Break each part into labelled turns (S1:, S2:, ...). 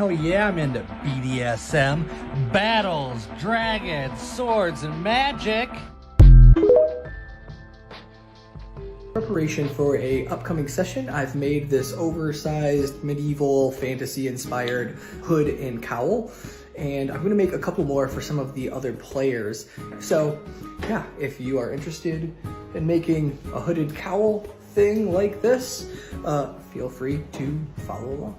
S1: hell yeah, I'm into BDSM, battles, dragons, swords, and magic.
S2: Preparation for a upcoming session, I've made this oversized medieval fantasy inspired hood and cowl, and I'm gonna make a couple more for some of the other players. So yeah, if you are interested in making a hooded cowl thing like this, feel free to follow along.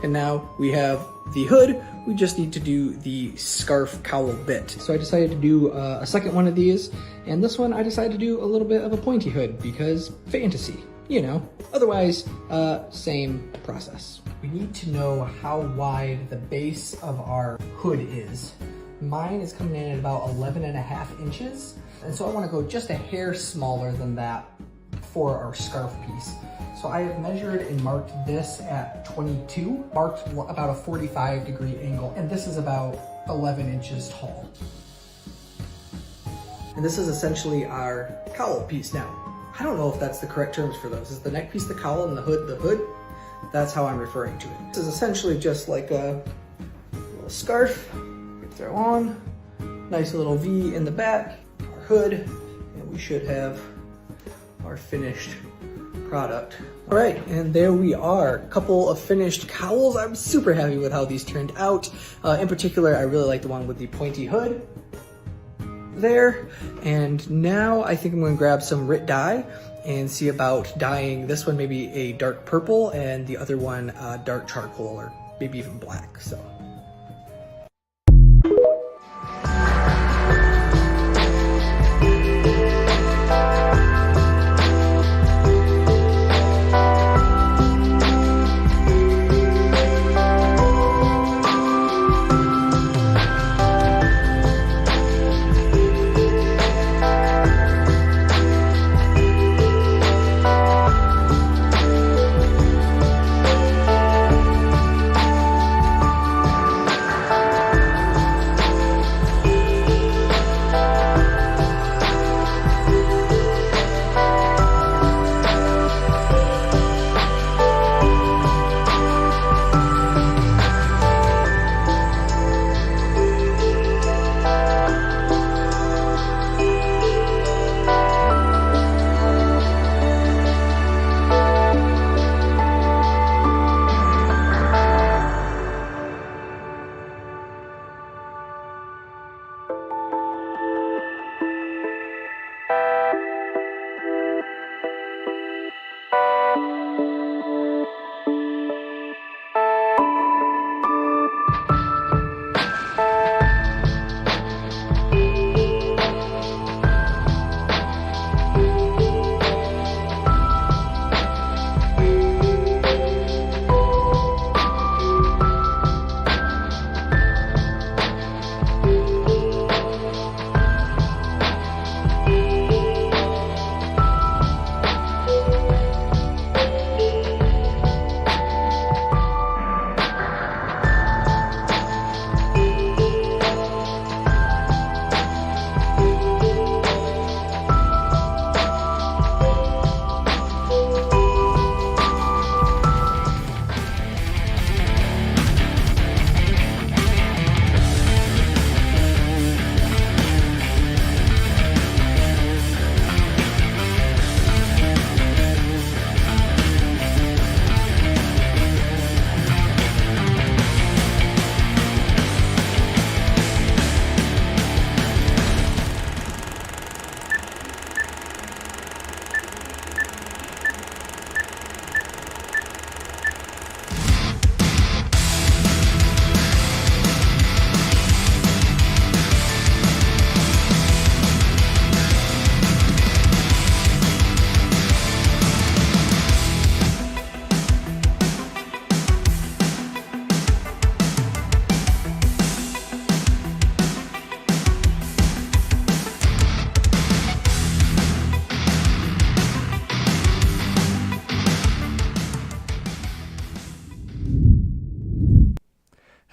S2: And now we have the hood, we just need to do the scarf cowl bit. So I decided to do a second one of these, and this one I decided to do a little bit of a pointy hood because fantasy, you know. Otherwise, same process. We need to know how wide the base of our hood is. Mine is coming in at about 11.5 inches, and so I want to go just a hair smaller than that for our scarf piece. So I have measured and marked this at 22, marked about a 45-degree angle, and this is about 11 inches tall. And this is essentially our cowl piece now. I don't know if that's the correct terms for those. Is the neck piece the cowl and the hood the hood? That's how I'm referring to it. This is essentially just like a little scarf we throw on, nice little V in the back, our hood, and we should have our finished product. All right, and there we are, a couple of finished cowls. I'm super happy with how these turned out. In particular, I really like the one with the pointy hood there. And now I think I'm gonna grab some Rit dye and see about dyeing this one maybe a dark purple and the other one dark charcoal or maybe even black, so.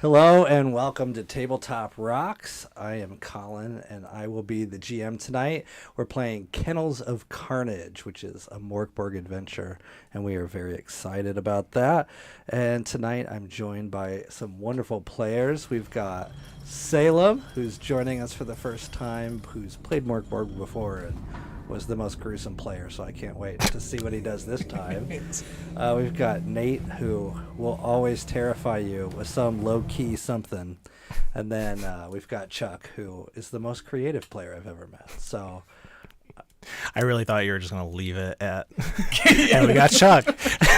S1: Hello and welcome to Tabletop Rocks. I am Colin and I will be the GM tonight. We're playing Kennels of Karnage, which is a Mork Borg adventure, and we are very excited about that. And tonight I'm joined by some wonderful players. We've got Salem, who's joining us for the first time, who's played Mork Borg before and was the most gruesome player, so I can't wait to see what he does this time. We've got Nate, who will always terrify you with some low-key something. And then we've got Chuk, who is the most creative player I've ever met. So
S3: I really thought you were just going to leave it at, and we got Chuk.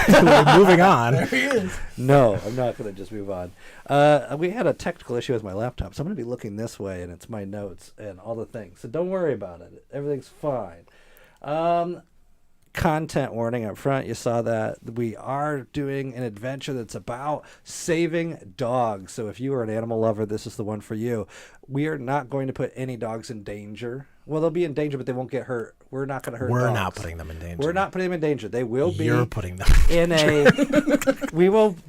S3: We're moving on.
S2: There he is.
S1: no, I'm not going to just move on. We had a technical issue with my laptop, so I'm going to be looking this way, and it's my notes and all the things. So don't worry about it. Everything's fine. Content warning up front. You saw that. We are doing an adventure that's about saving dogs. So if you are an animal lover, this is the one for you. We are not going to put any dogs in danger. Well, they'll be in danger, but they won't get hurt. We're not going to hurt dogs.
S3: We're not putting them in danger.
S1: We're not putting them in danger. They will be.
S3: You're putting them
S1: in a.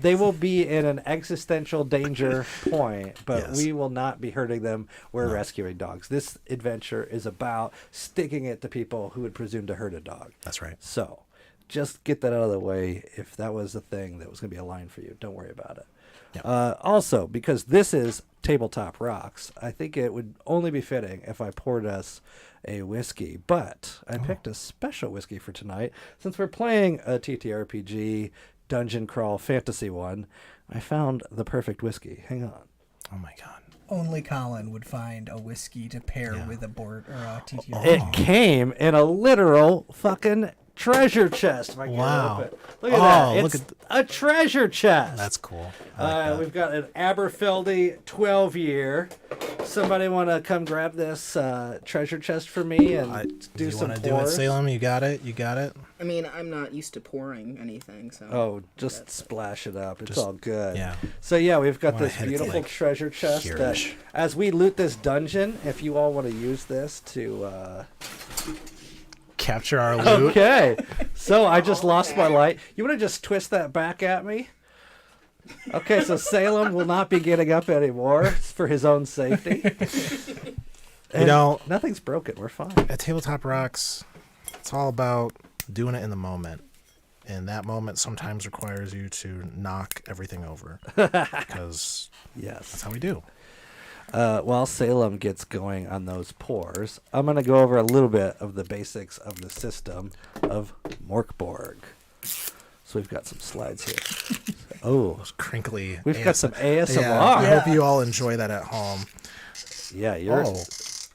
S1: They will be in an existential danger point, but
S3: Yes.
S1: we will not be hurting them. We're rescuing dogs. This adventure is about sticking it to people who would presume to hurt a dog.
S3: That's right.
S1: So, just get that out of the way. If that was a thing that was going to be a line for you, don't worry about it.
S3: Yep.
S1: Also, because this is Tabletop Rocks, I think it would only be fitting if I poured us a whiskey. But I picked a special whiskey for tonight. Since we're playing a TTRPG dungeon crawl fantasy one, I found the perfect whiskey. Hang on.
S3: Oh my God.
S2: Only Colin would find a whiskey to pair with a board or a TTR.
S1: It came in a literal fucking treasure chest. If I can
S3: Wow.
S1: open it. Look at that.
S3: Look
S1: It's a treasure chest.
S3: That's cool. I like that.
S1: We've got an Aberfeldy 12-year. Somebody want to come grab this treasure chest for me and do some
S3: want
S1: pours?
S3: to do it, Salem? You got it? You got it?
S4: I mean, I'm not used to pouring anything, so.
S1: Oh, just splash it up. It's all good.
S3: yeah.
S1: So yeah, we've got
S3: Wanna
S1: this
S3: head to,
S1: beautiful
S3: like,
S1: treasure chest that,
S3: here-ish.
S1: as we loot this dungeon, if you all want to use this to...
S3: Capture our loot.
S1: Okay. So I just lost my light. You want to just twist that back at me? Okay, so Salem will not be getting up anymore. It's for his own safety.
S3: You know,
S1: Nothing's broken. We're fine.
S3: at Tabletop Rocks, it's all about doing it in the moment. And that moment sometimes requires you to knock everything over. Because that's
S1: Yes.
S3: how we do.
S1: While Salem gets going on those pours, I'm going to go over a little bit of the basics of the system of Mork Borg. So we've got some slides here. Oh,
S3: Those crinkly
S1: we've got some ASMR.
S3: Yeah, I hope you all enjoy that at home.
S1: Yeah, you're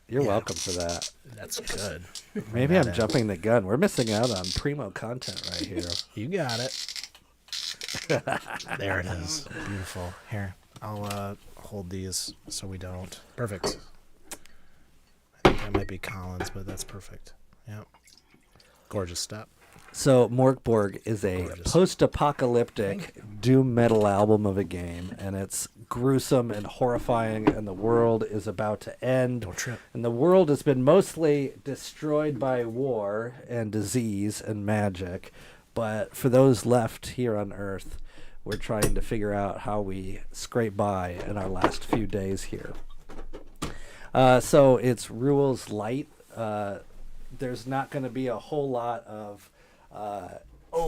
S3: yeah.
S1: welcome for that.
S3: That's good.
S1: Maybe I'm
S3: That in.
S1: jumping the gun. We're missing out on primo content right here.
S3: You got it. There it is. Beautiful. Here, I'll hold these so we don't. Perfect. I think that might be Colin's, but that's perfect. Yep. Gorgeous step.
S1: So Mork Borg is a
S3: Gorgeous.
S1: post-apocalyptic doom metal album of a game, and it's gruesome and horrifying, and the world is about to end.
S3: Don't trip.
S1: And the world has been mostly destroyed by war and disease and magic, but for those left here on Earth, we're trying to figure out how we scrape by in our last few days here. So it's rules light. There's not going to be a whole lot of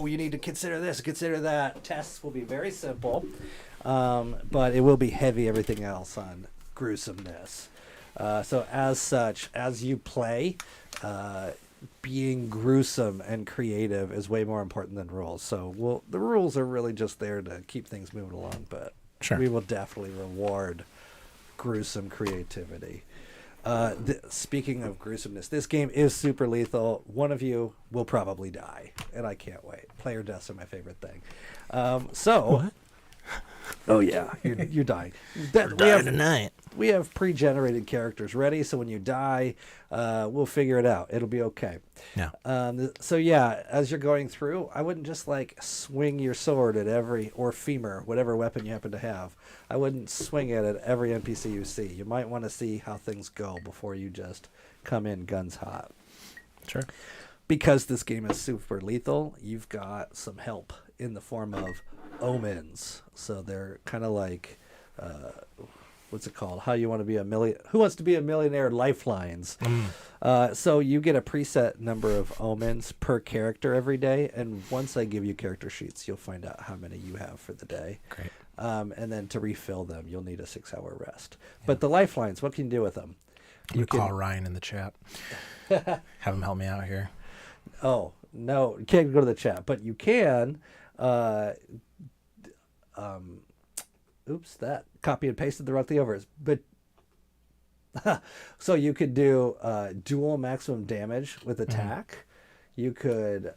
S1: you need to consider this, consider that. Tests will be very simple, but it will be heavy everything else on gruesomeness. So as such, as you play, being gruesome and creative is way more important than rules. So the rules are really just there to keep things moving along, but
S3: Sure.
S1: we will definitely reward gruesome creativity. Speaking of gruesomeness, this game is super lethal. One of you will probably die, and I can't wait. Player deaths are my favorite thing.
S3: What?
S1: Oh yeah, you're dying.
S3: Tonight.
S1: We have pre-generated characters ready, so when you die, we'll figure it out. It'll be okay.
S3: Yeah.
S1: So yeah, as you're going through, I wouldn't just like swing your sword at or femur, whatever weapon you happen to have. I wouldn't swing it at every NPC you see. You might want to see how things go before you just come in guns hot.
S3: Sure.
S1: Because this game is super lethal, you've got some help in the form of omens. So they're kind of like what's it called? How you want to be a million? Who wants to be a millionaire? Lifelines. So you get a preset number of omens per character every day, and once I give you character sheets, you'll find out how many you have for the day.
S3: Great.
S1: And then to refill them, you'll need a 6-hour rest. But the lifelines, what can you do with them?
S3: You call Ryan in the chat. Have him help me out here.
S1: Oh no, you can't go to the chat, but you can. Oops, that copy and pasted directly over. But so you could do dual maximum damage with attack. You could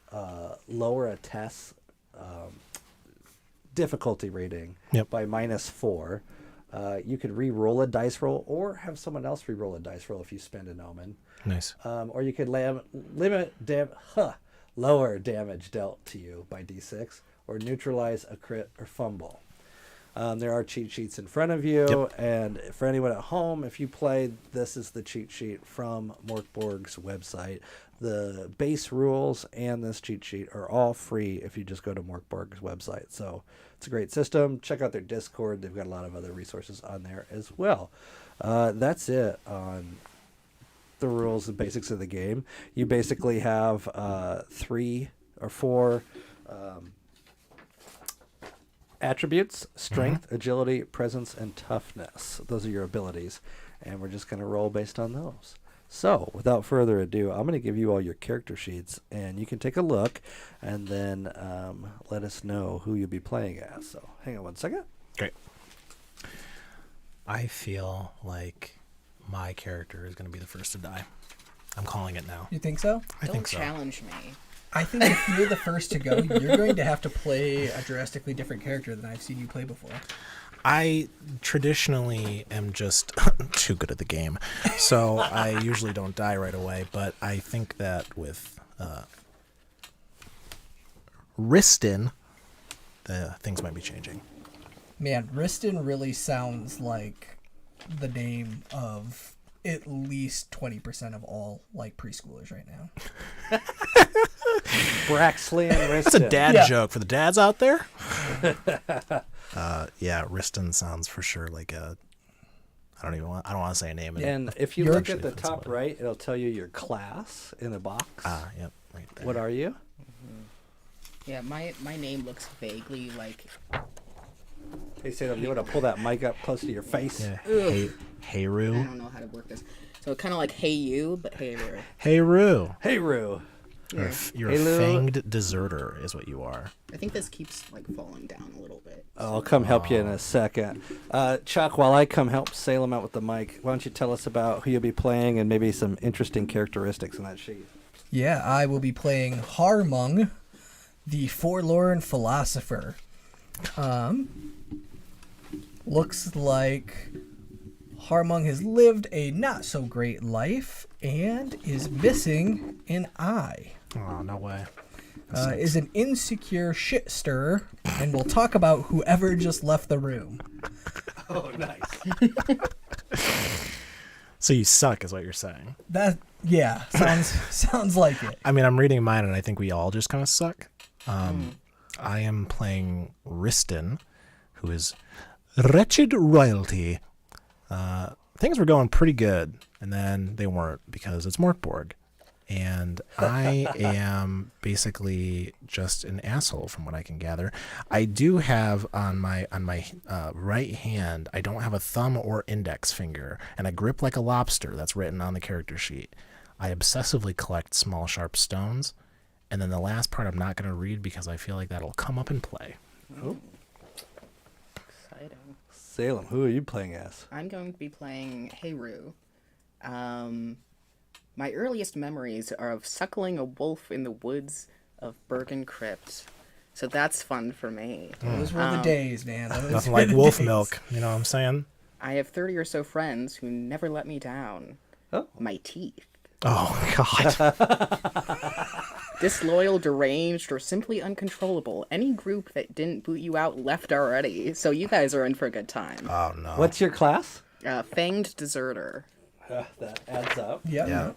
S1: lower a test difficulty rating by -4. You could re-roll a dice roll or have someone else re-roll a dice roll if you spend an omen.
S3: Nice.
S1: Or you could lower damage dealt to you by d6 or neutralize a crit or fumble. There are cheat sheets in front of you, and for anyone at home, if you play, this is the cheat sheet from Mork Borg's website. The base rules and this cheat sheet are all free if you just go to Mork Borg's website. So it's a great system. Check out their Discord. They've got a lot of other resources on there as well. That's it on the rules and basics of the game. You basically have 3 or 4 attributes: strength, agility, presence, and toughness. Those are your abilities, and we're just going to roll based on those. So without further ado, I'm going to give you all your character sheets, and you can take a look and then let us know who you'll be playing as. So hang on one second.
S3: Great. I feel like my character is going to be the first to die. I'm calling it now.
S2: You think so?
S3: I think
S4: Don't challenge me.
S2: I think if you're the first to go, you're going to have to play a drastically different character than I've seen you play before.
S3: I traditionally am just too good at the game, so I usually don't die right away, but I think that with Riston, things might be changing.
S2: Man, Riston really sounds like the name of at least 20% of all preschoolers right now.
S1: Braxley and Riston.
S3: That's a dad joke for the dads out there. Yeah, Riston sounds for sure like a. I don't want to say a name.
S1: And if you look at the top right, it'll tell you your class in a box.
S3: Yep, right there.
S1: What are you?
S4: Yeah, my name looks vaguely like.
S1: Hey, Salem, you want to pull that mic up close to your face?
S3: Yeah.
S4: I
S3: Hey-Roo.
S4: don't know how to work this. So kind of like Hey You, but Hey Roo.
S3: Hey-Roo.
S1: Hey, Roo.
S4: Yeah.
S3: You're
S1: Hey,
S3: a
S1: Lou.
S3: fanged deserter is what you are.
S4: I think this keeps falling down a little bit.
S1: I'll come help you in a second. Chuck, while I come help Salem out with the mic, why don't you tell us about who you'll be playing and maybe some interesting characteristics in that sheet?
S2: Yeah, I will be playing Harmung, the forlorn philosopher. Looks like Harmung has lived a not-so-great life and is missing an eye.
S3: Oh, no way.
S2: Is an insecure shit stirrer, and we'll talk about whoever just left the room.
S1: Oh, nice.
S3: So you suck is what you're saying.
S2: Sounds like it.
S3: I mean, I'm reading mine, and I think we all just kind of suck. I am playing Riston, who is wretched royalty. Things were going pretty good, and then they weren't because it's Mork Borg. And I am basically just an asshole from what I can gather. I do have on my right hand, I don't have a thumb or index finger, and I grip like a lobster. That's written on the character sheet. I obsessively collect small sharp stones, and then the last part I'm not going to read because I feel like that'll come up in play.
S1: Oh.
S4: Exciting.
S1: Salem, who are you playing as?
S4: I'm going to be playing Hey Roo. My earliest memories are of suckling a wolf in the woods of Bergen Crypt. So that's fun for me.
S2: Those were the days, man. Those
S3: Nothing
S2: were
S3: like
S2: the
S3: wolf
S2: days.
S3: milk, you know what I'm saying?
S4: I have 30 or so friends who never let me down.
S1: Oh.
S4: My teeth.
S3: Oh, God.
S4: Disloyal, deranged, or simply uncontrollable. Any group that didn't boot you out left already. So you guys are in for a good time.
S3: Oh, no.
S1: What's your class?
S4: Fanged Deserter.
S1: That adds up.
S3: Yeah.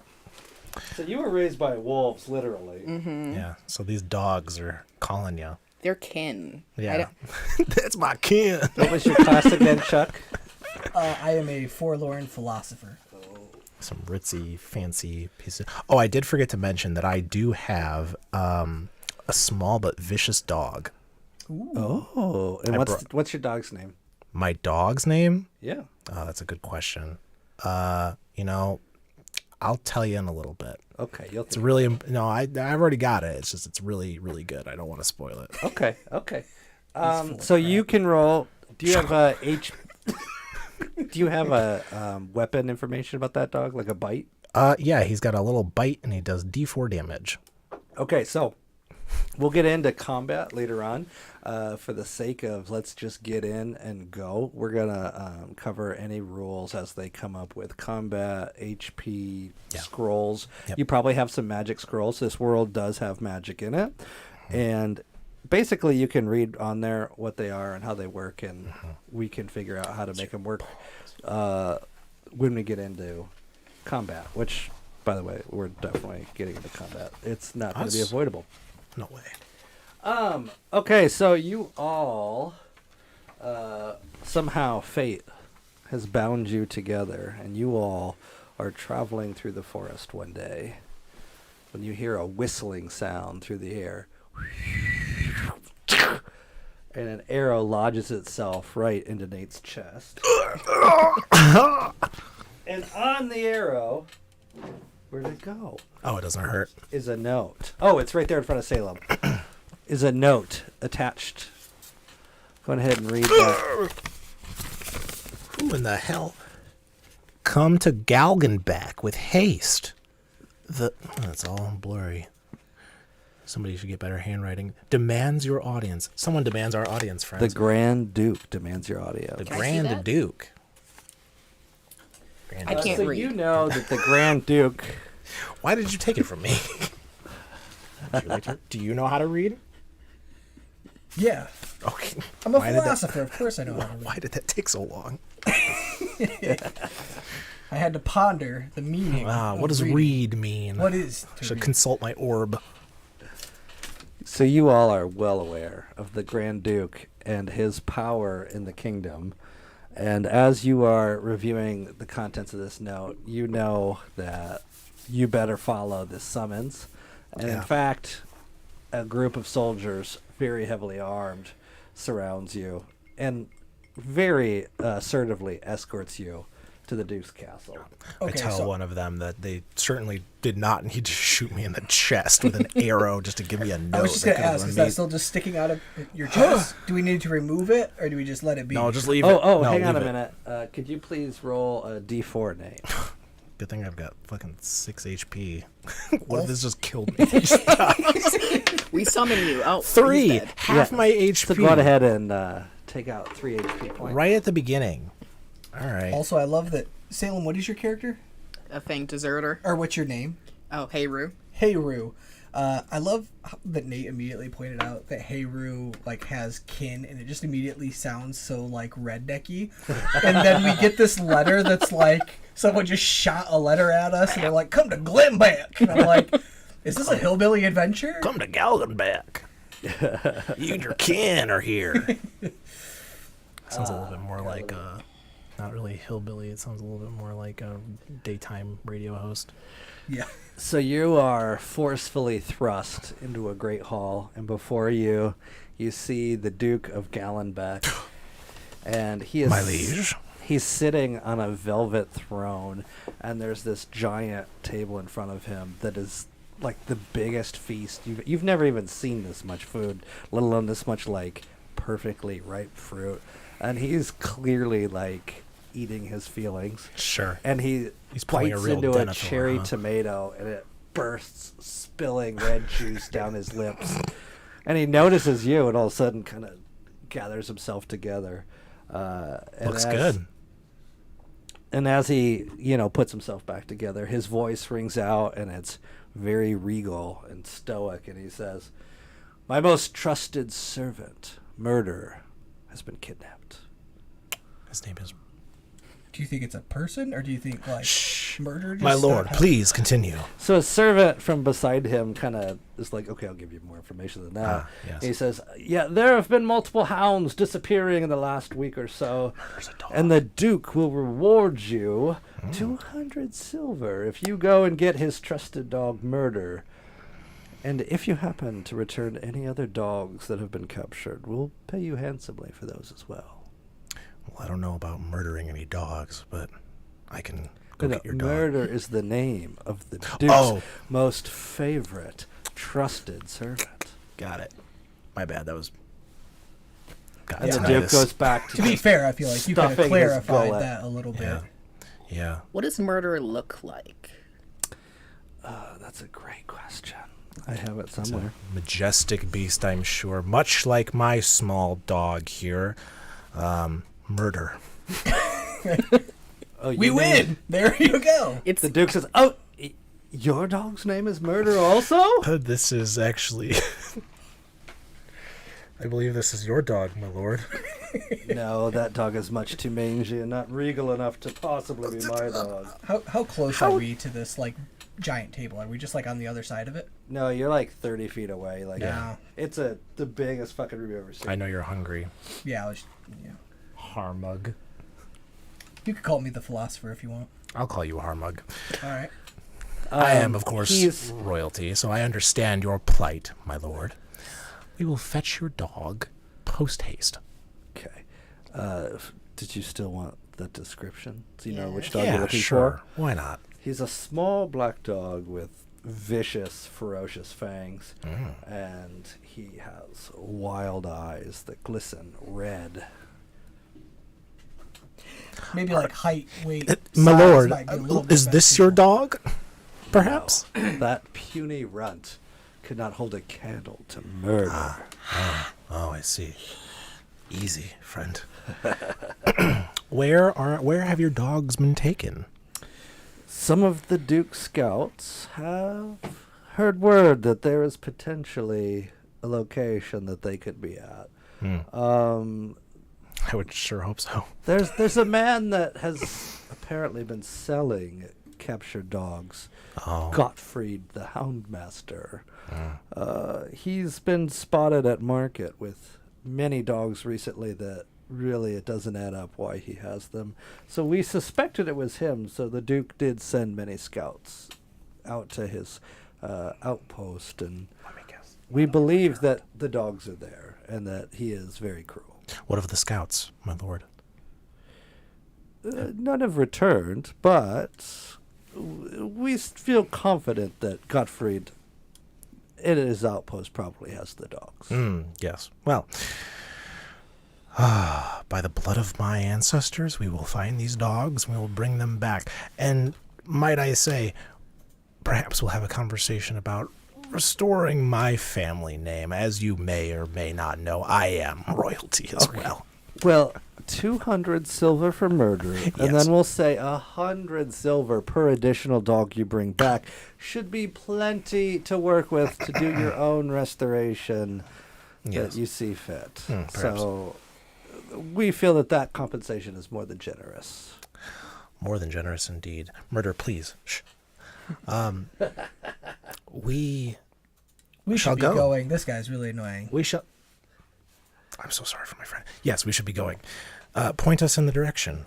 S1: So you were raised by wolves, literally.
S3: Yeah, so these dogs are calling you.
S4: They're kin.
S3: Yeah. That's my kin.
S1: What was your class again, Chuck?
S2: I am a forlorn philosopher.
S3: Some ritzy, fancy piece of... Oh, I did forget to mention that I do have a small but vicious dog.
S2: Ooh.
S1: Oh, and what's your dog's name?
S3: My dog's name?
S1: Yeah.
S3: Oh, that's a good question. I'll tell you in a little bit.
S1: Okay,
S3: It's really... No, I've already got it. It's just, it's really, really good. I don't want to spoil it.
S1: Okay. So you can roll. Do you have a Do you have a weapon information about that dog, like a bite?
S3: Yeah, he's got a little bite and he does D4 damage.
S1: Okay, so we'll get into combat later on. For the sake of let's just get in and go, we're gonna cover any rules as they come up with combat, HP, scrolls.
S3: Yep.
S1: You probably have some magic scrolls. This world does have magic in it, and basically you can read on there what they are and how they work, and we can figure out how to make them work when we get into combat, which, by the way, we're definitely getting into combat. It's not going to be avoidable.
S3: No way.
S1: Okay, so you all somehow fate has bound you together, and you all are traveling through the forest one day when you hear a whistling sound through the air, and an arrow lodges itself right into Nate's chest. And on the arrow, where'd it go?
S3: Oh, it doesn't hurt.
S1: Is a note. Oh, it's right there in front of Salem. Is a note attached. Go ahead and read that.
S3: Who in the hell? Come to Galgenbach with haste. That's all blurry. Somebody should get better handwriting. Demands your audience. Someone demands our audience, friends.
S1: The Grand Duke demands your audio.
S3: The
S4: Can I see
S3: Grand
S4: that?
S3: Duke.
S4: I can't
S1: so
S4: read.
S1: you know that the Grand Duke...
S3: Why did you take it from me? Do you know how to read?
S2: Yeah.
S3: Okay.
S2: I'm a
S3: Why did that-
S2: philosopher. Of course I know how to read.
S3: Why did that take so long?
S2: I had to ponder the meaning.
S3: What
S2: of
S3: does
S2: reading.
S3: read mean?
S2: What is
S3: I
S2: to
S3: should
S2: read?
S3: consult my orb.
S1: So you all are well aware of the Grand Duke and his power in the kingdom. And as you are reviewing the contents of this note, you know that you better follow this summons. And in
S3: Yeah.
S1: fact, a group of soldiers, very heavily armed, surrounds you and very assertively escorts you to the Duke's castle.
S3: I
S2: Okay,
S3: tell
S2: so-
S3: one of them that they certainly did not need to shoot me in the chest with an arrow just to give me a note.
S2: I was just
S3: They
S2: going to
S3: could've
S2: ask, is
S3: made-
S2: that still just sticking out of your chest? Do we need to remove it, or do we just let it be?
S3: No, just leave it.
S1: Oh,
S3: No,
S1: hang on a
S3: leave it.
S1: minute. Could you please roll a D4, Nate?
S3: Good thing I've got fucking 6 HP. What if this just killed me?
S4: We summon you. Oh,
S3: 3!
S4: he's dead.
S3: Half my HP.
S1: So go ahead and take out 3 HP points.
S3: Right at the beginning. All right.
S2: Also, I love that. Salem, what is your character?
S4: A faint deserter.
S2: Or what's your name?
S4: Oh, hey, Rue.
S2: Hey Roo. I love that Nate immediately pointed out that Hey Roo like has kin, and it just immediately sounds so like rednecky. And then we get this letter that's like someone just shot a letter at us, and they're like, "Come to Glenbach," and I'm like, "Is this a hillbilly adventure?"
S3: Come to Galgenbach. You and your kin are here. Sounds a little bit more like not really hillbilly. It sounds a little bit more like a daytime radio host.
S2: Yeah.
S1: So you are forcefully thrust into a great hall, and before you, you see the Duke of Gallenbeck, and he is
S3: My liege.
S1: He's sitting on a velvet throne, and there's this giant table in front of him that is like the biggest feast you've never even seen this much food, let alone this much like perfectly ripe fruit, and he's clearly like eating his feelings.
S3: Sure.
S1: And he's
S3: pulling a
S1: bites
S3: real
S1: into a
S3: Denethor,
S1: cherry
S3: huh?
S1: tomato, and it bursts, spilling red juice down his lips. And he notices you, and all of a sudden kind of gathers himself together.
S3: Looks good.
S1: And as he, puts himself back together, his voice rings out, and it's very regal and stoic, and he says, "My most trusted servant, Murder, has been kidnapped."
S3: His name is
S2: Do you think it's a person, or do you think like murder? Just
S3: My lord, please continue.
S1: So a servant from beside him kind of is like, okay, I'll give you more information than that.
S3: Yes.
S1: He says, yeah, there have been multiple hounds disappearing in the last week or so, and the Duke will reward you 200 silver if you go and get his trusted dog Murder. And if you happen to return any other dogs that have been captured, we'll pay you handsomely for those as well.
S3: Well, I don't know about murdering any dogs, but I can go get your dog.
S1: Murder is the name of the Duke's most favorite, trusted servant.
S3: Got it. My bad. That was. God,
S1: And the Duke goes back to
S2: To be fair, I feel like you could have
S1: stuffing his
S2: clarified
S1: gullet.
S2: that a little bit.
S3: Yeah.
S4: What does murder look like?
S1: That's a great question. I have it somewhere.
S3: Majestic beast, I'm sure. Much like my small dog here. Murder.
S2: We win! There you go!
S4: It's
S1: The Duke says, oh, your dog's name is Murder also?
S3: This is actually. I believe this is your dog, my lord.
S1: No, that dog is much too mangy and not regal enough to possibly be my dog.
S2: How close are we to this like giant table? Are we just like on the other side of it?
S1: No, you're like 30 feet away. Like,
S2: No.
S1: it's the biggest fucking room you've ever seen.
S3: I know you're hungry.
S2: Yeah,
S3: Harmug.
S2: you could call me the philosopher if you want.
S3: I'll call you Harmug.
S2: All right.
S3: I am, of course,
S1: he's-
S3: royalty, so I understand your plight, my lord. We will fetch your dog post-haste.
S1: Okay. Did you still want that description? Do you know which dog you're
S3: Yeah,
S1: looking
S3: sure.
S1: for?
S3: Why not?
S1: He's a small black dog with vicious, ferocious fangs, and he has wild eyes that glisten red.
S2: Maybe like height, weight,
S3: My
S2: size
S3: lord,
S2: might be a little bit
S3: is this your dog? Perhaps?
S1: No, that puny runt could not hold a candle to Murder.
S3: Oh, I see. Easy, friend. Where have your dogs been taken?
S1: Some of the Duke's scouts have heard word that there is potentially a location that they could be at.
S3: I would sure hope so.
S1: There's a man that has apparently been selling captured dogs. Gottfried the Houndmaster. He's been spotted at market with many dogs recently that really it doesn't add up why he has them. So we suspected it was him, so the Duke did send many scouts out to his outpost, and we believe that the dogs are there and that he is very cruel.
S3: What of the scouts, my lord?
S1: None have returned, but we feel confident that Gottfried in his outpost probably has the dogs.
S3: Yes. Well, by the blood of my ancestors, we will find these dogs and we will bring them back. And might I say, perhaps we'll have a conversation about restoring my family name. As you may or may not know, I am royalty as well.
S1: Well, 200 silver for Murder, and
S3: Yes.
S1: then we'll say 100 silver per additional dog you bring back. Should be plenty to work with to do your own restoration
S3: Yes.
S1: that you see fit.
S3: Perhaps.
S1: So we feel that compensation is more than generous.
S3: More than generous indeed. Murder, please. Shh. We shall
S2: should be
S3: go.
S2: going. This guy's really annoying.
S3: We shall. I'm so sorry for my friend. Yes, we should be going. Point us in the direction.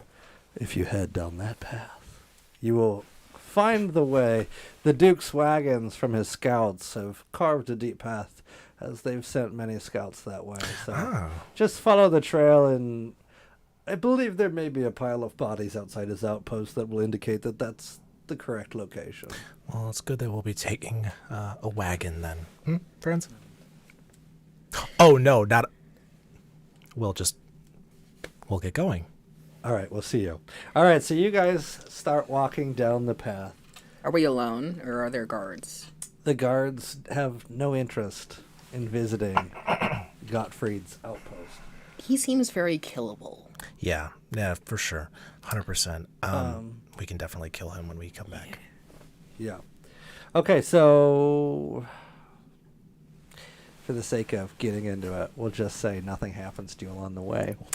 S1: If you head down that path, you will find the way. The Duke's wagons from his scouts have carved a deep path, as they've sent many scouts that way. So just follow the trail, and I believe there may be a pile of bodies outside his outpost that will indicate that that's the correct location.
S3: Well, it's good that we'll be taking a wagon then. Friends? Oh, no, not... We'll get going.
S1: All right, we'll see you. All right, so you guys start walking down the path.
S4: Are we alone, or are there guards?
S1: The guards have no interest in visiting Gottfried's outpost.
S4: He seems very killable.
S3: Yeah, for sure. 100%. We can definitely kill him when we come back.
S1: Yeah. Okay, so for the sake of getting into it, we'll just say nothing happens to you along the way.
S3: We're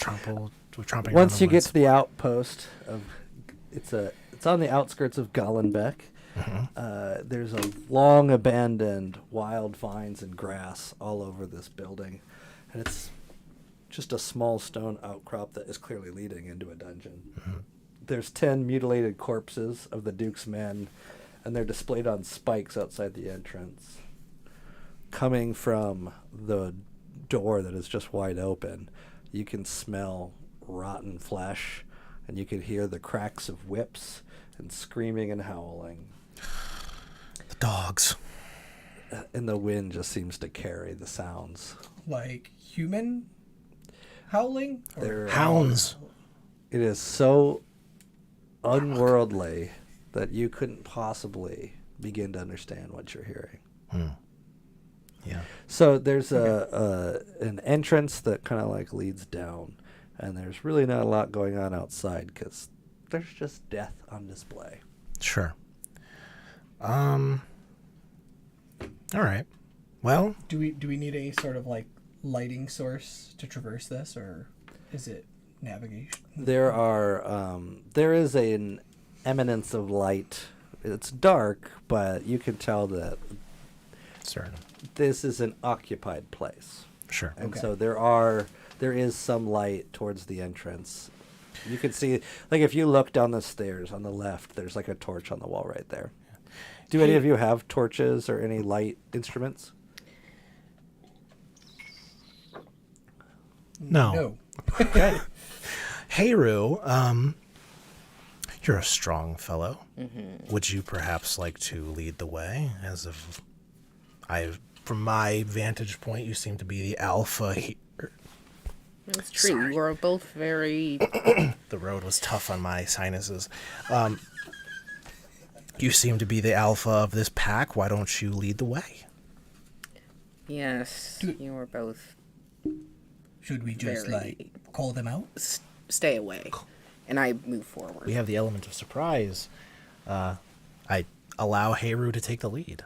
S3: tromping
S1: Once you
S3: around the
S1: get
S3: woods.
S1: to the outpost of, it's on the outskirts of Gallenbeck. There's a long abandoned wild vines and grass all over this building, and it's just a small stone outcrop that is clearly leading into a dungeon. There's 10 mutilated corpses of the Duke's men, and they're displayed on spikes outside the entrance. Coming from the door that is just wide open, you can smell rotten flesh, and you can hear the cracks of whips and screaming and howling.
S3: The dogs.
S1: And the wind just seems to carry the sounds.
S2: Like human howling? Or
S1: They're,
S3: Hounds.
S1: It is so unworldly that you couldn't possibly begin to understand what you're hearing.
S3: Yeah.
S1: So there's an entrance that kind of like leads down, and there's really not a lot going on outside because there's just death on display.
S3: Sure. All right. Well,
S2: do we need a sort of like lighting source to traverse this, or is it navigation?
S1: There is an eminence of light. It's dark, but you can tell that
S3: certain.
S1: this is an occupied place.
S3: Sure.
S1: And
S2: Okay.
S1: so there is some light towards the entrance. You can see, like, if you look down the stairs on the left, there's like a torch on the wall right there. Do any of you have torches or any light instruments?
S3: No.
S2: No.
S1: Okay.
S3: Hey, Rue, you're a strong fellow. Would you perhaps like to lead the way? From my vantage point, you seem to be the alpha here.
S4: It's true. You are both very.
S3: The road was tough on my sinuses. You seem to be the alpha of this pack. Why don't you lead the way?
S4: Yes, you are both.
S2: Should we just
S4: Very-
S2: call them out?
S4: Stay away. And I move forward.
S3: We have the element of surprise. I allow Heru to take the lead.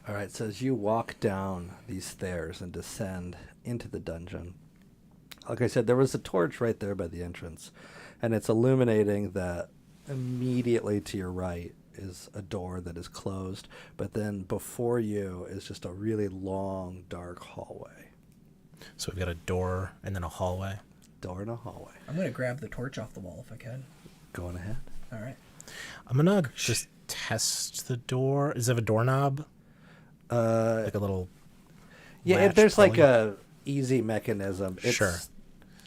S1: All right, so as you walk down these stairs and descend into the dungeon, like I said, there was a torch right there by the entrance, and it's illuminating that immediately to your right is a door that is closed, but then before you is just a really long, dark hallway.
S3: So we've got a door and then a hallway.
S1: Door and a hallway.
S2: I'm gonna grab the torch off the wall if I can.
S1: Going ahead.
S2: All right.
S3: I'm gonna just test the door. Does it have a doorknob? Like a little.
S1: Yeah,
S3: latch
S1: there's like
S3: pulling?
S1: a easy mechanism. It's,
S3: Sure.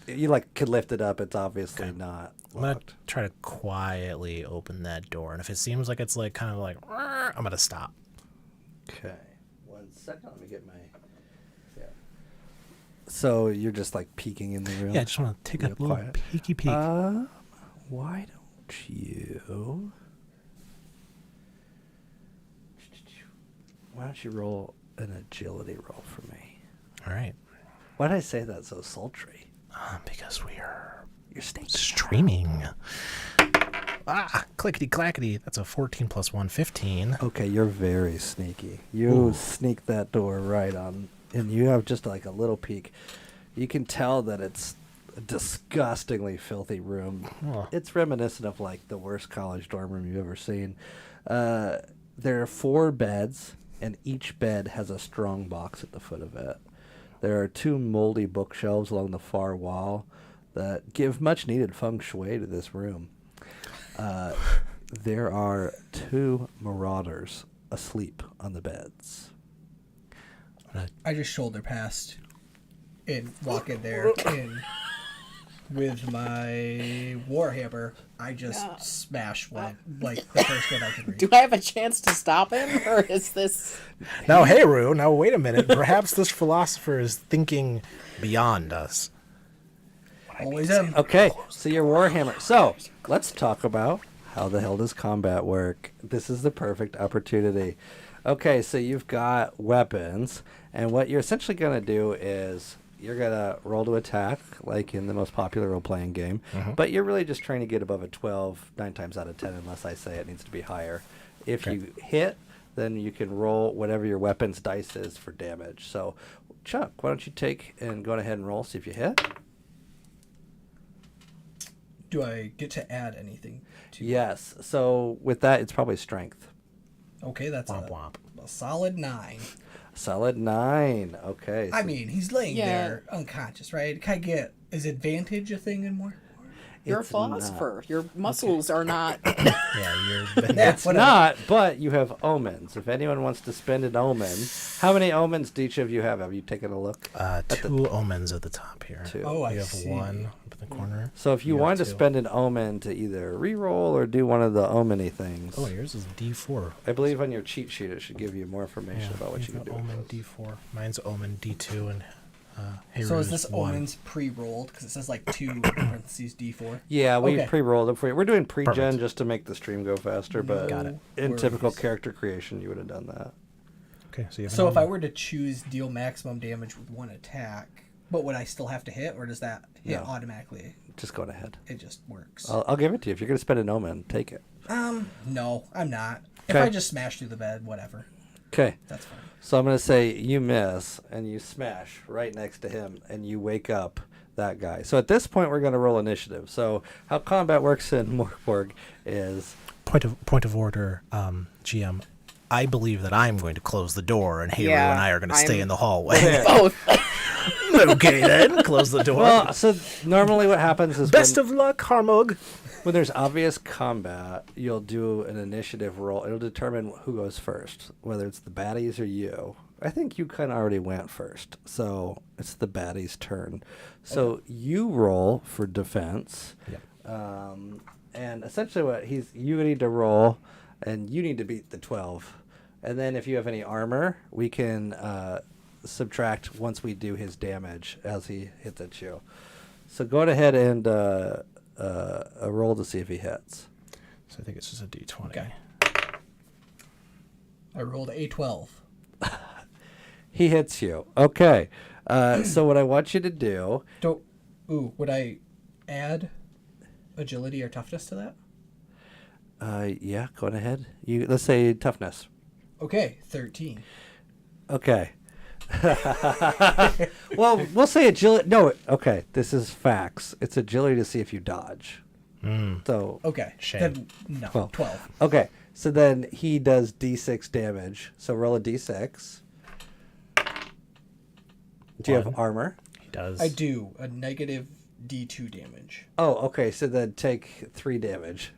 S1: You like could lift it up. It's obviously
S3: Okay.
S1: not
S3: I'm gonna
S1: locked.
S3: try to quietly open that door, and if it seems like it's like kind of like, I'm gonna stop.
S1: Okay. 1 second. Let me get my. Yeah. So you're just like peeking in the room.
S3: Yeah, I just want to take a
S1: Real
S3: little
S1: quiet.
S3: peeky peek.
S1: Why don't you? Why don't you roll an agility roll for me?
S3: All right,
S1: Why did I say that so sultry?
S3: because we are
S1: You're stinking.
S3: streaming. Clickety clackety. That's a 14 plus 1, 15.
S1: Okay, you're very sneaky. You sneak that door right on, and you have just like a little peek. You can tell that it's a disgustingly filthy room.
S3: Oh.
S1: It's reminiscent of like the worst college dorm room you've ever seen. There are 4 beds, and each bed has a strong box at the foot of it. There are 2 moldy bookshelves along the far wall that give much needed feng shui to this room. There are 2 marauders asleep on the beds.
S2: I just shoulder past and walk in there, and with my warhammer, I just smash one, like the first one I can reach.
S4: Do I have a chance to stop him, or is this?
S3: Now, Heru, now wait a minute. Perhaps this philosopher is thinking beyond us.
S2: Always am.
S1: Okay, so your Warhammer. So, let's talk about how the hell does combat work. This is the perfect opportunity. Okay, so you've got weapons, and what you're essentially going to do is you're going to roll to attack, like in the most popular role-playing game, but you're really just trying to get above a 12 9 times out of 10, unless I say it needs to be higher. If
S3: Okay.
S1: you hit, then you can roll whatever your weapon's dice is for damage. So Chuck, why don't you take and go ahead and roll, see if you hit.
S2: Do I get to add anything to
S1: Yes. So with that, it's probably strength.
S2: Okay, that's
S3: Womp womp.
S2: a solid 9.
S1: Solid 9. Okay.
S2: I
S1: so
S2: mean, he's laying
S4: Yeah.
S2: there unconscious, right? Can I get... Is advantage a thing anymore?
S4: You're a
S1: it's
S4: philosopher. Your muscles are not.
S3: Yeah, you're.
S2: Yeah,
S1: It's not, but you have omens. If anyone wants to spend an omen, how many omens do each of you have? Have you taken a look?
S3: 2 omens at the top here.
S1: 2.
S2: Oh, I
S3: You have
S2: see.
S3: 1 up in the corner.
S1: So if you
S3: have
S1: wanted to
S3: 2.
S1: spend an omen to either re-roll or do one of the omeny things,
S3: Oh, yours is D4.
S1: I believe on your cheat sheet it should give you more information
S3: Yeah,
S1: about what you
S3: you've
S1: can
S3: got
S1: do.
S3: Omen D4. Mine's Omen D2 and Heroes
S2: So is this
S3: 1.
S2: omens pre-rolled? Because it says like 2 parentheses D4.
S1: Yeah, we
S2: Okay.
S1: pre-rolled it for you. We're doing pre-gen
S3: Perfect.
S1: just to make the stream go faster, but
S3: Got it.
S1: in typical
S2: worries.
S1: character creation, you would have done that.
S3: Okay, so you have
S2: So
S3: an
S2: if I
S3: omen.
S2: were to choose deal maximum damage with 1 attack, but would I still have to hit, or does that hit
S1: No.
S2: automatically?
S1: Just go ahead.
S2: It just works.
S1: I'll give it to you. If you're going to spend an omen, take it.
S2: No, I'm not. If
S1: Okay.
S2: I just smash through the bed, whatever.
S1: Okay.
S2: That's fine.
S1: So I'm going to say you miss and you smash right next to him and you wake up that guy. So at this point, we're going to roll initiative. So how combat works in Mork Borg is
S3: Point of order, GM. I believe that I'm going to close the door, and Haru
S4: Yeah,
S3: and I are going to stay
S4: I'm-
S3: in the hallway.
S4: Both.
S3: Okay, then close the door.
S1: well. So normally what happens is
S3: Best of luck, Harmog.
S1: when there's obvious combat, you'll do an initiative roll. It'll determine who goes first, whether it's the baddies or you. I think you kind of already went first, so it's the baddies' turn. So you roll for defense,
S3: Yep.
S1: and essentially you need to roll, and you need to beat the 12. And then if you have any armor, we can subtract once we do his damage as he hits at you. So go ahead and a roll to see if he hits.
S3: So I think it's just a D20.
S2: Okay. I rolled a 12.
S1: He hits you. Okay. So what I want you to do,
S2: Don't. Ooh, would I add agility or toughness to that?
S1: yeah, go on ahead. Let's say toughness.
S2: Okay, 13.
S1: Okay. Well, we'll say agility. No, okay. This is facts. It's agility to see if you dodge. So
S2: Okay.
S3: Shame.
S2: Then no. 12.
S1: okay. So then he does D6 damage. So roll a D6. Do you have
S3: 1.
S1: armor?
S3: He does.
S2: I do a negative D2 damage.
S1: Oh, okay. So then take 3 damage.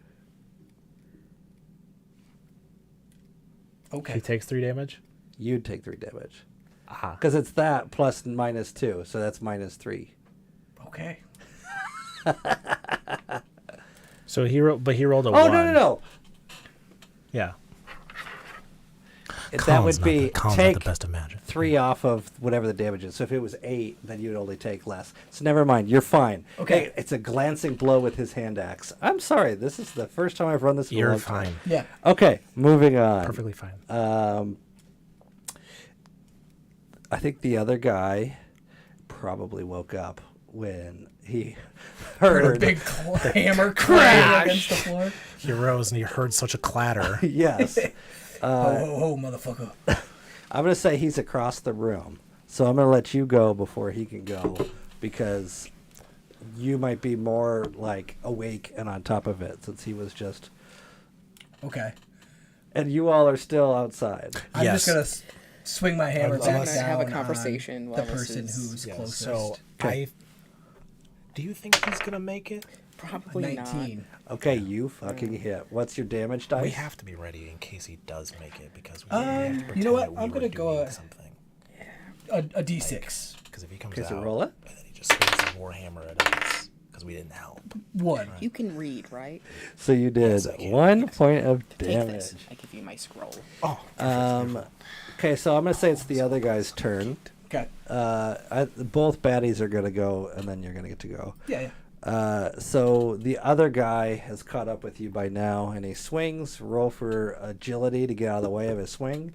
S2: Okay.
S3: He takes 3 damage.
S1: You'd take 3 damage.
S3: Aha.
S1: Because it's that plus -2. So that's -3.
S2: Okay.
S3: So he rolled a
S1: Oh,
S3: 1.
S1: no.
S3: Yeah.
S1: That
S3: Colin's
S1: would
S3: not
S1: be
S3: Colin's not
S1: take
S3: the best of magic.
S1: 3 off of whatever the damage is. So if it was 8, then you'd only take less. So never mind. You're fine.
S2: Okay.
S1: Hey, it's a glancing blow with his hand axe. I'm sorry. This is the first time I've run this in a
S3: You're
S1: long
S3: fine.
S1: time.
S2: Yeah.
S1: Okay, moving on.
S3: Perfectly fine.
S1: I think the other guy probably woke up when he
S2: Heard a
S1: heard.
S2: big hammer crash against the floor.
S3: He rose and he heard such a clatter.
S1: Yes.
S2: Ho, motherfucker.
S1: I'm going to say he's across the room. So I'm going to let you go before he can go because you might be more like awake and on top of it since he was just.
S2: Okay.
S1: And you all are still outside.
S2: I'm
S3: Yes.
S2: just going to swing my hammer
S3: I'm
S2: back
S3: gonna
S2: down
S4: have a
S2: on
S4: conversation
S2: the
S4: while this
S2: person
S4: is-
S2: who's
S3: Yeah,
S2: closest.
S3: so do you think he's gonna make it?
S4: Probably
S2: 19.
S1: Okay, you fucking hit. What's your damage dice?
S3: We have to be ready in case he does make it because we have to
S2: you
S3: pretend
S2: know what?
S3: that we
S2: I'm
S3: were
S2: gonna go
S3: doing
S2: a-
S3: something.
S2: A D6.
S3: Because if he comes
S1: Okay,
S3: out
S1: so roll it.
S3: and then he just swings his warhammer at us because we didn't help.
S2: 1.
S4: You can read, right?
S1: So you did
S3: Yes, I can.
S1: 1 point of
S4: Take
S1: damage.
S4: this. I give you my scroll.
S3: Oh,
S1: Okay, so I'm going to say it's the other guy's turn.
S2: Okay.
S1: Both baddies are going to go, and then you're going to get to go.
S2: Yeah.
S1: So the other guy has caught up with you by now, and he swings. Roll for agility to get out of the way of his swing.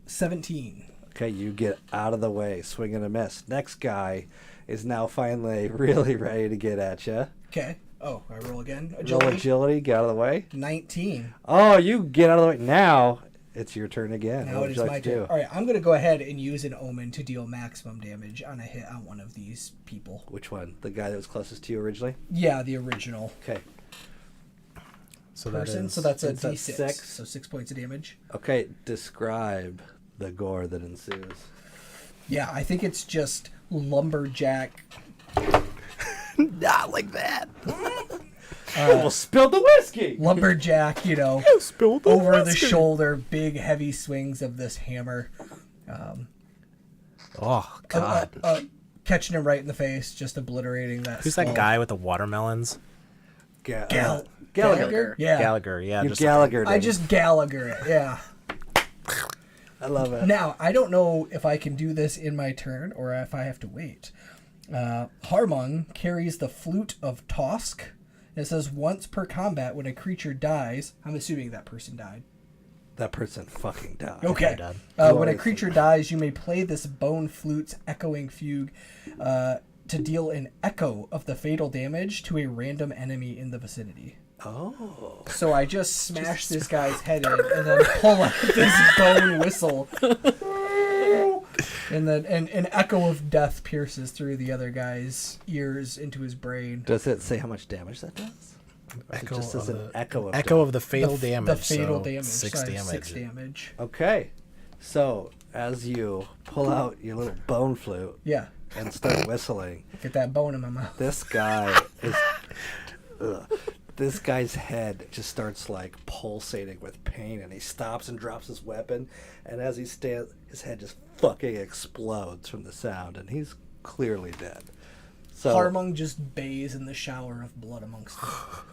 S2: 17.
S1: Okay, you get out of the way, swing and a miss. Next guy is now finally really ready to get at you.
S2: Okay. Oh, I roll again.
S1: Roll agility, get out of the way.
S2: 19.
S1: Oh, you get out of the way. Now it's your turn again.
S2: Now
S1: What
S2: it
S1: would
S2: is
S1: you
S2: my
S1: like to
S2: turn.
S1: do?
S2: All right, I'm going to go ahead and use an omen to deal maximum damage on a hit on one of these people.
S1: Which one? The guy that was closest to you originally?
S2: Yeah, the original
S1: Okay.
S3: So
S2: person. So that's a
S1: Is that
S2: D6.
S1: 6?
S2: So 6 points of damage.
S1: Okay, describe the gore that ensues.
S2: Yeah, I think it's just lumberjack.
S3: Not like that.
S1: Almost spilled the whiskey!
S2: Lumberjack, you know,
S3: Spilled the
S2: over the
S3: whiskey.
S2: shoulder, big heavy swings of this hammer.
S3: Oh God.
S2: Catching him right in the face, just obliterating that.
S3: Who's
S2: skull.
S3: that guy with the watermelons?
S1: Gallagher.
S2: Gallagher? Yeah.
S3: Gallagher. Yeah.
S1: You
S3: just
S1: Gallagher.
S2: I just Gallagher it, yeah.
S1: I love it.
S2: Now, I don't know if I can do this in my turn or if I have to wait. Harmung carries the Flute of Tosk. It says once per combat when a creature dies. I'm assuming that person died.
S1: That person fucking died.
S2: Okay.
S3: died.
S2: When a
S1: Gloriously.
S2: creature dies, you may play this bone flute's echoing fugue to deal an echo of the fatal damage to a random enemy in the vicinity.
S1: Oh.
S2: So I just smash this guy's head in and then pull out this bone whistle. And then an echo of death pierces through the other guy's ears into his brain.
S1: Does it say how much damage that does? Or is it
S3: Echo
S1: just as
S3: of
S1: an
S3: the-
S1: echo of
S3: Echo
S1: death?
S3: of the fatal damage.
S2: The fatal
S3: so
S2: damage.
S3: 6
S2: Sorry,
S3: damage.
S2: 6 damage.
S1: Okay. So, as you pull out your little bone flute
S2: Yeah.
S1: and start whistling,
S2: Get that bone in my mouth.
S1: this guy is... Ugh. This guy's head just starts like pulsating with pain, and he stops and drops his weapon, and as he stands, his head just fucking explodes from the sound, and he's clearly dead. So
S2: Harmung just bays in the shower of blood amongst them.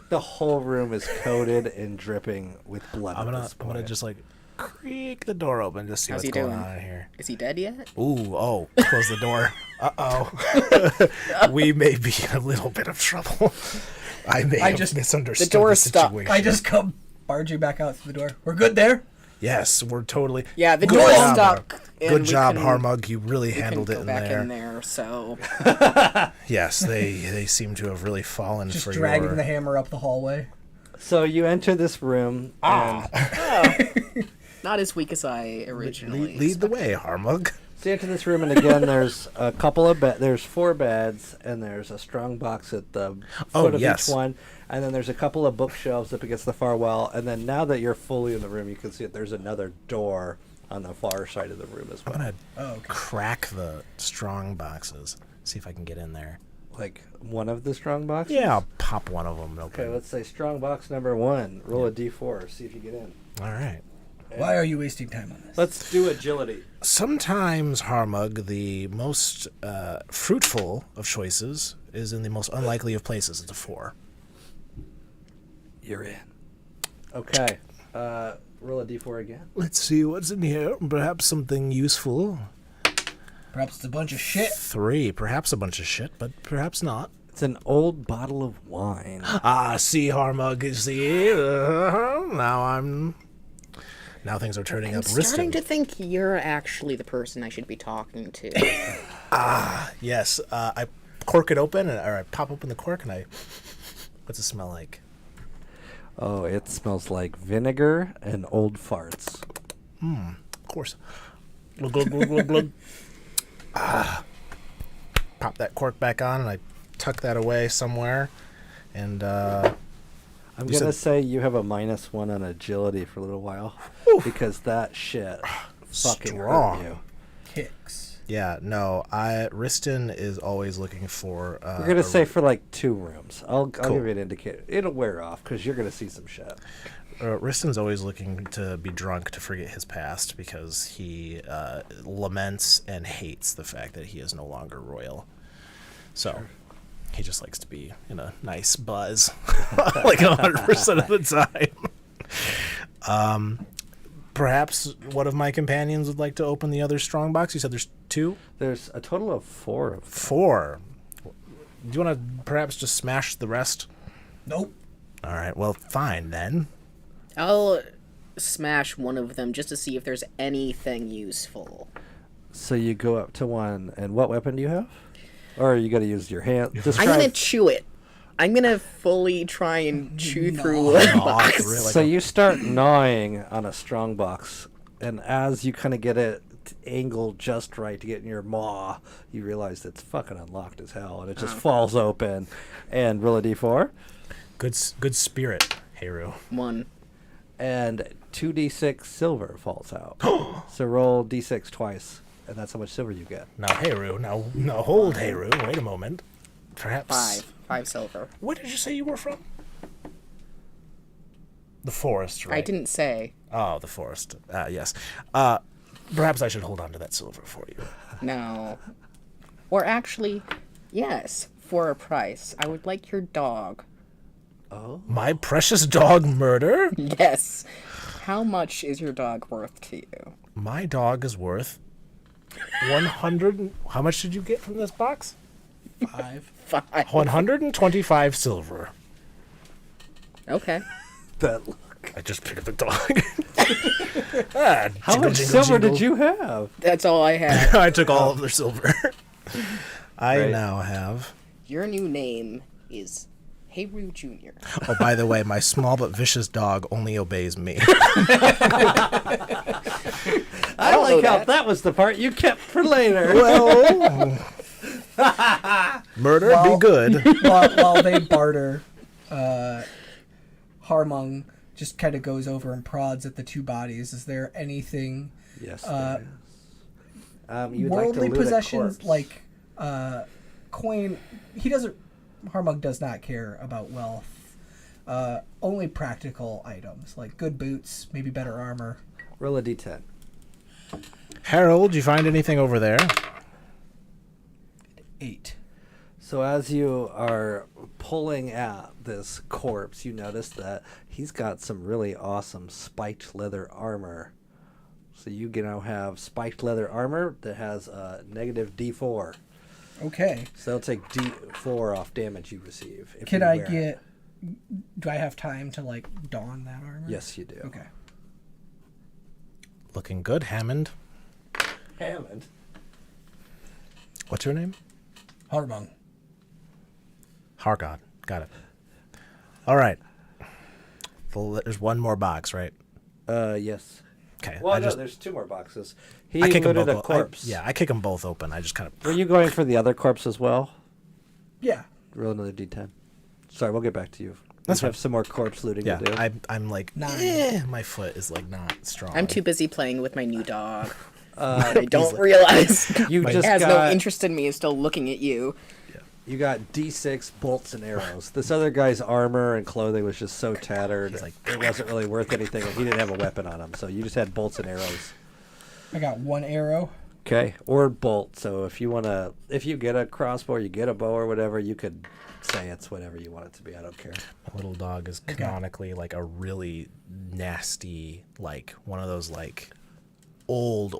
S1: the whole room is coated and dripping with blood.
S3: I'm
S1: at
S3: gonna
S1: this point.
S3: just like creak the door open to see
S4: How's
S3: what's
S4: he
S3: going
S4: doing?
S3: on in here.
S4: Is he dead yet?
S3: Ooh, oh, close the door. Uh-oh. We may be in a little bit of trouble. I may have
S2: just-
S3: misunderstood
S4: the door
S3: the
S4: is stuck.
S3: situation.
S2: I just come barging back out through the door. We're good there?
S3: Yes, we're totally...
S4: Yeah, the
S3: Good
S4: door is
S3: job.
S4: stuck. and
S3: Good
S4: we
S3: job,
S4: can-
S3: Harmug. You really
S4: we can
S3: handled
S4: go
S3: it in
S4: back
S3: there.
S4: in there, so
S3: Yes, they seem to have really fallen
S2: Just
S3: for
S2: dragging
S3: your...
S2: the hammer up the hallway.
S1: So you enter this room, and
S4: not as weak as I originally.
S3: Lead the way, Harmug.
S1: so you enter this room, and again, there's a couple of there's 4 beds, and there's a strong box at the foot of
S3: yes.
S1: each one, and then there's a couple of bookshelves up against the far wall, and then now that you're fully in the room, you can see that there's another door on the far side of the room as
S3: I'm
S1: well.
S3: gonna crack the strong boxes. See if I can get in there.
S1: Like one of the strong boxes.
S3: Yeah, I'll pop one of them open.
S1: Okay, let's say strong box number 1. Roll a d4. See if you get in.
S3: All right.
S2: Why are you wasting time on this?
S1: Let's do agility.
S3: Sometimes, Harmug, the most fruitful of choices is in the most unlikely of places. It's a 4.
S1: You're in. Okay. Roll a d4 again.
S3: Let's see what's in here. Perhaps something useful.
S2: Perhaps it's a bunch of shit.
S3: 3. Perhaps a bunch of shit, but perhaps not.
S1: It's an old bottle of wine.
S3: Ah, see, Harmug, see? Now things are turning
S4: I'm
S3: up.
S4: starting
S3: Riston.
S4: to think you're actually the person I should be talking to.
S3: Yes, I cork it open, or I pop open the cork, and what's it smell like?
S1: Oh, it smells like vinegar and old farts.
S3: Of course. Glug, glug, glug, glug, glug. Pop that cork back on, and I tuck that away somewhere. And
S1: I'm
S3: You
S1: going to
S3: said-
S1: say you have a -1 on agility for a little while because that shit fucking
S3: Strong.
S1: hurt you.
S2: Kicks.
S3: yeah, no, Riston is always looking for.
S1: We're going to say for like 2 rooms. I'll
S3: Cool.
S1: give you an indicator. It'll wear off because you're going to see some shit.
S3: Riston's always looking to be drunk to forget his past because he laments and hates the fact that he is no longer royal. So he just likes to be in a nice buzz, like 100% of the time. Perhaps one of my companions would like to open the other strong box. You said there's 2?
S1: There's a total of 4 of them.
S3: 4. Do you want to perhaps just smash the rest?
S2: Nope.
S3: All right, well, fine then.
S4: I'll smash one of them just to see if there's anything useful.
S1: So you go up to one, and what weapon do you have? Or you got to use your hand.
S4: I'm gonna chew it. I'm gonna fully try and chew through a box.
S3: Really?
S1: So you start gnawing on a strong box, and as you kind of get it angled just right to get in your maw, you realize it's fucking unlocked as hell, and it just falls open. And roll a d4.
S3: Good spirit, Heru.
S4: 1.
S1: And 2d6 silver falls out. So roll d6 twice, and that's how much silver you get.
S3: Now, Heru. Now hold, Heru. Wait a moment. Perhaps
S4: 5 silver.
S3: Where did you say you were from? The forest, right?
S4: I didn't say.
S3: Oh, the forest. Yes. Perhaps I should hold on to that silver for you.
S4: No. Or actually, yes, for a price. I would like your dog.
S1: Oh.
S3: My precious dog murder?
S4: Yes. How much is your dog worth to you?
S3: My dog is worth 100. How much did you get from this box?
S2: 5.
S4: 5.
S3: 125 silver.
S4: Okay.
S1: That look.
S3: I just picked up the dog.
S1: How much silver did you have?
S4: That's all I had.
S3: I took all of their silver. I
S1: Right.
S3: now have.
S4: Your new name is Heru Jr.
S3: Oh, by the way, my small but vicious dog only obeys me.
S1: I
S4: don't
S1: like
S4: know
S1: how
S4: that.
S1: that was the part you kept for later.
S3: Well, murder
S2: Well-
S3: be good.
S2: while they barter, Harmung just kind of goes over and prods at the two bodies. Is there anything
S1: Yes. There is. You'd
S2: worldly
S1: like to loot a
S2: possessions
S1: corpse.
S2: like coin? He doesn't. Harmung does not care about wealth. Only practical items like good boots, maybe better armor.
S1: Roll a d10.
S3: Harold, you find anything over there?
S2: 8.
S1: So as you are pulling at this corpse, you notice that he's got some really awesome spiked leather armor. So you now have spiked leather armor that has a negative d4.
S2: Okay.
S1: So they'll take d4 off damage you receive. If
S2: Can
S1: you
S2: I
S1: wear it.
S2: get? Do I have time to like don that armor?
S1: Yes, you do.
S2: Okay.
S3: Looking good, Hammond.
S1: Hammond.
S3: What's your name?
S2: Harmung.
S3: Hargon. Got it. All right. There's one more box, right?
S1: Yes.
S3: Okay.
S1: Well, no, there's two more boxes. He
S3: I kick them
S1: looted
S3: both.
S1: a corpse.
S3: I kick them both open. I just kind of.
S1: Were you going for the other corpse as well?
S2: Yeah.
S1: Roll another d10. Sorry, we'll get back to you.
S3: That's
S1: We have
S3: fine.
S1: some more corpse looting
S3: Yeah,
S1: to do.
S3: I'm like,
S2: 9.
S3: my foot is like not strong.
S4: I'm too busy playing with my new dog. I don't realize
S1: You
S4: he
S1: just
S4: has no
S1: got
S4: interest in me. Is still looking at you.
S1: you got d6 bolts and arrows. This other guy's armor and clothing was just so tattered,
S3: like-
S1: it wasn't really worth anything, and he didn't have a weapon on him. So you just had bolts and arrows.
S2: I got 1 arrow.
S1: Okay, or bolt. So if you get a crossbow, or you get a bow or whatever, you could say it's whatever you want it to be. I don't care.
S3: My little dog is canonically like a really nasty, like one of those like old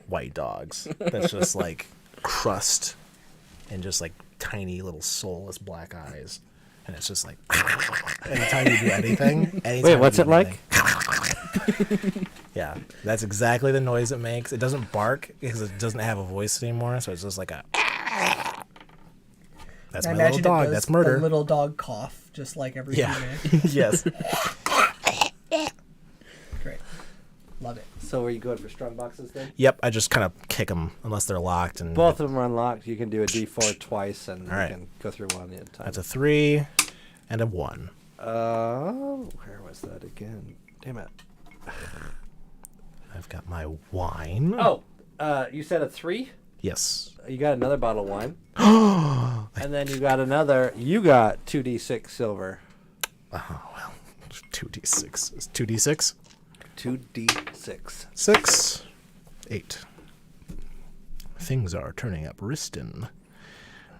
S3: white dogs that's just like crust and just like tiny little soulless black eyes. And it's just like anytime you do anything.
S1: Wait, what's it like?
S3: Yeah, that's exactly the noise it makes. It doesn't bark because it doesn't have a voice anymore, so it's just like a. That's
S2: I
S3: my little
S2: imagine it
S3: dog.
S2: does
S3: That's murder.
S2: The little dog cough, just like every
S3: Yeah.
S2: few minutes.
S3: Yes.
S2: Great. Love it.
S1: So are you going for strong boxes then?
S3: Yep. I just kind of kick them unless they're locked, and
S1: Both of them are unlocked. You can do a d4 twice, and
S3: All right.
S1: you can go through one at a time.
S3: that's a 3 and a 1.
S1: Where was that again? Damn it.
S3: I've got my wine.
S1: Oh, you said a 3?
S3: Yes.
S1: You got another bottle of wine. And then you got 2d6 silver.
S3: Oh well, 2d6. It's 2d6.
S1: 2d6.
S3: 6, 8. Things are turning up. Riston.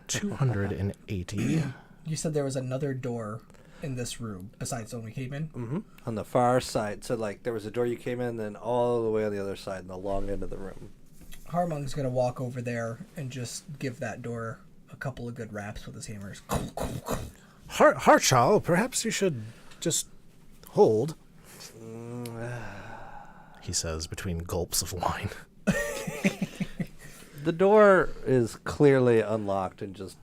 S3: 280.
S2: You said there was another door in this room besides the one we came in?
S1: On the far side. So, like, there was a door you came in, then all the way on the other side, in the long end of the room.
S2: Harmung's going to walk over there and just give that door a couple of good raps with his hammers.
S3: Harchal, perhaps you should just hold. He says between gulps of wine.
S1: The door is clearly unlocked and just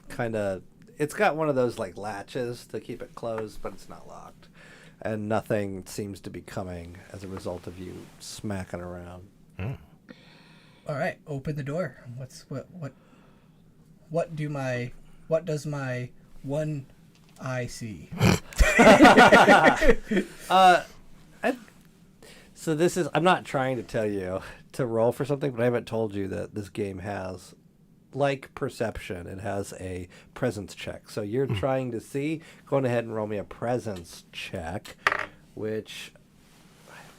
S1: kind of... It's got one of those, like, latches to keep it closed, but it's not locked. and nothing seems to be coming as a result of you smacking around.
S2: All right, open the door. What does my one eye see?
S1: So this is, I'm not trying to tell you to roll for something, but I haven't told you that this game has, like perception, it has a presence check. So you're trying to see, go ahead and roll me a presence check, which,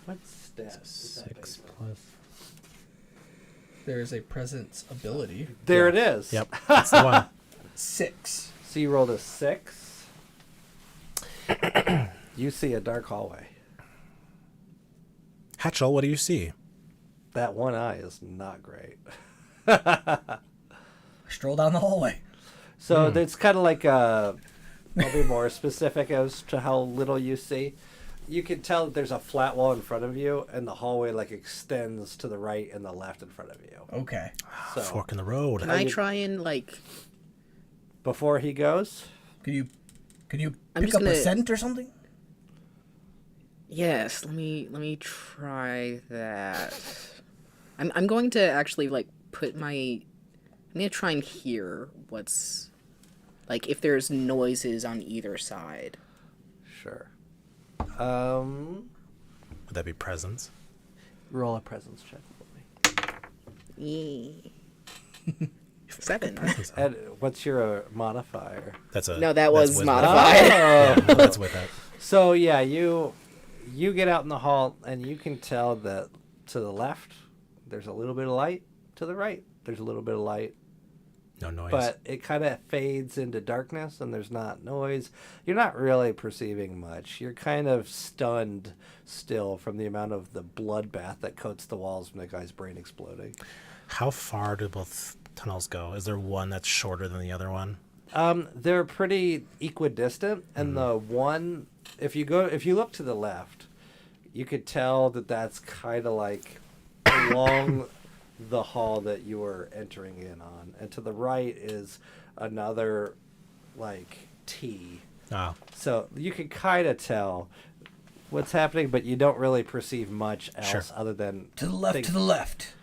S1: what stat? is that
S3: 6
S1: based on?
S3: plus.
S2: There is a presence ability.
S1: There it is.
S3: Yep, that's the one.
S2: 6.
S1: So you rolled a 6. You see a dark hallway.
S3: Hatchel, what do you see?
S1: That one eye is not great.
S2: Stroll down the hallway.
S1: So it's kind of like I'll be more specific as to how little you see. You can tell that there's a flat wall in front of you, and the hallway like extends to the right and the left in front of you.
S2: Okay.
S1: So
S3: Fork in the road.
S4: Can I try and like?
S1: before he goes,
S2: Could you
S4: I'm
S2: pick
S4: just
S2: up a
S4: gonna-
S2: scent or something?
S4: Yes. Let me try that. I'm going to actually like put my. I'm gonna try and hear what's, like, if there's noises on either side.
S1: sure.
S3: Would that be presence?
S1: Roll a presence check for me.
S4: 7.
S1: And what's your modifier?
S3: That's a
S4: No, that
S3: that's
S4: was
S3: with
S4: modified.
S3: That. Yeah, that's with that.
S1: So yeah, you get out in the hall, and you can tell that to the left there's a little bit of light. To the right there's a little bit of light.
S3: No noise.
S1: But it kind of fades into darkness, and there's not noise. You're not really perceiving much. You're kind of stunned still from the amount of the bloodbath that coats the walls from the guy's brain exploding.
S3: How far do both tunnels go? Is there one that's shorter than the other one?
S1: They're pretty equidistant, and the one, if you look to the left, you could tell that that's kind of like along the hall that you were entering in on, and to the right is another like T.
S3: Oh,
S1: So you can kind of tell what's happening, but you don't really perceive much else
S3: Sure.
S1: other than
S2: To the left,
S1: things-
S2: to the left.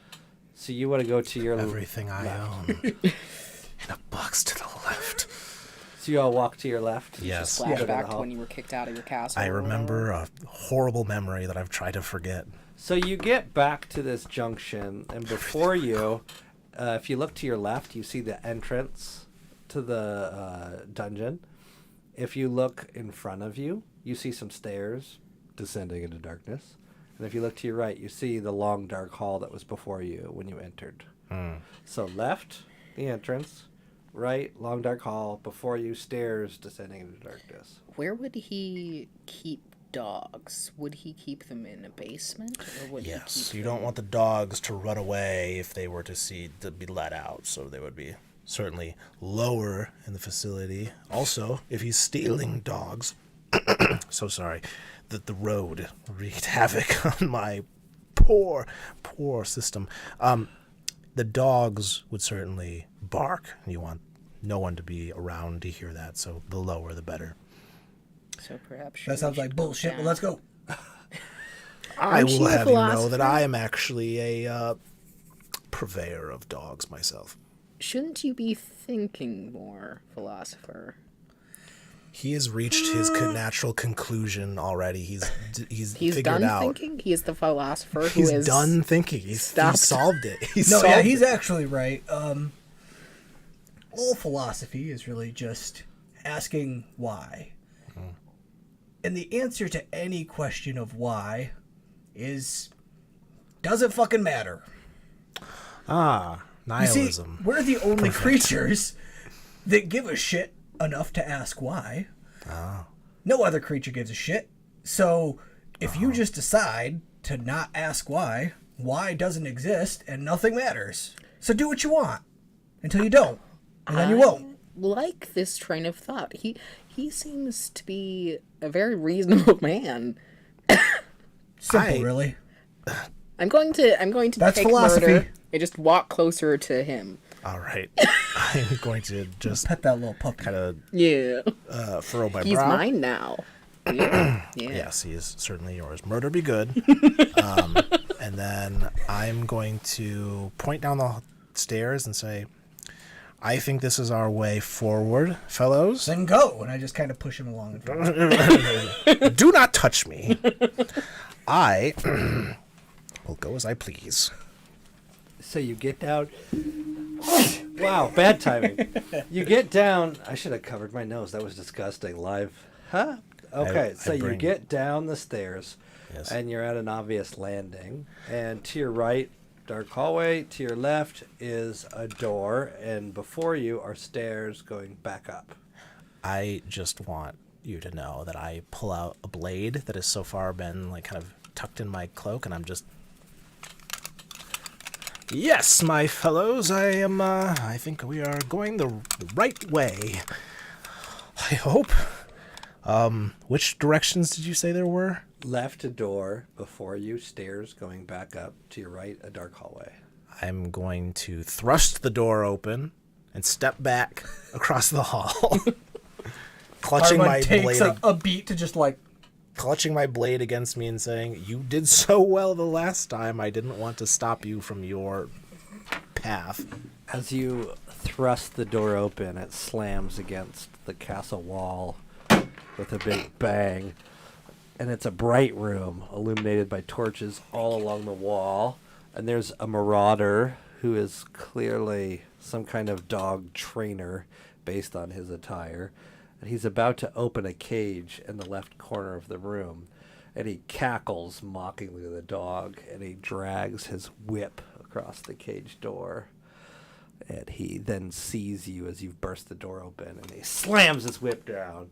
S1: So you want to go to your
S3: everything I own in a box to the left.
S1: So you all walk to your left.
S3: Yes.
S1: Go down the
S4: Flashback to
S1: hall.
S4: when you were kicked out of your castle.
S3: I
S4: or
S3: remember a horrible memory that I've tried to forget.
S1: So you get back to this junction, and before you, if you look to your left, you see the entrance to the dungeon. If you look in front of you, you see some stairs descending into darkness. And if you look to your right, you see the long dark hall that was before you when you entered. So left, the entrance. Right, long dark hall. Before you, stairs descending into darkness.
S4: Where would he keep dogs? Would he keep them in a basement, or would
S3: Yes,
S4: he keep
S3: you
S4: them...
S3: don't want the dogs to run away if they were to be let out, so they would be certainly lower in the facility. Also, if he's stealing dogs, so sorry, that the road wreaked havoc on my poor system. The dogs would certainly bark. You want no one to be around to hear that, so the lower the better.
S4: So perhaps
S2: That sounds like bullshit, but let's go.
S3: I
S4: Aren't you
S3: will
S4: a
S3: have you know
S4: philosopher?
S3: that I am actually a purveyor of dogs myself.
S4: Shouldn't you be thinking more, philosopher?
S3: He has reached his natural conclusion already. He's
S4: He's
S3: figured
S4: done
S3: out.
S4: thinking. He is the philosopher who
S3: He's
S4: is
S3: done thinking. He
S4: stopped.
S3: solved it. He
S2: No,
S3: solved
S2: yeah, he's
S3: it.
S2: actually right. All philosophy is really just asking why. And the answer to any question of why is, does it fucking matter?
S3: Ah,
S2: You see,
S3: nihilism.
S2: we're the only creatures that give a shit enough to ask why. No other creature gives a shit. So if you just decide to not ask why doesn't exist and nothing matters. So do what you want until you don't, and then you won't.
S4: like this train of thought. He seems to be a very reasonable man.
S2: Simple,
S3: I-
S2: really.
S4: I'm going to
S2: That's
S4: take
S2: philosophy.
S4: murder and just walk closer to him.
S3: All right. I'm going to just
S2: Pet that little puppy.
S3: kind of
S4: Yeah.
S3: furrow my
S4: He's
S3: brow.
S4: mine now. Yeah.
S3: Yes, he is certainly yours. Murder be good. And then I'm going to point down the stairs and say, I think this is our way forward, fellows.
S2: Then go, and I just kind of push him along. In front.
S3: Do not touch me. I will go as I please.
S1: So you get down. Wow, bad timing. You get down. I should have covered my nose. That was disgusting. Live. Huh? Okay, so you get down the stairs,
S3: Yes.
S1: and you're at an obvious landing. And to your right, dark hallway. To your left is a door, and before you are stairs going back up.
S3: I just want you to know that I pull out a blade that has so far been like kind of tucked in my cloak, and I'm just... Yes, my fellows, I think we are going the right way. I hope. Which directions did you say there were?
S1: Left a door, before you stairs going back up. To your right, a dark hallway.
S3: I'm going to thrust the door open and step back across the hall, clutching my
S2: takes
S3: blade,
S2: a beat to just like.
S3: clutching my blade against me and saying, "You did so well the last time. I didn't want to stop you from your path."
S1: As you thrust the door open, it slams against the castle wall with a big bang. And it's a bright room, illuminated by torches all along the wall. And there's a marauder who is clearly some kind of dog trainer based on his attire. And he's about to open a cage in the left corner of the room. And he cackles mockingly to the dog, and he drags his whip across the cage door. And he then sees you as you've burst the door open, and he slams his whip down.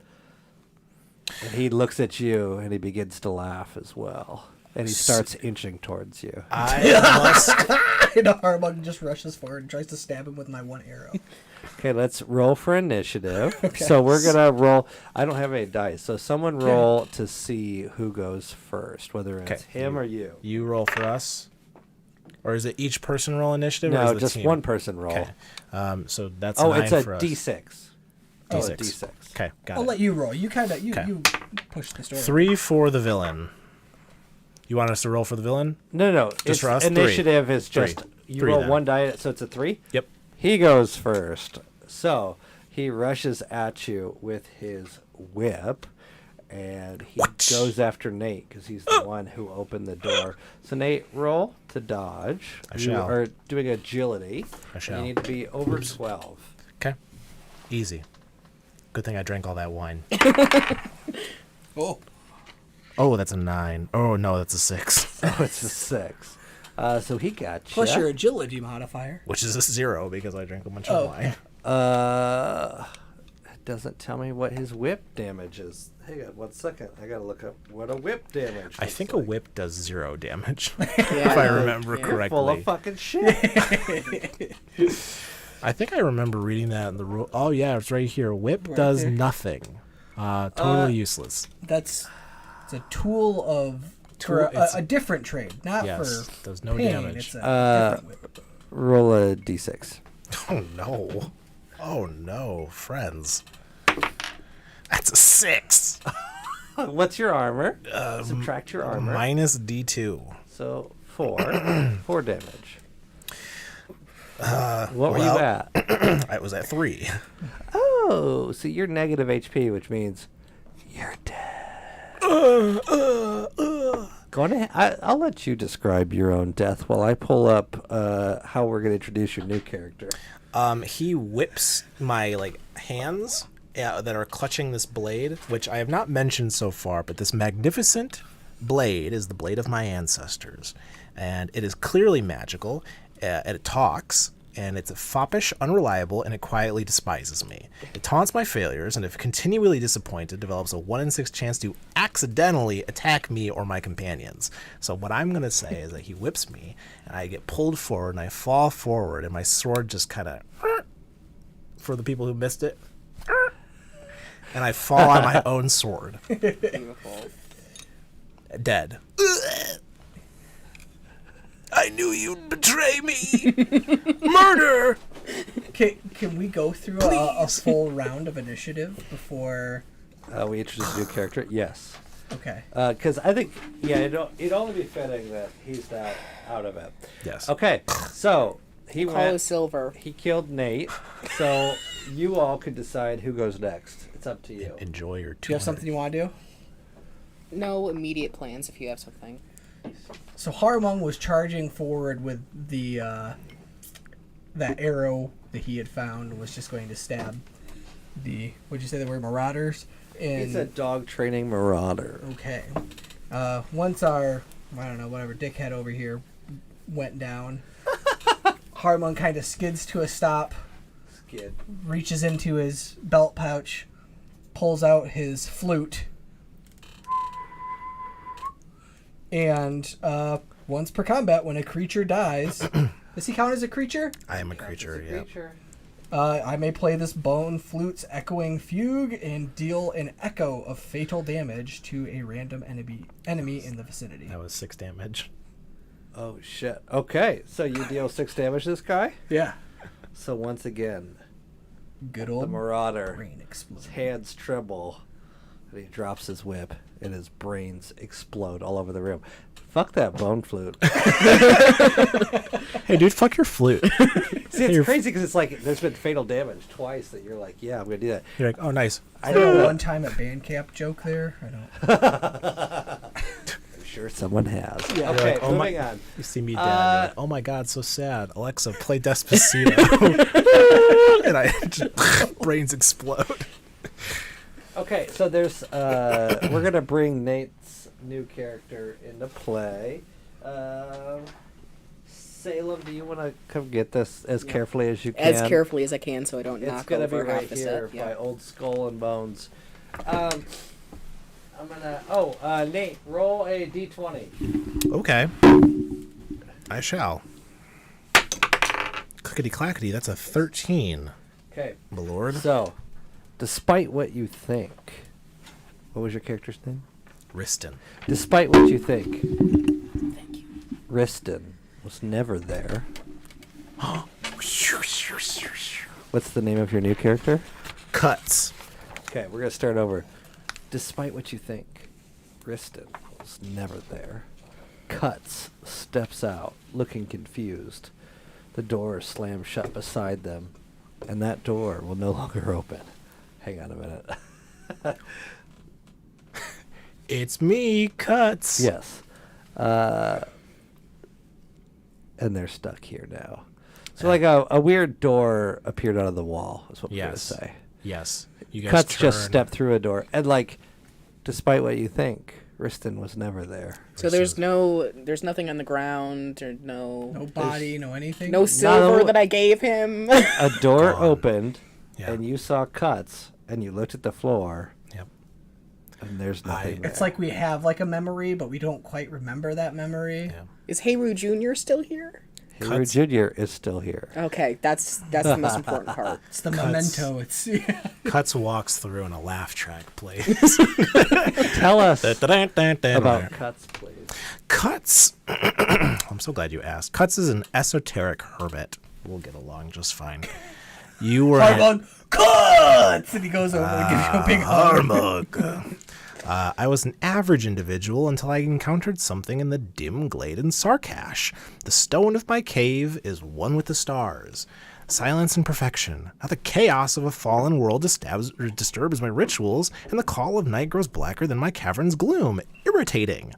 S1: And he looks at you, and he begins to laugh as well. And he starts inching towards you.
S3: I must...
S2: And Armand just rushes forward and tries to stab him with my one arrow.
S1: Okay, let's roll for initiative. So we're going to roll. I don't have any dice. So someone roll to see who goes first, whether it's him or you.
S3: You roll for us? Or is it each person roll initiative? or
S1: No,
S3: is the
S1: just
S3: team?
S1: one person roll.
S3: Okay. So that's
S1: Oh,
S3: 9
S1: it's a
S3: for us.
S1: D6. Oh, a
S3: D6.
S1: D6.
S3: Okay, got
S2: I'll
S3: it.
S2: let you roll. You kind of you
S3: Okay.
S2: push the story.
S3: 3 for the villain. You want us to roll for the villain?
S1: No.
S3: Just for us?
S1: Initiative is
S3: Three.
S1: just, you
S3: Three
S1: roll
S3: then.
S1: one die, so it's a 3?
S3: Yep.
S1: He goes first. So he rushes at you with his whip, and he goes after Nate because he's the one who opened the door. So Nate, roll to dodge.
S3: I
S1: You
S3: shall.
S1: are doing agility.
S3: I shall.
S1: You need to be over 12.
S3: Okay. Easy. Good thing I drank all that wine.
S2: Oh.
S3: Oh, that's a 9. Oh, no, that's a 6.
S1: Oh, it's a 6. So he got you.
S2: Plus your agility modifier.
S3: Which is a 0 because I drank a bunch of wine.
S1: It doesn't tell me what his whip damage is. Hang on 1 second. I gotta look up what a whip damage.
S3: I
S1: looks
S3: think
S1: like.
S3: a whip does 0 damage,
S4: Yeah,
S3: if I remember
S1: You're
S3: correctly.
S1: full of fucking shit.
S3: I think I remember reading that in the rule. Oh, yeah, it's right here. Whip does
S2: there.
S3: nothing. Totally useless.
S2: It's a tool of
S3: Tool-
S2: for a different trade, not
S3: Yes,
S2: for
S3: does no
S2: pain.
S3: damage.
S2: It's a different whip.
S1: Roll a d6.
S3: Oh, no. Oh, no, friends. That's a 6.
S1: What's your armor? Subtract your armor.
S3: Minus D2.
S1: So 4. 4 damage. What were you
S3: well-
S1: at?
S3: I was at 3.
S1: Oh, so you're negative HP, which means you're dead. Go on ahead. I'll let you describe your own death while I pull up how we're going to introduce your new character.
S3: He whips my hands that are clutching this blade, which I have not mentioned so far, but this magnificent blade is the blade of my ancestors, and it is clearly magical, and it talks, and it's foppish, unreliable, and it quietly despises me. It taunts my failures, and if continually disappointed, develops a 1 in 6 chance to accidentally attack me or my companions. So what I'm going to say is that he whips me, and I get pulled forward, and I fall forward, and my sword just kind of, for the people who missed it, and I fall on my own sword.
S4: Beautiful.
S3: Dead. I knew you'd betray me. Murder.
S2: Can we go through a full round of initiative before
S1: We introduced a new character. Yes.
S2: Okay.
S1: Because I think, it'd only be fitting that he's that out of it.
S3: Yes.
S1: Okay, so he
S4: Call
S1: went.
S4: is silver.
S1: He killed Nate. So you all could decide who goes next. It's up to you.
S3: Enjoy your 200.
S2: Do you have something you want to do?
S4: No immediate plans if you have something.
S2: So Harmon was charging forward with the that arrow that he had found, was just going to stab the, what'd you say they were, marauders?
S1: He's a dog training marauder.
S2: Okay. Once our, I don't know, whatever, dickhead over here went down, Harmon kind of skids to a stop, reaches into his belt pouch, pulls out his flute, and once per combat, when a creature dies, does he count as a creature?
S3: I am a creature, yeah.
S2: I may play this bone flute's echoing fugue and deal an echo of fatal damage to a random enemy in the vicinity.
S3: That was 6 damage.
S1: Oh, shit. Okay, so you deal 6 damage to this guy?
S2: Yeah.
S1: So once again,
S2: Good
S1: the
S2: old
S1: marauder,
S2: brain
S1: his
S2: explosion.
S1: hands tremble, and he drops his whip, and his brains explode all over the room. Fuck that bone flute.
S3: Hey, dude, fuck your flute.
S1: See, it's crazy because it's like there's been fatal damage twice that you're like, yeah, I'm going to do that.
S3: You're like, oh, nice.
S1: I don't know.
S2: One time at band camp joke there. I don't.
S1: I'm sure someone has.
S2: Yeah.
S1: Okay,
S3: Like, oh
S1: moving
S3: my,
S1: on.
S3: You see me dead. And you're like, oh my god, so sad. Alexa, play Despacito. And I just, brains explode.
S1: Okay, so there's we're gonna bring Nate's new character into play. Salem, do you want to come get this as carefully as you can?
S4: As carefully as I can, so I don't
S1: It's
S4: knock
S1: gonna
S4: over
S1: be
S4: half
S1: right
S4: the
S1: here
S4: stuff. Yeah.
S1: by Old Skull and Bones. I'm gonna. Nate, roll a d20.
S3: Okay. I shall. Clickety clackety, that's a 13.
S1: Okay.
S3: My lord.
S1: So, despite what you think, what was your character's name?
S3: Riston.
S1: Despite what you think, Riston was never there. What's the name of your new character?
S3: Cuts.
S1: Okay, we're gonna start over. Despite what you think, Riston was never there. Cuts steps out, looking confused. The door slams shut beside them, and that door will no longer open. Hang on a minute.
S3: It's me, Cuts.
S1: Yes. And they're stuck here now. So like a weird door appeared out of the wall, is what we're going to say.
S3: Yes. You guys
S1: Cuts just
S3: turn-
S1: stepped through a door. And like, despite what you think, Riston was never there.
S4: So there's nothing on the ground or no
S2: body, no anything.
S4: no silver
S1: No-
S4: that I gave him.
S1: A door
S3: Gone.
S1: opened,
S3: Yeah.
S1: and you saw Cuts, and you looked at the floor,
S3: Yep.
S1: and there's nothing there.
S2: It's like we have like a memory, but we don't quite remember that memory.
S3: Yeah.
S4: Is Heyru Jr. still here?
S1: Hero
S3: Cuts.
S1: Jr. is still here.
S4: Okay, that's the most important part.
S2: It's the
S3: Cuts.
S2: memento. It's
S3: Cuts walks through and a laugh track plays.
S1: Tell us about
S3: About
S1: Cuts, please.
S3: Cuts. I'm so glad you asked. Cuts is an esoteric hermit. We'll get along just fine. You were
S2: Harmon cuts, and he goes over and gives you a big hug.
S3: Harmug. I was an average individual until I encountered something in the dim glade in Sarkash. The stone of my cave is one with the stars. Silence and perfection. Now the chaos of a fallen world disturbs my rituals, and the call of night grows blacker than my cavern's gloom. Irritating.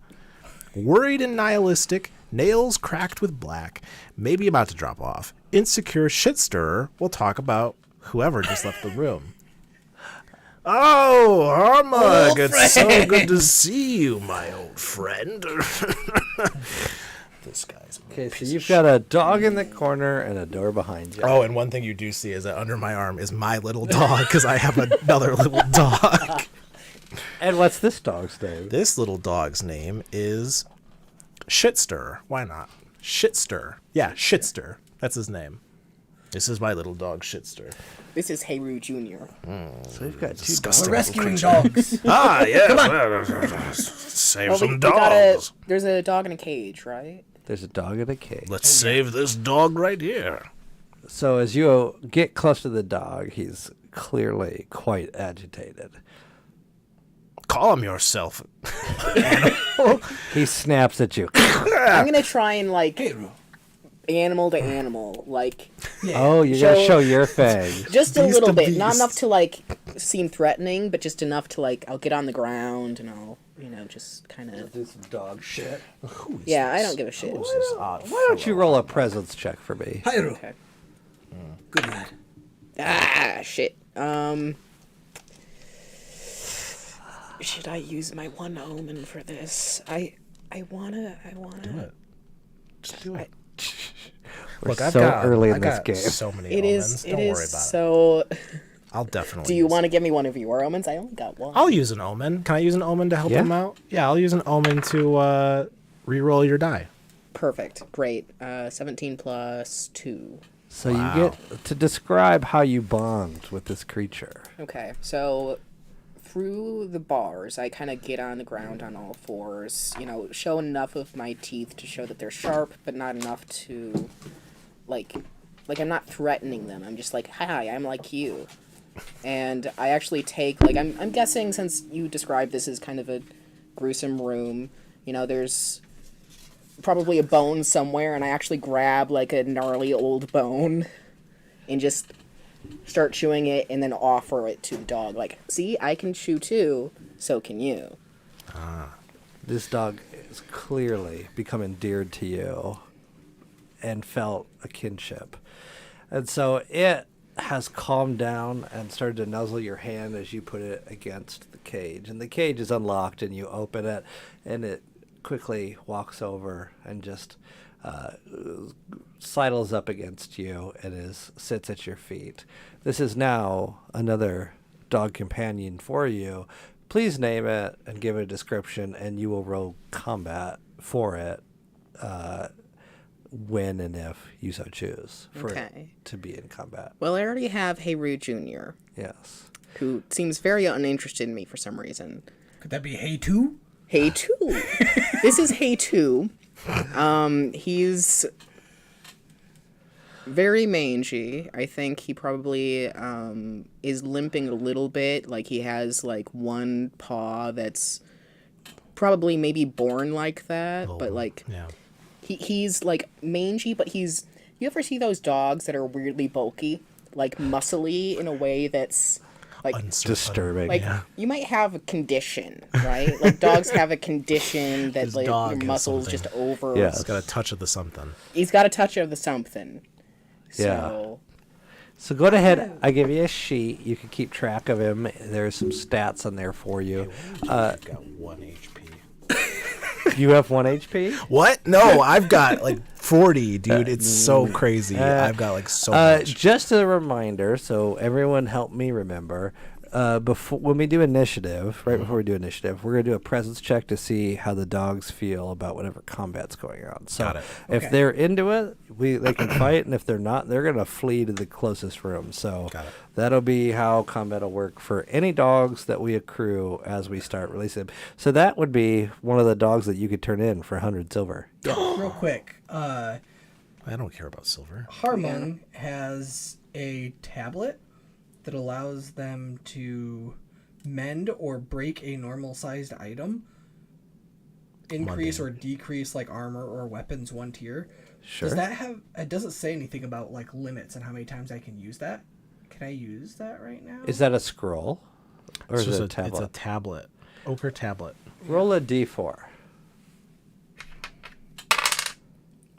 S3: Worried and nihilistic, nails cracked with black, maybe about to drop off. Insecure shit stirrer will talk about whoever just left the room. Oh, Harmug, it's so good to see you, my old friend. This guy's a
S1: Okay, so
S3: piece of
S1: you've got a dog in the corner and a door behind you.
S3: Oh, and one thing you do see is that under my arm is my little dog, because I have another little dog.
S1: And what's this dog's name?
S3: This little dog's name is Shitster. Why not? Shitster. Yeah, Shitster. That's his name. This is my little dog, Shitster.
S4: This is Heyru Jr.
S1: So we've got two
S3: Disgusting.
S2: We're rescuing dogs.
S3: Ah, yeah. Save
S4: Oh,
S3: some dogs.
S4: There's a dog in a cage, right?
S1: There's a dog in a cage.
S3: Let's save this dog right here.
S1: So as you get close to the dog, he's clearly quite agitated.
S3: calm yourself.
S1: He snaps at you.
S4: I'm gonna try and like animal to animal, like
S1: Oh, you gotta show your fangs.
S4: just a
S3: Beast
S4: little
S3: to
S4: bit, not
S3: beast.
S4: enough to like seem threatening, but just enough to like I'll get on the ground and I'll just kind of
S1: Do some dog shit.
S4: yeah. I don't give a shit.
S1: Why don't you roll a presence check for me?
S2: Hyru.
S4: Okay.
S2: Good lad.
S4: Ah, shit. Should I use my one omen for this? I wanna.
S3: Do it. Just do it.
S1: We're
S3: Look, I've
S1: so
S3: got
S1: early in
S3: I
S1: this
S3: got
S1: game.
S3: so many
S4: It
S3: omens.
S4: is.
S3: Don't
S4: It
S3: worry
S4: is
S3: about it.
S4: so.
S3: I'll definitely.
S4: Do you
S3: use
S4: want
S3: it.
S4: to give me one of your omens? I only got one.
S3: I'll use an omen. Can I use an omen to help
S1: Yeah.
S3: him out? Yeah, I'll use an omen to re-roll your die.
S4: Perfect. Great. 17 plus 2.
S1: So
S3: Wow.
S1: you get to describe how you bond with this creature.
S4: Okay, so through the bars, I kind of get on the ground on all fours, show enough of my teeth to show that they're sharp, but not enough to, like I'm not threatening them. I'm just like, hi, I'm like you. And I actually take, like, I'm guessing since you described this as kind of a gruesome room, there's probably a bone somewhere, and I actually grab, like, a gnarly old bone and just start chewing it and then offer it to the dog. Like, see, I can chew too, so can you.
S1: This dog is clearly become endeared to you and felt a kinship. And so it has calmed down and started to nuzzle your hand as you put it against the cage. And the cage is unlocked and you open it and it quickly walks over and just sidles up against you and sits at your feet. This is now another dog companion for you. Please name it and give it a description, and you will roll combat for it when and if you so choose for
S4: Okay.
S1: it to be in combat.
S4: Well, I already have Heyru Jr.,
S1: Yes.
S4: who seems very uninterested in me for some reason.
S2: Could that be Hey Two?
S4: Hey 2. This is Hey 2. He's very mangy. I think he probably is limping a little bit. Like he has like one paw that's probably maybe born like that, but like
S3: Yeah.
S4: he's like mangy, but he's. You ever see those dogs that are weirdly bulky, like muscly in a way that's like
S1: Disturbing.
S4: like
S3: Yeah.
S4: you might have a condition, right? Like dogs have a condition that
S3: His
S4: like
S3: dog
S4: your
S3: has
S4: muscles
S3: something.
S4: just over.
S1: Yeah.
S3: It's got a touch of the something.
S4: He's got a touch of the something.
S1: Yeah.
S4: So,
S1: So go ahead. I give you a sheet. You can keep track of him. There's some stats on there for you.
S3: I've got 1 HP.
S1: You have 1 HP?
S3: What? No, I've got like 40, dude. It's so crazy. I've got like so much.
S1: Just a reminder, so everyone help me remember. Before when we do initiative, right before we do initiative, we're gonna do a presence check to see how the dogs feel about whatever combat's going on. So
S3: Got it.
S1: if they're into it, they can fight, and if they're not, they're gonna flee to the closest room. So
S3: Got it.
S1: that'll be how combat will work for any dogs that we accrue as we start releasing them. So that would be one of the dogs that you could turn in for 100 silver.
S2: Real quick,
S3: I don't care about silver.
S2: Harmon has a tablet that allows them to mend or break a normal-sized item, increase or decrease like armor or weapons 1 tier.
S1: Sure.
S2: Does that have? It doesn't say anything about like limits and how many times I can use that. Can I use that right now?
S1: Is that a scroll, or
S3: It's
S1: is
S3: just
S1: it a tablet?
S3: It's a tablet. Ochre tablet.
S1: Roll a d4.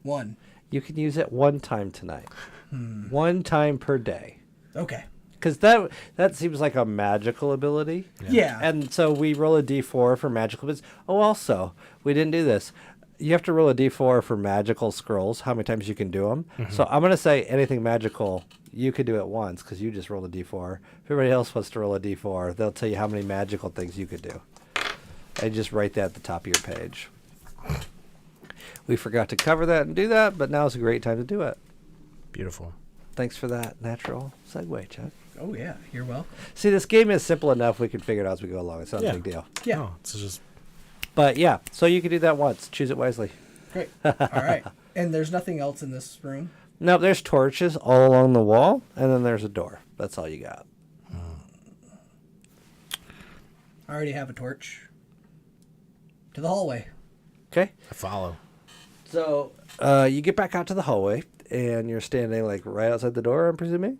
S2: 1.
S1: You can use it 1 time tonight. 1 time per day.
S2: Okay.
S1: Because that seems like a magical ability.
S2: Yeah.
S1: And so we roll a d4 for magical abilities. Oh, also, we didn't do this. You have to roll a d4 for magical scrolls, how many times you can do them. So I'm going to say anything magical, you could do it once because you just rolled a d4. If everybody else wants to roll a d4, they'll tell you how many magical things you could do. And just write that at the top of your page. We forgot to cover that and do that, but now's a great time to do it.
S3: Beautiful.
S1: Thanks for that natural segue, Chuck.
S2: Oh yeah, you're welcome.
S1: See, this game is simple enough we can figure it out as we go along. It's not
S3: Yeah.
S1: a big deal.
S2: Yeah.
S3: No, it's just
S1: But yeah, so you can do that once. Choose it wisely.
S2: Great. All right. And there's nothing else in this room.
S1: No, there's torches all along the wall, and then there's a door. That's all you got.
S2: I already have a torch. To the hallway.
S1: Okay.
S3: I follow.
S1: So you get back out to the hallway, and you're standing like right outside the door, I'm presuming.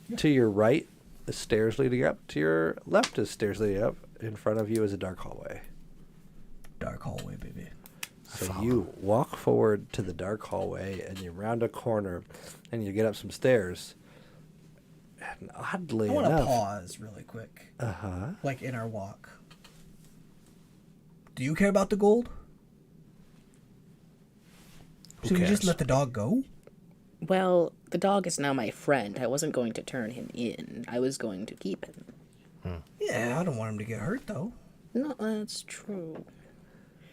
S1: Yeah. To your right is stairs leading up. To your left is stairs leading up. In front of you is a dark hallway.
S2: Dark hallway, baby.
S1: So you walk forward to the dark hallway, and you round a corner, and you get up some stairs. And oddly enough...
S2: I want to pause really quick.
S1: Uh-huh.
S2: Like in our walk. Do you care about the gold? Should we just let the dog go?
S4: Well, the dog is now my friend. I wasn't going to turn him in. I was going to keep him.
S2: Yeah, I don't want him to get hurt, though.
S4: No, that's true.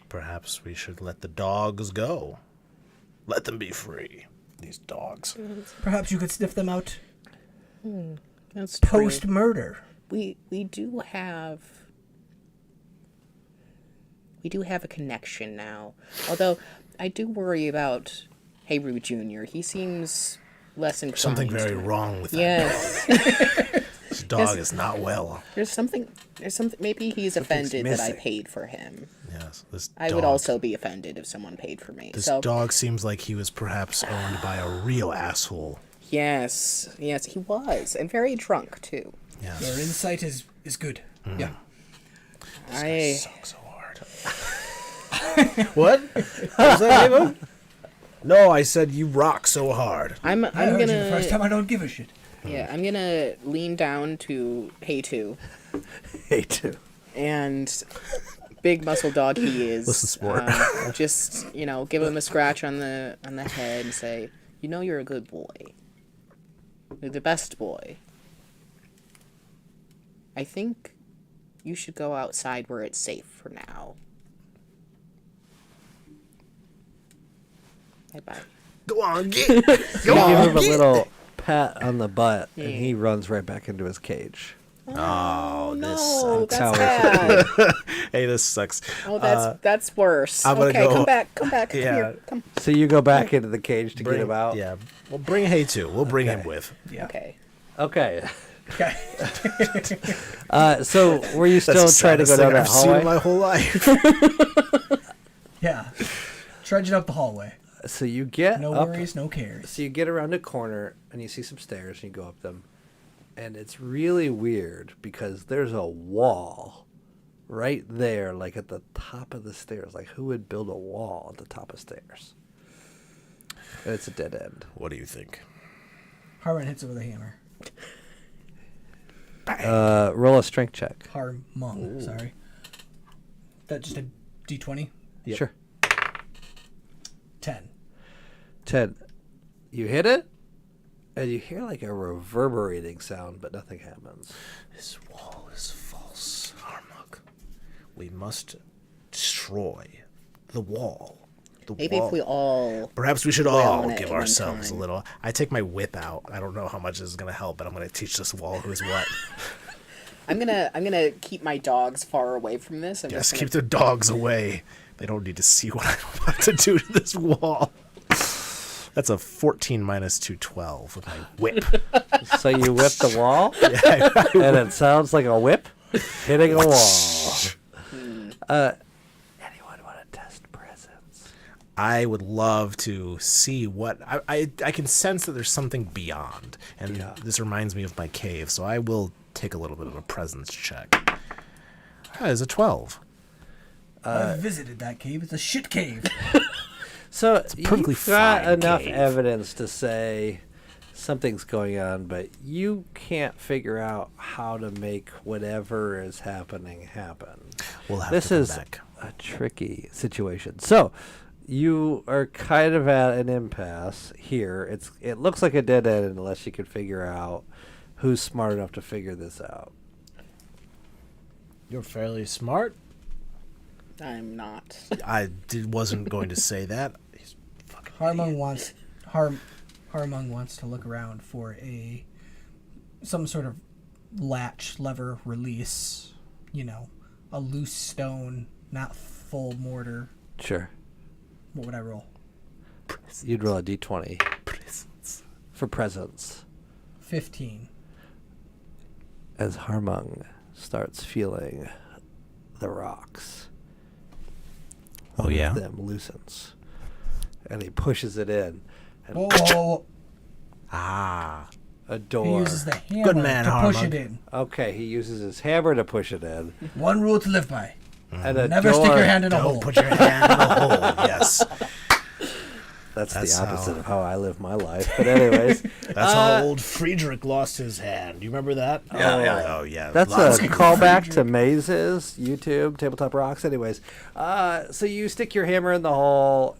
S3: Perhaps we should let the dogs go. Let them be free. These dogs.
S2: Perhaps you could sniff them out
S4: That's true.
S2: post-murder.
S4: We do have a connection now. Although I do worry about Hayru Jr. He seems less inclined.
S3: Something very wrong with that.
S4: Yes.
S3: This dog is not well.
S4: There's something. Maybe he's offended that I paid for him.
S3: Yes. This
S4: I would also be offended if someone paid for me.
S3: This dog seems like he was perhaps owned by a real asshole.
S4: Yes, he was, and very drunk too.
S3: Yes.
S2: Your insight is good. Yeah.
S3: This guy sucks so hard. What? Was that Ava? No, I said you rock so hard.
S4: I'm
S2: I heard you the
S4: gonna.
S2: first time I don't give a shit.
S4: Yeah, I'm gonna lean down to Hey2.
S1: Hey2.
S4: And big muscle dog he is.
S3: Listen, sport.
S4: Just give him a scratch on the head and say, you're a good boy. You're the best boy. I think you should go outside where it's safe for now. Bye-bye.
S3: Go on, get.
S1: You give him a little pat on the butt, and he runs right back into his cage.
S3: Oh, this
S4: No,
S3: sucks.
S4: that's bad.
S3: Hey, this sucks.
S4: Oh, that's worse.
S3: I'm gonna
S4: Okay,
S3: go-
S4: come back. Come
S3: Yeah.
S4: here. Come.
S1: So you go back into the cage to get him out?
S3: Yeah. Well, bring Hey too. We'll bring him with.
S2: Yeah.
S4: Okay.
S1: Okay.
S2: Okay.
S1: So were you still
S3: That's the
S1: trying to go
S3: saddest
S1: down
S3: thing
S1: that
S3: I've seen
S1: hallway?
S3: in my whole life.
S2: Yeah. Trudging up the hallway.
S1: So you get
S2: No
S1: up,
S2: worries, no cares.
S1: So you get around a corner and you see some stairs and you go up them. And it's really weird because there's a wall right there, like at the top of the stairs. Like, who would build a wall at the top of stairs? And it's a dead end.
S3: What do you think?
S2: Harmon hits it with a hammer.
S1: Roll a strength check.
S2: Harmon, sorry. That just a D20?
S3: Yep.
S1: Sure.
S2: 10.
S1: 10. You hit it, and you hear like a reverberating sound, but nothing happens.
S3: This wall is false, Harmuk. We must destroy the wall.
S4: Maybe if we all.
S3: Perhaps we should
S4: on
S3: all
S4: it
S3: give
S4: at one
S3: ourselves a
S4: time.
S3: little. I take my whip out. I don't know how much this is going to help, but I'm going to teach this wall who's what.
S4: I'm gonna keep my dogs far away from this. I'm
S3: Yes,
S4: just
S3: keep the dogs away. They don't need to see what I'm about to do to this wall. That's a 14 minus 2, 12 with my whip.
S1: So you whip the wall,
S3: Yeah,
S1: and it sounds like a whip hitting a wall. Anyone want to test presence?
S3: I would love to see what I can sense that there's something beyond, and this reminds me of my cave, so I will take a little bit of a presence check. That is a 12.
S2: I've visited that cave. It's a shit cave.
S1: So
S3: perfectly
S1: you've got
S3: fine
S1: enough
S3: cave.
S1: evidence to say something's going on, but you can't figure out how to make whatever is happening happen.
S3: We'll have
S1: This
S3: to come
S1: is
S3: back.
S1: a tricky situation. So you are kind of at an impasse here. It looks like a dead end unless you can figure out who's smart enough to figure this out.
S3: You're fairly smart.
S4: I'm not.
S3: Wasn't going to say that. He's fucking
S2: Harmon wants to look around for some sort of latch lever release. A loose stone, not full mortar.
S1: Sure.
S2: What would I roll?
S1: You'd roll a d20
S3: presence.
S1: for presence.
S2: 15.
S1: As Harmung starts feeling the rocks.
S3: Oh, yeah?
S1: Them loosens. And he pushes it in. And
S5: Whoa, whoa, whoa.
S3: Ah.
S1: a
S5: He
S1: door.
S5: uses the hammer
S3: Good man,
S5: to push
S3: Harmon.
S5: it in.
S1: Okay, he uses his hammer to push it in.
S5: One rule to live by.
S1: And a
S5: Never
S1: door,
S5: stick your hand in a
S3: Don't
S5: hole.
S3: put your hand in the hole. Yes.
S1: That's
S3: That's
S1: the opposite
S3: how-
S1: of how I live my life. But anyways,
S3: That's how old Friedrich lost his hand. You remember that?
S1: Yeah.
S3: Oh, yeah.
S1: that's a
S3: Lots of-
S1: callback to Mazes, YouTube, Tabletop Rocks. Anyways, so you stick your hammer in the hole.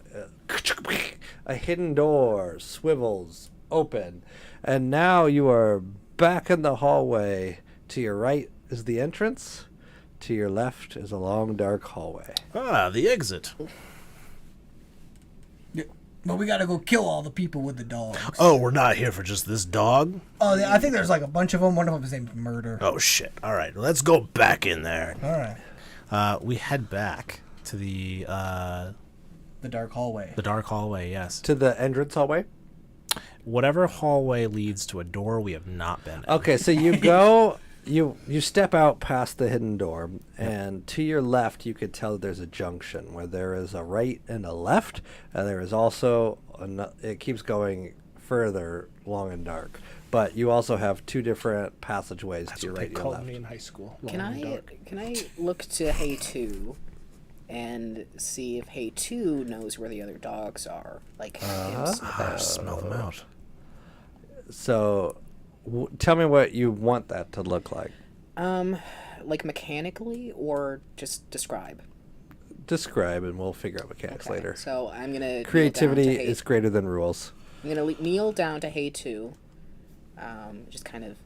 S1: A hidden door swivels open, and now you are back in the hallway. To your right is the entrance. To your left is a long, dark hallway.
S3: Ah, the exit.
S5: But we gotta go kill all the people with the dogs.
S3: Oh, we're not here for just this dog?
S5: Oh, I think there's like a bunch of them. One of them is named Murder.
S3: Oh, shit. All right, let's go back in there.
S5: All right.
S3: We head back to the
S5: dark hallway.
S3: dark hallway, yes.
S1: To the entrance hallway.
S3: Whatever hallway leads to a door we have not been in.
S1: Okay, so you go, you step out past the hidden door, and to your left you could tell there's a junction where there is a right and a left, and there is also it keeps going further long and dark. But you also have two different passageways
S3: That's
S1: to your
S3: what
S1: right
S3: they
S1: and your
S3: called
S1: left.
S3: me in high school.
S4: Can
S3: Long and
S4: I
S3: dark.
S4: can I look to Hey Two and see if Hey Two knows where the other dogs are? Like him sniff out.
S3: Smell them out.
S1: So, tell me what you want that to look like.
S4: Like mechanically or just describe?
S1: Describe, and we'll figure out mechanics
S4: Okay,
S1: later.
S4: So I'm gonna kneel down
S1: Creativity
S4: to Hey-
S1: is greater than rules.
S4: I'm gonna kneel down to Hey Two. Just kind of.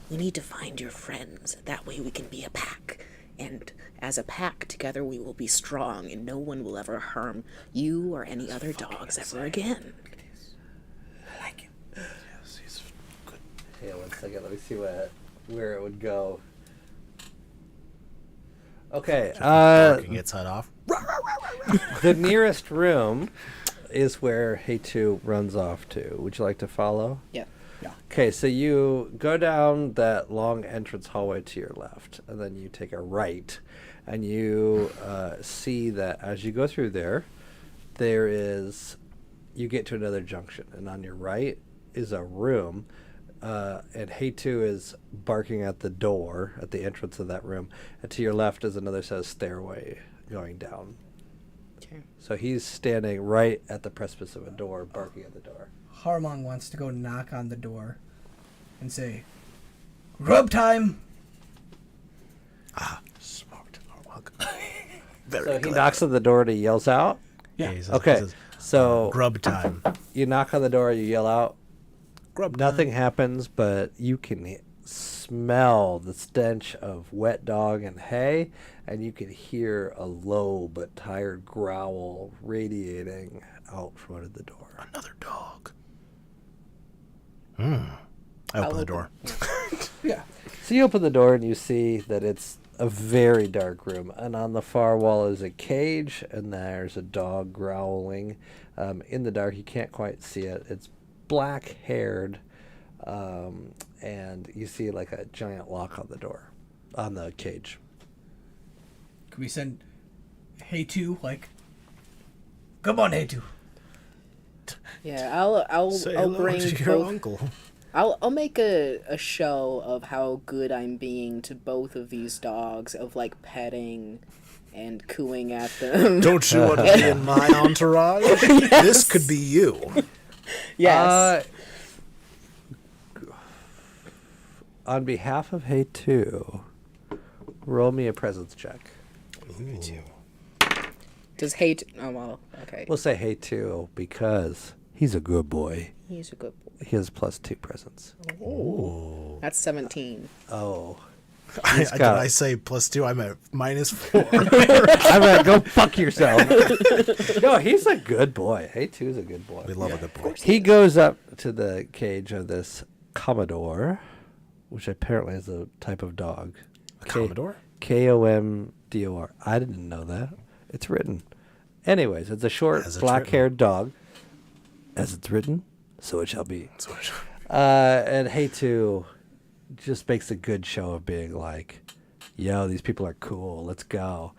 S6: We need to find your friends. That way we can be a pack. And as a pack, together we will be strong, and no one will ever harm you or any other dogs ever again.
S1: Yeah, 1 second. Let me see where it would go. Okay.
S3: Barking its head off.
S1: The nearest room is where Hey Two runs off to. Would you like to follow?
S4: Yeah.
S1: Okay, so you go down that long entrance hallway to your left, and then you take a right, and you see that as you go through there, you get to another junction, and on your right is a room, and Hey Two is barking at the door at the entrance of that room, and to your left is another set of stairway going down.
S4: Okay.
S1: So he's standing right at the precipice of a door, barking at the door.
S5: Harmon wants to go knock on the door and say, "Grub time!"
S3: Smoked. Oh, welcome. Very
S1: So he
S3: clever.
S1: knocks on the door and he yells out.
S5: Yeah.
S3: He says-
S1: Okay,
S3: he says,
S1: so
S3: grub time.
S1: you knock on the door, you yell out.
S3: Grub
S1: Nothing happens, but you can smell the stench of wet dog and hay, and you can hear a low but tired growl radiating out from under the door.
S3: Another dog. I open the door.
S5: Yeah.
S1: So you open the door and you see that it's a very dark room, and on the far wall is a cage, and there's a dog growling. In the dark, you can't quite see it. It's black-haired, and you see like a giant lock on the door, on the cage.
S5: Could we send Hey Two, like, come on, Hey Two.
S4: Yeah, I'll
S3: Say
S4: I'll
S3: hello
S4: bring
S3: to your
S4: both.
S3: uncle.
S4: I'll make a show of how good I'm being to both of these dogs, of like petting and cooing at them.
S3: Don't you want to be in my entourage? This could be you.
S4: Yes.
S1: On behalf of Hey 2, roll me a presence check.
S4: Does hate? Oh well. Okay.
S1: We'll say Hey 2 because he's a good boy.
S4: He's a good boy.
S1: He has +2 presence.
S4: That's 17.
S1: Oh.
S3: Did I say +2? I'm at -4.
S1: I mean, go fuck yourself. No, he's a good boy. Hey 2's a good boy.
S3: We love a good boy.
S1: He goes up to the cage of this Commodore, which apparently is a type of dog.
S3: A Commodore?
S1: Komdor. I didn't know that. It's written. Anyways, it's a short,
S3: As it's
S1: black-haired dog. As it's written, so it shall be.
S3: So-
S1: And Hey 2 just makes a good show of being like, yo, these people are cool. Let's go.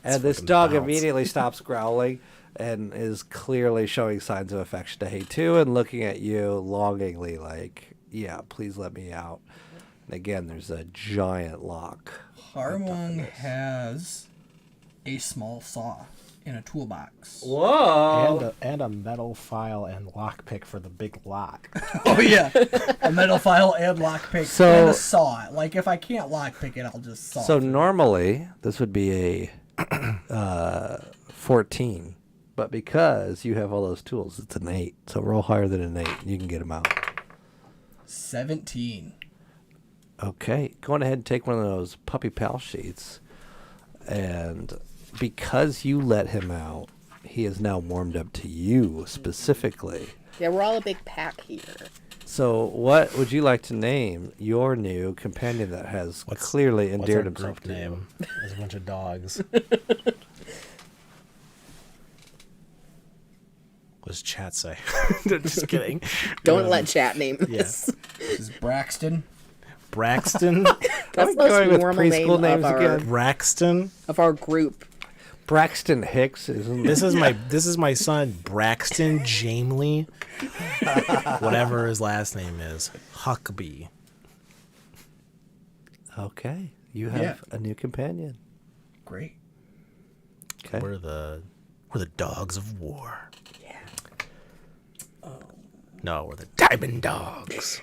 S1: And this
S3: fucking
S1: dog
S3: bounce.
S1: immediately stops growling and is clearly showing signs of affection to Hey2 and looking at you longingly like, yeah, please let me out. And again, there's a giant lock.
S5: Harmung has a small saw in a toolbox.
S1: Whoa!
S3: And a metal file and lockpick for the big lock.
S5: Oh yeah, a metal file and lockpick
S1: So-
S5: and a saw. Like if I can't lockpick it, I'll just saw.
S1: So
S5: through it.
S1: normally this would be a 14, but because you have all those tools, it's an 8. So roll higher than an 8, and you can get them out.
S5: 17.
S1: Okay, go on ahead and take one of those puppy pal sheets, and because you let him out, he is now warmed up to you specifically.
S4: Yeah, we're all a big pack here.
S1: So what would you like to name your new companion that has clearly
S3: What's
S1: endeared
S3: our
S1: himself
S3: group
S1: to you?
S3: name? There's a bunch of dogs. What does chat say? Just kidding.
S4: Don't let chat name this.
S5: This is Braxton.
S3: Braxton.
S4: That's the
S1: Going
S4: most
S1: with
S4: normal name
S1: preschool names
S4: of our,
S1: again.
S3: Braxton.
S4: of our group.
S1: Braxton Hicks isn't
S3: This is my son Braxton Jamley. Whatever his last name is. Huckabee.
S1: Okay, you have
S5: Yeah.
S1: a new companion.
S5: Great.
S1: Okay.
S3: We're the dogs of war.
S4: Yeah.
S3: No, we're the Diamond Dogs.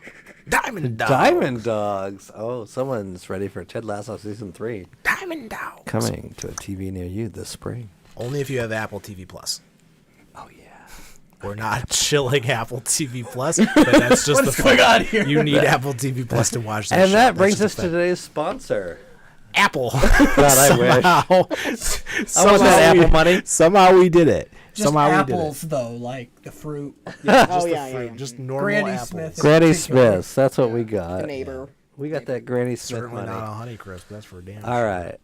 S3: Diamond Dogs.
S1: Diamond Dogs. Oh, someone's ready for Ted Lasso season 3
S3: Diamond Dogs.
S1: coming to a TV near you this spring.
S3: Only if you have Apple TV Plus.
S1: Oh yeah.
S3: We're not shilling Apple TV Plus, but that's just the
S5: going
S3: fun.
S5: on here?
S3: You need Apple TV Plus to watch that
S1: And
S3: show.
S1: that
S3: That's
S1: brings
S3: just
S1: us
S3: the
S1: to
S3: thing.
S1: today's sponsor.
S3: Apple.
S1: God, I wish.
S3: Somehow,
S1: I want
S3: somehow
S1: that
S3: we-
S1: Apple money.
S3: Somehow we did it.
S5: Just
S3: somehow
S5: apples though, like the fruit.
S3: Just
S4: Oh,
S3: the
S4: yeah, yeah,
S3: fruit,
S4: yeah.
S3: just normal
S5: Granny
S3: apples.
S5: Smith.
S1: Granny
S5: Particular.
S1: Smith's. That's what we got.
S4: The neighbor.
S1: We got that Granny Smith
S3: Certainly
S1: money.
S3: not a Honeycrisp. That's for damn.
S1: All
S3: sure.
S1: right.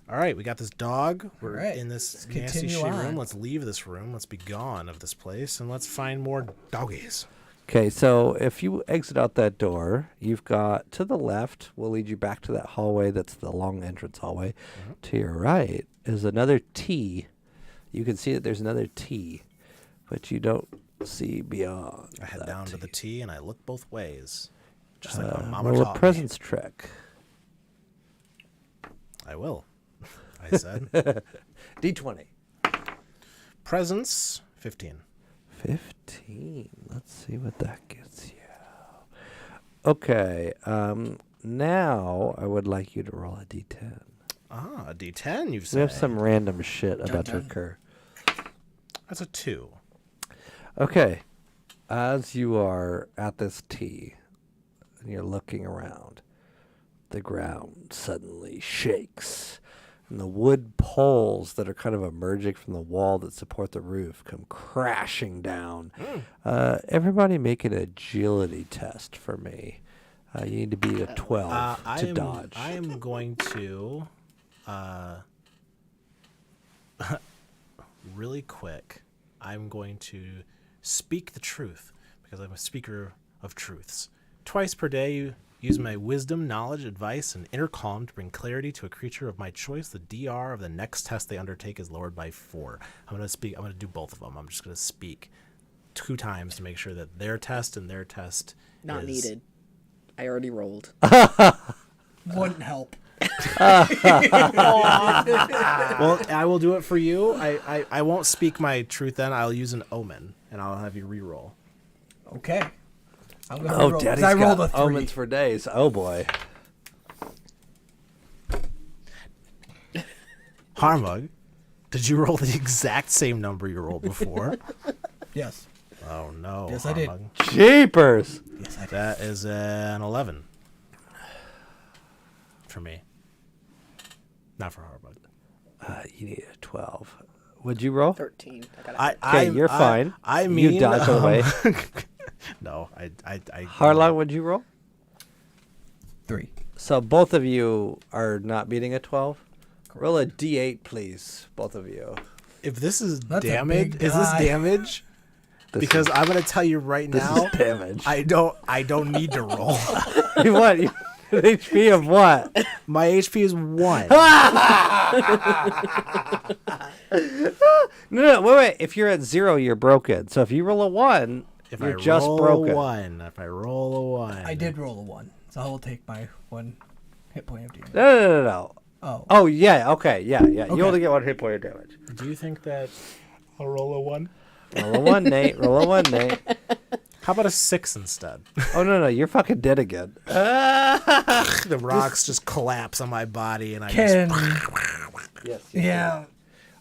S3: All right, we got this dog. We're
S5: Right,
S3: in this
S5: let's
S3: nasty
S5: continue
S3: shit
S5: on.
S3: room. Let's leave this room. Let's be gone of this place, and let's find more doggies.
S1: Okay, so if you exit out that door, you've got to the left, we'll lead you back to that hallway that's the long entrance hallway. To your right is another T. You can see that there's another T, but you don't see beyond.
S3: I head
S1: that
S3: down to the T, and I look both ways, just like my
S1: Uh,
S3: mama
S1: roll a
S3: taught me.
S1: presence check.
S3: I will. I said
S1: D20.
S3: presence 15.
S1: 15. Let's see what that gets you. Okay, now I would like you to roll a D10.
S3: Ah, a D10. You've
S1: We
S3: said
S1: have some random shit about to
S5: dun.
S1: occur.
S3: that's a 2.
S1: Okay. As you are at this T and you're looking around, the ground suddenly shakes. And the wood poles that are kind of emerging from the wall that support the roof come crashing down. Everybody make an agility test for me. You need to beat a 12 to dodge.
S3: I am going to really quick. I'm going to speak the truth because I'm a speaker of truths. Twice per day, use my wisdom, knowledge, advice, and inner calm to bring clarity to a creature of my choice. The DR of the next test they undertake is lowered by 4. I'm going to do both of them. I'm just going to speak 2 times to make sure that their test and their test
S4: Not
S3: is
S4: needed. I already rolled.
S5: Wouldn't help.
S3: Well, I will do it for you. I won't speak my truth then. I'll use an omen, and I'll have you reroll.
S5: Okay. I'm gonna
S1: Oh,
S5: reroll, 'cause
S1: Daddy's
S5: I rolled a
S1: got
S5: 3.
S1: omens for days. Oh, boy.
S3: Harmug, did you roll the exact same number you rolled before?
S5: Yes.
S3: Oh, no.
S5: Yes, I did.
S3: Harmug.
S1: Jeepers.
S5: Yes, I did.
S3: That is an 11 for me. Not for Harmug.
S1: You need a 12. Would you roll?
S4: 13. I got a
S1: Okay, you're fine.
S3: I mean,
S1: you dodge away.
S3: No, I
S1: Harlan, would you roll?
S5: 3.
S1: So both of you are not beating a 12. Roll a D8, please, both of you.
S3: If this is
S5: That's a
S3: damage,
S5: big
S3: is this
S5: guy.
S3: damage?
S1: This
S3: Because
S1: is,
S3: I'm gonna tell you right
S1: this
S3: now,
S1: is damage.
S3: I don't need to roll.
S1: You what? An HP of what?
S3: My HP is 1.
S1: No, wait. If you're at 0, you're broken. So if you roll a 1,
S3: If
S1: you're
S3: I
S1: just
S3: roll
S1: broken.
S3: a 1. If I roll a 1.
S5: I did roll a 1, so I will take my 1 hit point of damage.
S1: No.
S5: Oh.
S1: Oh, yeah. Okay. Yeah. You
S5: Okay.
S1: only get 1 hit point of damage.
S3: Do you think that I'll roll a 1?
S1: Roll a 1, Nate. Roll a 1, Nate.
S3: How about a 6 instead?
S1: Oh, no. You're fucking dead again.
S3: The rocks just collapse on my body, and I
S5: Ken.
S1: Yes.
S5: Yeah.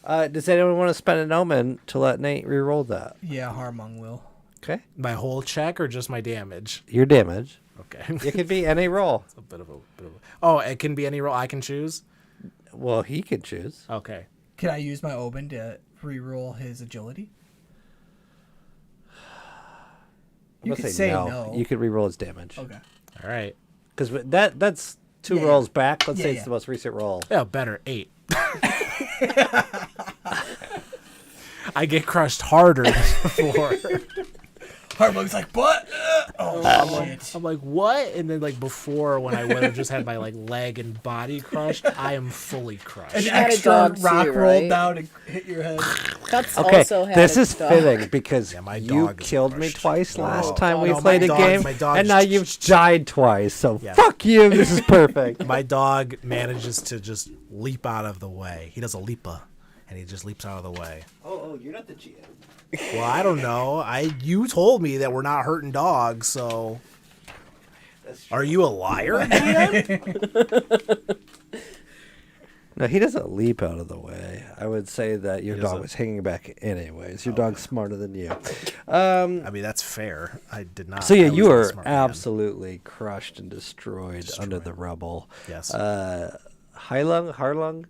S1: Does anyone want to spend an omen to let Nate re-roll that?
S5: Yeah, Harmung will.
S1: Okay.
S3: my whole check or just my damage?
S1: Your damage.
S3: Okay.
S1: It could be any roll.
S3: a bit of a. Oh, it can be any roll I can choose.
S1: Well, he could choose.
S3: Okay.
S5: Can I use my omen to re-roll his agility?
S1: I'm
S5: You
S1: gonna
S5: could say
S1: no.
S5: no.
S1: You could re-roll his damage.
S5: Okay.
S3: All right.
S1: Because that's 2
S5: Yeah,
S1: rolls back. Let's
S5: Yeah,
S1: say
S5: yeah.
S1: it's the most recent roll.
S3: Yeah, better 8. I get crushed harder than before.
S5: Harmung's like, what? Oh, shit.
S3: I'm like, what? And then like before, when I would have just had my like leg and body crushed, I am fully crushed.
S5: An
S4: had a
S5: extra
S4: dog
S5: rock
S4: too,
S5: rolled
S4: right?
S5: down and hit your head.
S4: That's
S1: Okay,
S4: also had
S1: this
S4: a
S1: is
S4: dog.
S1: fitting because
S3: Yeah, my
S1: you
S3: dog is
S1: killed me
S3: crushed.
S1: twice last
S3: Oh,
S1: time we
S3: no,
S1: played
S3: my
S1: a
S3: dog-
S1: game,
S3: my dog-
S1: and now you've died twice. So
S3: Yeah.
S1: fuck you. This is perfect.
S3: My dog manages to just leap out of the way. He does a leapa, and he just leaps out of the way.
S1: Oh, you're not the GM.
S3: Well, I don't know. You told me that we're not hurting dogs, so are you a liar?
S1: No, he doesn't leap out of the way. I would say that your dog
S3: doesn't?
S1: was hanging back anyways. Your dog's smarter than you.
S3: I mean, that's fair. I did not.
S1: So yeah,
S3: I was
S1: you
S3: not a
S1: are
S3: smart man.
S1: absolutely crushed and destroyed under the rubble.
S3: Yes.
S1: Harlung,
S5: Harmung.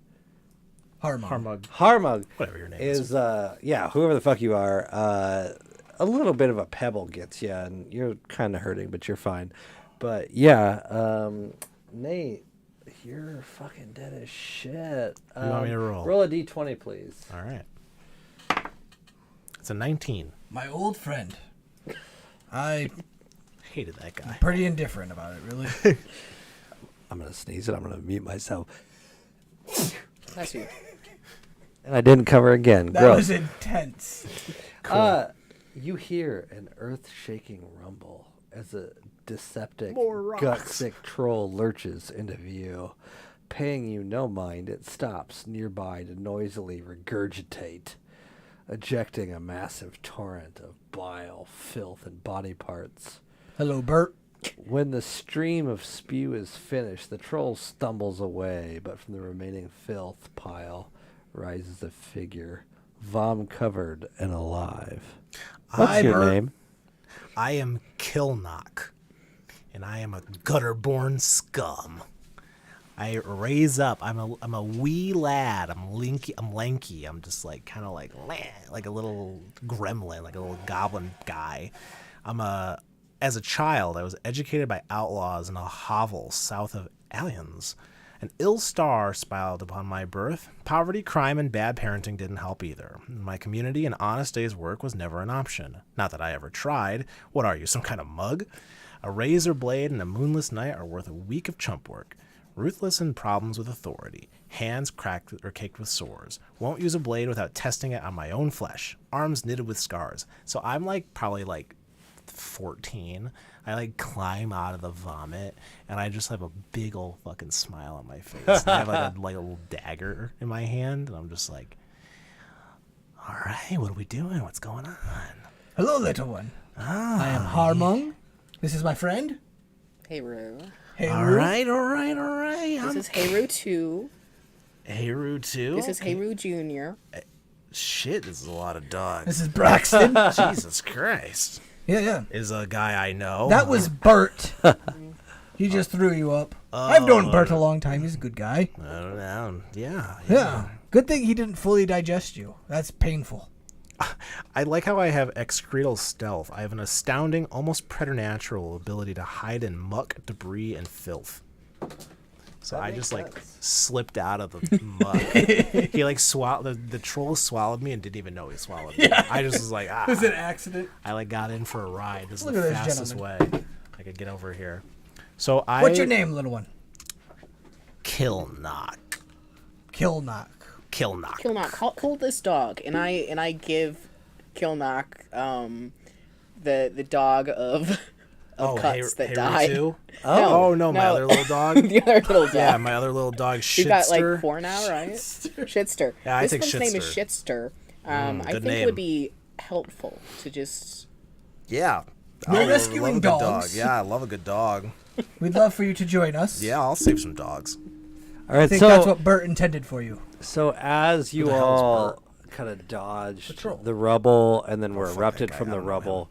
S1: Harmug
S3: Whatever your name is.
S1: yeah, whoever the fuck you are. A little bit of a pebble gets you, and you're kind of hurting, but you're fine. But yeah, Nate, you're fucking dead as shit.
S3: You want me to roll?
S1: Roll a d20, please.
S3: All right. It's a 19.
S5: My old friend. I
S3: Hated that guy.
S5: pretty indifferent about it, really.
S1: I'm gonna sneeze and I'm gonna mute myself.
S4: Bless you.
S1: And I didn't cover again.
S5: That
S1: Gross.
S5: was intense.
S1: You hear an earth-shaking rumble as a deceptic,
S3: More rocks.
S1: gut-sick troll lurches into view. Paying you no mind, it stops nearby to noisily regurgitate, ejecting a massive torrent of bile, filth, and body parts.
S5: Hello, Bert.
S1: When the stream of spew is finished, the troll stumbles away, but from the remaining filth pile rises a figure, vom-covered and alive. What's
S3: Hi,
S1: your
S3: Bert.
S1: name?
S3: I am Kilnock, and I am a gutter-born scum. I raise up. I'm a wee lad. I'm lanky. I'm just like kind of like a little gremlin, like a little goblin guy. As a child, I was educated by outlaws in a hovel south of Aliens. An ill star smiled upon my birth. Poverty, crime, and bad parenting didn't help either. In my community, an honest day's work was never an option. Not that I ever tried. What are you, some kind of mug? A razor blade and a moonless night are worth a week of chump work. Ruthless in problems with authority. Hands cracked or caked with sores. Won't use a blade without testing it on my own flesh. Arms knitted with scars. So I'm probably 14. I climb out of the vomit, and I just have a big old fucking smile on my face. And I have a little dagger in my hand, and I'm just like, all right, what are we doing? What's going on?
S5: Hello, little one. I am Harmung. This is my friend.
S4: Heyru.
S5: Hey,
S3: All right.
S4: This is Heyru 2.
S3: Heyru too.
S4: This is Heyru Jr.
S3: Shit, this is a lot of dogs.
S5: This is Braxton.
S3: Jesus Christ.
S5: Yeah.
S3: Is a guy I know.
S5: That was Bert. He just threw you up. I've known Bert a long time. He's a good guy.
S3: I don't know. Yeah.
S5: Yeah. Good thing he didn't fully digest you. That's painful.
S3: I like how I have excretal stealth. I have an astounding, almost preternatural ability to hide in muck, debris, and filth. So I just slipped out of the muck. He swallowed the troll swallowed me and didn't even know he swallowed me. I just was like,
S5: It was an accident.
S3: I got in for a ride. This is
S5: Look
S3: the
S5: at this
S3: fastest way I could get over here. So
S5: What's your name, little one?
S3: Kilnock.
S5: Kilnock.
S4: Kilnock, hold this dog, and I give Kilnock the dog of cuts that died.
S3: Too?
S4: No,
S3: Oh, no, my other little dog.
S4: The other little dog.
S3: Yeah, my other little dog, Shitster.
S4: You've got like 4 now, right? Shitster.
S3: Yeah, I
S4: this
S3: think
S4: one's name is
S3: Shitster.
S4: Shitster. I
S3: good
S4: think it
S3: name.
S4: would be helpful to just.
S3: Yeah.
S5: We're
S3: I
S5: rescuing
S3: love a good
S5: dogs.
S3: dog. Yeah, I love a good dog.
S5: We'd love for you to join us.
S3: Yeah, I'll save some dogs.
S1: All right,
S5: I think that's what Bert intended for you.
S1: So as you
S3: Who the hell's
S1: all kind of dodged
S5: Patrol.
S1: the rubble and then were
S3: fuck
S1: erupted
S3: that guy,
S1: from
S3: I
S1: the
S3: don't know
S1: rubble,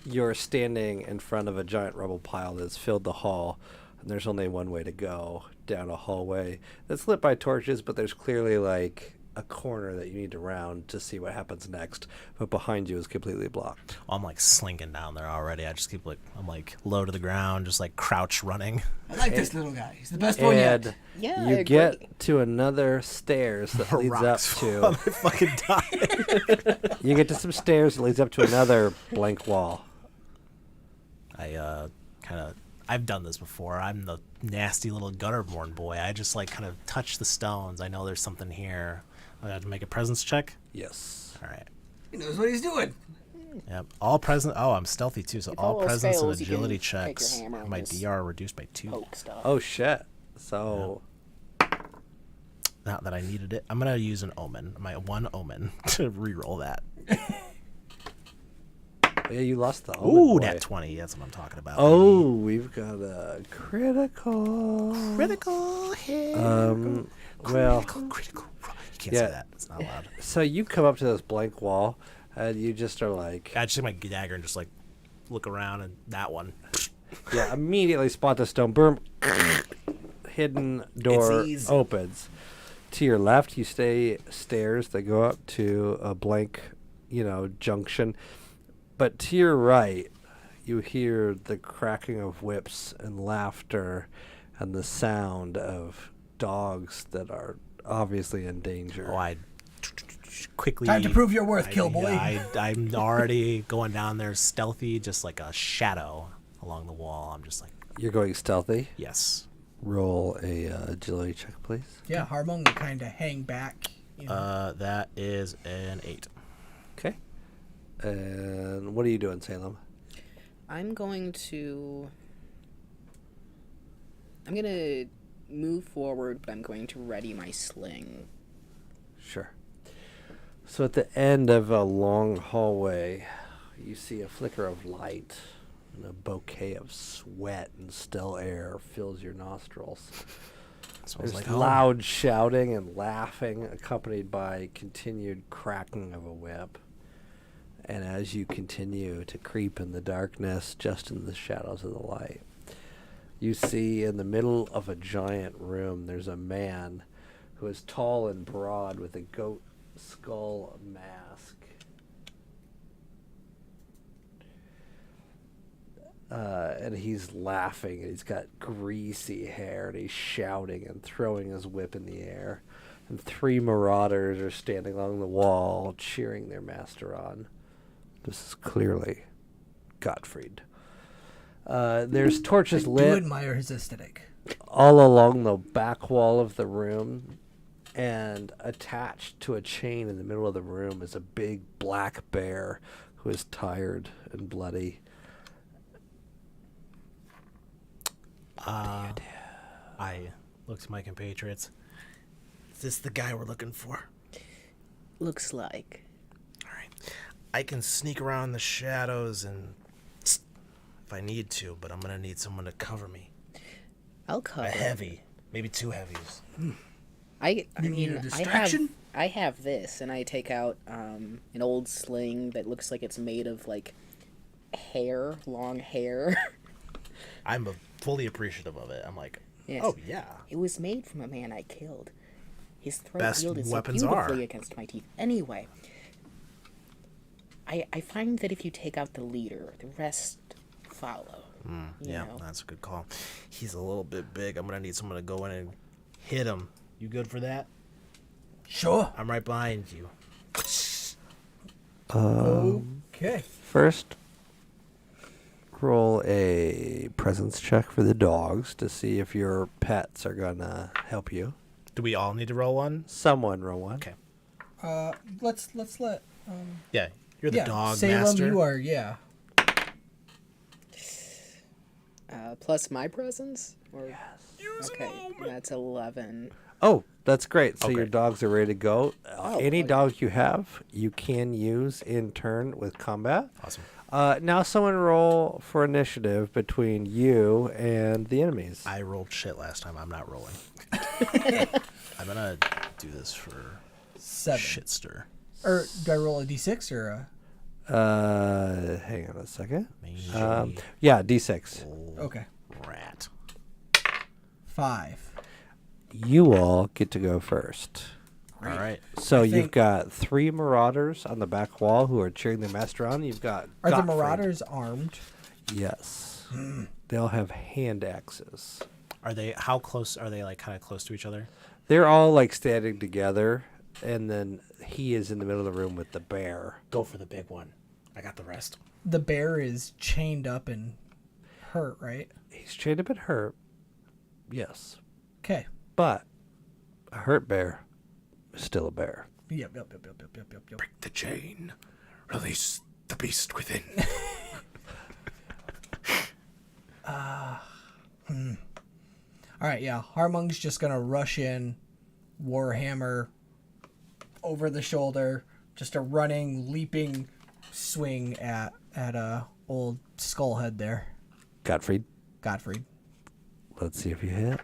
S1: you're standing in front of a giant rubble pile that's filled the hall, and there's only one way to go, down a hallway that's lit by torches, but there's clearly like a corner that you need to round to see what happens next, but behind you is completely blocked.
S3: I'm like slinking down there already. I just keep I'm like low to the ground, just like crouch running.
S5: I like this little guy. He's the best one yet.
S1: And
S4: Yeah, I
S1: you
S4: agree.
S1: get to another stairs that leads up
S3: Rocks
S1: to
S3: fall. I fucking die.
S1: you get to some stairs that leads up to another blank wall.
S3: I've done this before. I'm the nasty little gutterborn boy. I just like kind of touch the stones. I know there's something here. I have to make a presence check.
S1: Yes.
S3: All right.
S5: He knows what he's doing.
S3: Yep. All present. Oh, I'm stealthy too. So
S4: If
S3: all
S4: all else
S3: presence and
S4: fails, you can
S3: agility
S4: take your
S3: checks.
S4: hammer and
S3: My
S4: just
S3: DR reduced by 2.
S4: Poke stuff.
S1: Oh shit. So
S3: Not that I needed it. I'm gonna use an omen. My 1 omen to reroll that.
S1: yeah, you lost the
S3: Ooh,
S1: omen boy.
S3: that 20. That's what I'm talking about.
S1: Oh, we've got a critical.
S3: critical hit.
S1: Well,
S3: critical. You can't
S1: yeah.
S3: say that. It's not allowed.
S1: So you come up to this blank wall, and you just are like,
S3: I just take my dagger and just like look around, and that one.
S1: yeah, immediately spot the stone. Boom. Hidden door
S3: It's easy.
S1: opens. To your left, you stay stairs that go up to a blank, junction. But to your right, you hear the cracking of whips and laughter and the sound of dogs that are obviously in danger.
S3: Oh, I quickly.
S5: Time to prove your worth, Killboy.
S3: I'm already going down there stealthy, just like a shadow along the wall. I'm just like,
S1: You're going stealthy.
S3: yes.
S1: Roll a agility check, please.
S5: Yeah, Harmon will kind of hang back.
S3: That is an 8.
S1: Okay. And what are you doing, Salem?
S4: I'm gonna move forward, but I'm going to ready my sling.
S1: Sure. So at the end of a long hallway, you see a flicker of light, and a bouquet of sweat and still air fills your nostrils.
S3: Smells
S1: There's
S3: like home.
S1: loud shouting and laughing, accompanied by continued cracking of a whip. And as you continue to creep in the darkness, just in the shadows of the light, you see in the middle of a giant room, there's a man who is tall and broad with a goat skull mask. And he's laughing, and he's got greasy hair, and he's shouting and throwing his whip in the air. And 3 marauders are standing along the wall, cheering their master on. This is clearly Gottfried. There's torches
S5: I do
S1: lit
S5: admire his aesthetic.
S1: all along the back wall of the room, and attached to a chain in the middle of the room is a big black bear who is tired and bloody.
S3: I look to my compatriots. Is this the guy we're looking for?
S6: Looks like.
S3: All right. I can sneak around the shadows and if I need to, but I'm gonna need someone to cover me.
S6: I'll cover.
S3: A heavy, maybe 2 heavies.
S4: I
S5: You need a
S4: mean,
S5: distraction?
S4: I have this, and I take out an old sling that looks like it's made of like hair, long hair.
S3: I'm fully appreciative of it. I'm like,
S4: Yes.
S3: oh yeah.
S4: It was made from a man I killed. His throat
S3: Best
S4: wielded so
S3: weapons
S4: beautifully
S3: are.
S4: against my teeth. Anyway, I find that if you take out the leader, the rest follow. You
S3: Yeah,
S4: know?
S3: that's a good call. He's a little bit big. I'm gonna need someone to go in and hit him. You good for that?
S5: Sure.
S3: I'm right behind you.
S5: Okay.
S1: First, roll a presence check for the dogs to see if your pets are gonna help you.
S3: Do we all need to roll one?
S1: Someone roll one.
S3: Okay.
S2: Let's let
S3: Yeah, you're the dog
S2: Salem,
S3: master.
S2: you are, yeah.
S4: Plus my presence? Or... Yes. Okay, that's 11.
S1: Oh, that's great. So
S3: Okay.
S1: your dogs are ready to go. Any
S4: okay.
S1: dog you have, you can use in turn with combat.
S3: Awesome.
S1: Now someone roll for initiative between you and the enemies.
S3: I rolled shit last time. I'm not rolling. I'm gonna do this for
S2: 7.
S3: shitster.
S2: Or do I roll a d6 or
S1: Hang on a second.
S3: Mangy
S1: Yeah, D6.
S2: a... Okay.
S3: rat.
S2: 5.
S1: You all get to go first.
S3: All right.
S1: So you've
S2: think-
S1: got 3 marauders on the back wall who are cheering the master on. You've got
S2: Are the
S1: Gottfried.
S2: marauders armed?
S1: Yes. They'll have hand axes.
S3: Are they? How close are they? Like kind of close to each other?
S1: They're all like standing together, and then he is in the middle of the room with the bear.
S3: Go for the big one. I got the rest.
S2: The bear is chained up and hurt, right?
S1: He's chained up and hurt. Yes.
S2: Okay.
S1: But a hurt bear is still a bear.
S2: Yep.
S3: Break the chain. Release the beast within.
S2: All right, yeah. Harmung's just gonna rush in, Warhammer over the shoulder, just a running, leaping swing at old Skullhead there,
S1: Gottfried,
S2: Gottfried.
S1: let's see if you hit.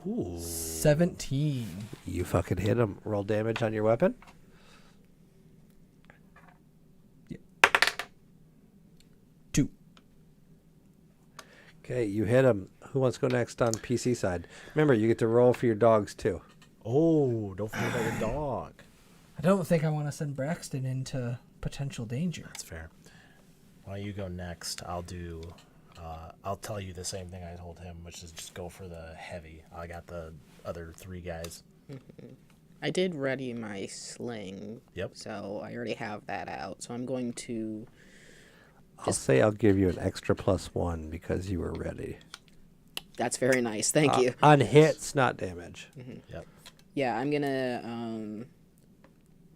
S3: Ooh.
S2: 17.
S1: You fucking hit him. Roll damage on your weapon.
S2: Two.
S1: Okay, you hit him. Who wants to go next on PC side? Remember, you get to roll for your dogs too.
S3: Oh, don't forget about your dog.
S2: I don't think I want to send Braxton into potential danger.
S3: That's fair. Why don't you go next? I'll do. I'll tell you the same thing I told him, which is just go for the heavy. I got the other 3 guys.
S4: I did ready my sling.
S3: Yep.
S4: So I already have that out. So I'm going to...
S1: I'll say I'll give you an extra +1 because you were ready.
S4: That's very nice. Thank you.
S1: On hits, not damage.
S3: Yep.
S4: Yeah, I'm going to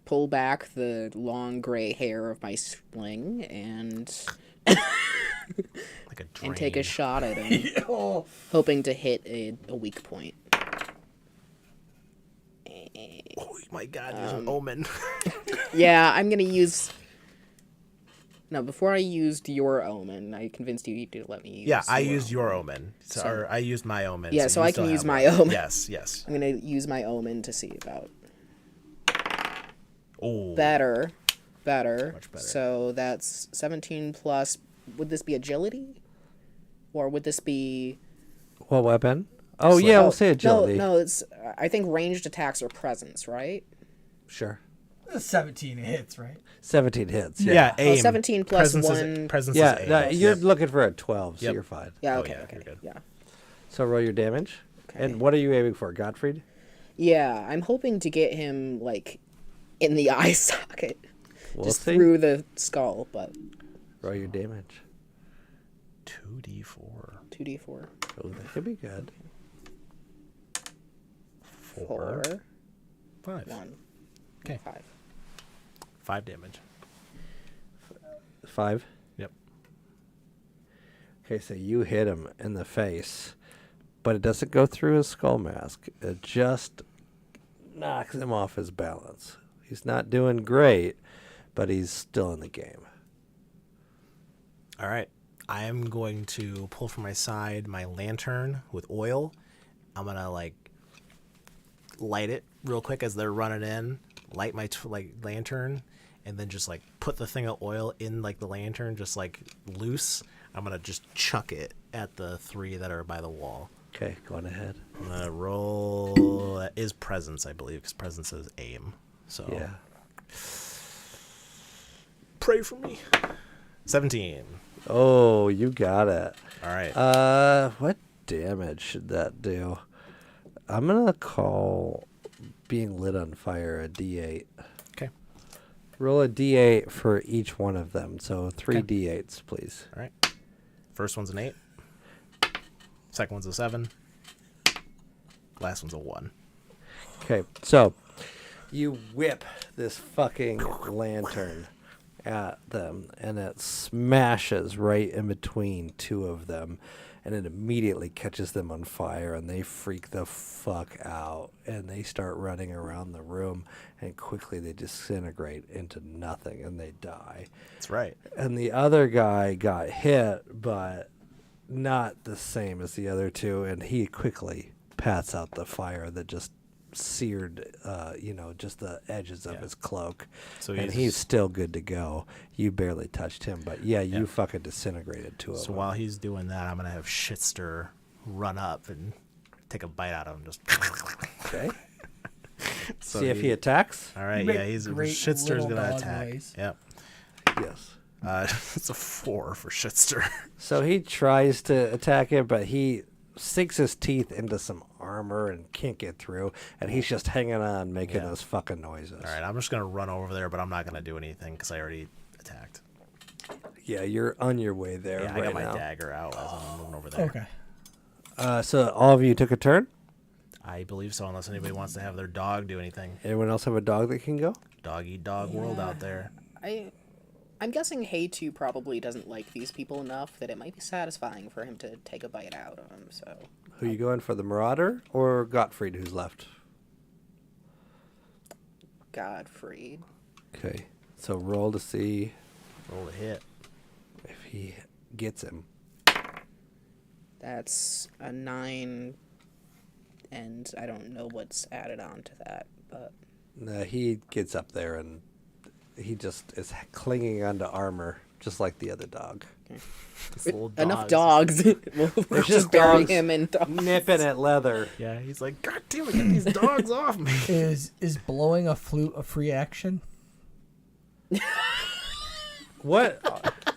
S4: pull back the long gray hair of my sling and
S3: Like a drain.
S4: and take a shot at him, hoping to hit a weak point.
S3: Oh my God! There's an omen.
S4: Yeah, I'm going to use... No, before I used your omen, I convinced you to let me use
S3: Yeah, I
S4: your
S3: used your
S4: omen.
S3: omen. Or I used my omen.
S4: Yeah, so
S3: you
S4: I
S3: still
S4: can use
S3: have
S4: my
S3: one.
S4: omen.
S3: Yes.
S4: I'm going to use my omen to see about...
S3: Oh.
S4: Better.
S3: Much better.
S4: So that's 17 plus... Would this be agility? Or would this be...
S1: What weapon? Oh, yeah, we'll say agility.
S4: No, it's... I think ranged attacks are presence, right?
S1: Sure.
S2: 17 hits, right?
S1: 17 hits.
S3: Yeah, aim.
S4: 17 plus
S3: presence
S4: 1.
S3: Presence
S1: Yeah,
S3: is
S1: no,
S3: aim.
S1: you're looking for a 12, so
S3: Yep.
S1: you're fine.
S4: Yeah,
S3: Oh,
S4: okay,
S3: yeah,
S4: okay.
S3: you're good.
S4: Yeah.
S1: So roll your damage.
S4: Okay.
S1: And what are you aiming for, Gottfried?
S4: Yeah, I'm hoping to get him, like, in the eye socket.
S1: We'll
S4: Just
S1: see.
S4: through the skull, but...
S1: Roll your damage.
S3: 2d4.
S4: 2d4.
S1: Oh, that could be good.
S4: 4.
S3: 5.
S4: 1.
S3: Okay.
S4: 5.
S3: 5 damage.
S1: 5.
S3: Yep.
S1: Okay, so you hit him in the face, but it doesn't go through his skull mask. It just knocks him off his balance. He's not doing great, but he's still in the game.
S3: All right. I am going to pull from my side my lantern with oil. I'm going to, like, light it real quick as they're running in. Light my, lantern. And then just, like, put the thing of oil in, like, the lantern, just, like, loose. I'm going to just chuck it at the 3 that are by the wall.
S1: Okay, go on ahead.
S3: I'm going to roll... That is presence, I believe, because presence is aim. So...
S1: Yeah.
S3: Pray for me. 17.
S1: Oh, you got it.
S3: All right.
S1: What damage should that do? I'm gonna call being lit on fire a D8.
S3: Okay.
S1: Roll a d8 for each one of them. So 3 d8s, please.
S3: All right. First one's an 8. Second one's a 7. Last one's a 1.
S1: Okay, so you whip this fucking lantern at them, and it smashes right in between two of them, and it immediately catches them on fire, and they freak the fuck out, and they start running around the room, and quickly they disintegrate into nothing, and they die.
S3: That's right.
S1: And the other guy got hit, but not the same as the other two, and he quickly pats out the fire that just seared, just the edges of his cloak.
S3: So
S1: and he's still good to go. You barely touched him, but you fucking disintegrated two of them.
S3: So while he's doing that, I'm going to have Shitster run up and take a bite out of him. Just
S1: Okay.
S3: So
S1: See if he attacks.
S3: All right,
S5: You make
S3: he's
S5: great
S3: Shitster's
S5: little
S3: going to
S5: dog
S3: attack.
S5: noise.
S3: Yep.
S1: Yes.
S3: It's a 4 for Shitster.
S1: So he tries to attack him, but he sinks his teeth into some armor and can't get through, and he's just hanging on, making those fucking noises.
S3: All right, I'm just going to run over there, but I'm not going to do anything because I already attacked.
S1: Yeah, you're on your way there
S3: Yeah,
S1: right
S3: I got my
S1: now.
S3: dagger out as I'm moving over there.
S5: Okay.
S1: So all of you took a turn?
S3: I believe so, unless anybody wants to have their dog do anything.
S1: Anyone else have a dog that can go?
S3: Dog eat dog world out there.
S4: I'm guessing Hey2 probably doesn't like these people enough that it might be satisfying for him to take a bite out of them. So
S1: Who you going for, the Marauder or Gottfried, who's left?
S4: Godfrey.
S1: Okay, so roll to see
S3: Roll a hit.
S1: if he gets him.
S4: That's a 9, and I don't know what's added on to that, but
S1: He gets up there and he just is clinging onto armor, just like the other dog.
S4: enough dogs. We'll
S1: There's
S4: just bury
S1: dogs
S4: him in dogs.
S1: nipping at leather.
S3: Yeah, he's like, God damn it, get these dogs off me.
S5: Is blowing a flute a free action?
S1: What?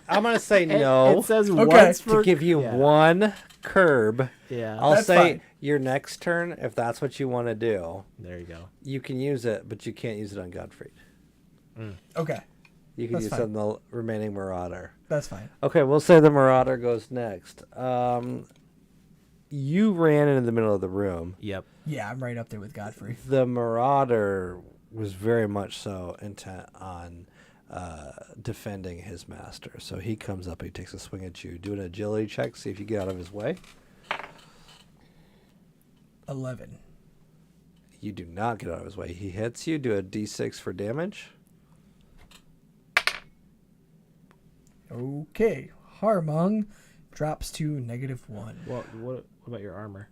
S1: I'm gonna say no
S3: It says
S5: Okay.
S3: once
S1: to
S3: for...
S1: give you
S3: Yeah.
S1: one curb.
S3: Yeah.
S1: I'll
S5: That's
S1: say
S5: fine.
S1: your next turn, if that's what you want to do,
S3: There you go.
S1: you can use it, but you can't use it on Gottfried.
S5: Okay,
S1: You can
S5: That's
S1: use
S5: fine.
S1: it on the remaining Marauder.
S5: that's fine.
S1: Okay, we'll say the Marauder goes next. You ran into the middle of the room.
S3: Yep.
S5: Yeah, I'm right up there with Godfrey.
S1: The Marauder was very much so intent on defending his master. So he comes up, he takes a swing at you. Do an agility check, see if you get out of his way.
S5: 11.
S1: You do not get out of his way. He hits you. Do a d6 for damage.
S5: Okay, Harmung drops to -1.
S3: What about your armor?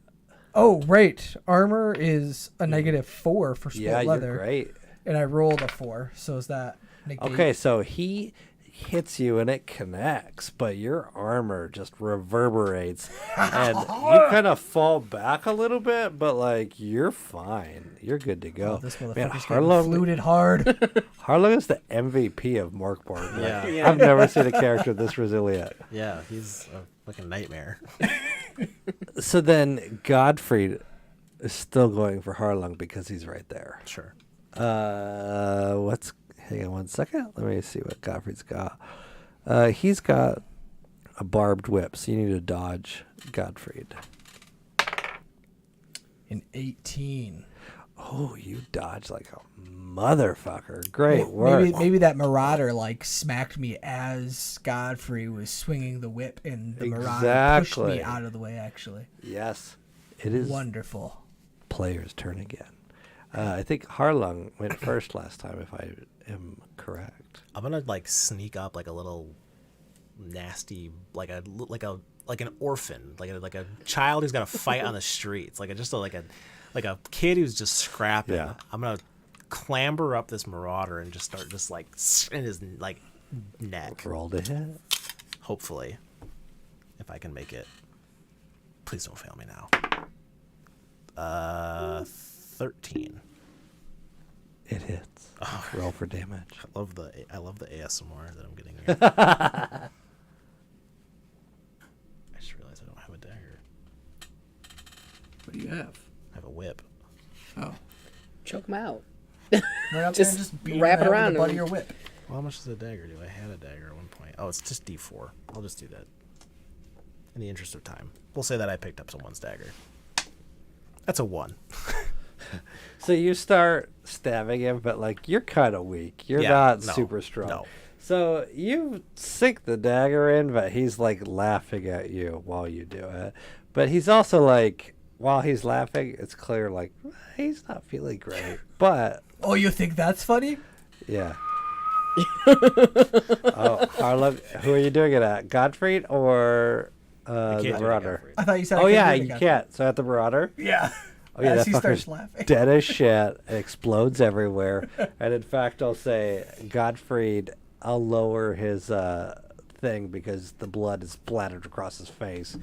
S5: Oh, right. Armor is a -4 for split
S1: Yeah,
S5: leather.
S1: you're great.
S5: And I rolled a 4, so is that negate?
S1: Okay, so he hits you and it connects, but your armor just reverberates and you kind of fall back a little bit, but like you're fine. You're good to go.
S5: Oh, this
S1: Man,
S5: motherfucker's getting
S1: Harlung,
S5: fluted hard.
S1: Harlung is the MVP of Mork Borg. Like,
S3: Yeah.
S1: I've never seen a character this resilient.
S3: Yeah, he's a fucking nightmare.
S1: So then Godfrey is still going for Harlung because he's right there.
S3: Sure.
S1: Hang on one second. Let me see what Godfrey's got. He's got a barbed whip, so you need to dodge Godfried.
S5: An 18.
S1: Oh, you dodge like a motherfucker. Great work.
S5: Maybe that Marauder like smacked me as Godfrey was swinging the whip, and the Marauder pushed
S1: Exactly.
S5: me out of the way. Actually,
S1: Yes, it is
S5: wonderful.
S1: player's turn again. I think Harlung went first last time, if I am correct.
S3: I'm gonna like sneak up like a little nasty, like an orphan, like a child who's got to fight on the streets, like a kid who's just scrapping.
S1: Yeah.
S3: I'm gonna clamber up this Marauder and just start like in his like neck.
S1: Roll to hit.
S3: Hopefully, if I can make it. Please don't fail me now. 13.
S1: It hits. Roll for damage.
S3: I love the ASMR that I'm getting here. I just realized I don't have a dagger.
S2: What do you have?
S3: I have a whip.
S2: Oh.
S4: Choke him out.
S5: Right up
S4: Just
S5: there and just beat
S4: wrap it
S5: him
S4: around
S5: with the butt of
S4: and-
S5: your whip.
S3: Well, how much is the dagger? Do I had a dagger at one point? Oh, it's just D4. I'll just do that. In the interest of time. We'll say that I picked up someone's dagger. That's a 1.
S1: So you start stabbing him, but like you're kind of weak. You're
S3: Yeah,
S1: not
S3: no,
S1: super strong.
S3: no.
S1: So you sink the dagger in, but he's like laughing at you while you do it. But he's also like, while he's laughing, it's clear like he's not feeling great. But
S5: Oh, you think that's funny?
S1: yeah. Oh, Harlan, who are you doing it at? Godfrey or the
S3: can't do
S1: Marauder?
S3: Godfrey.
S5: I thought you said. I
S1: Oh
S5: couldn't
S1: yeah,
S5: do it
S1: you
S5: again.
S1: can't. So at the Marauder.
S5: Yeah.
S1: Oh yeah,
S5: As
S1: that
S5: he starts
S1: fucker's
S5: laughing.
S1: dead as shit. It explodes everywhere. And in fact, I'll say, Gottfried, I'll lower his thing because the blood is splattered across his face.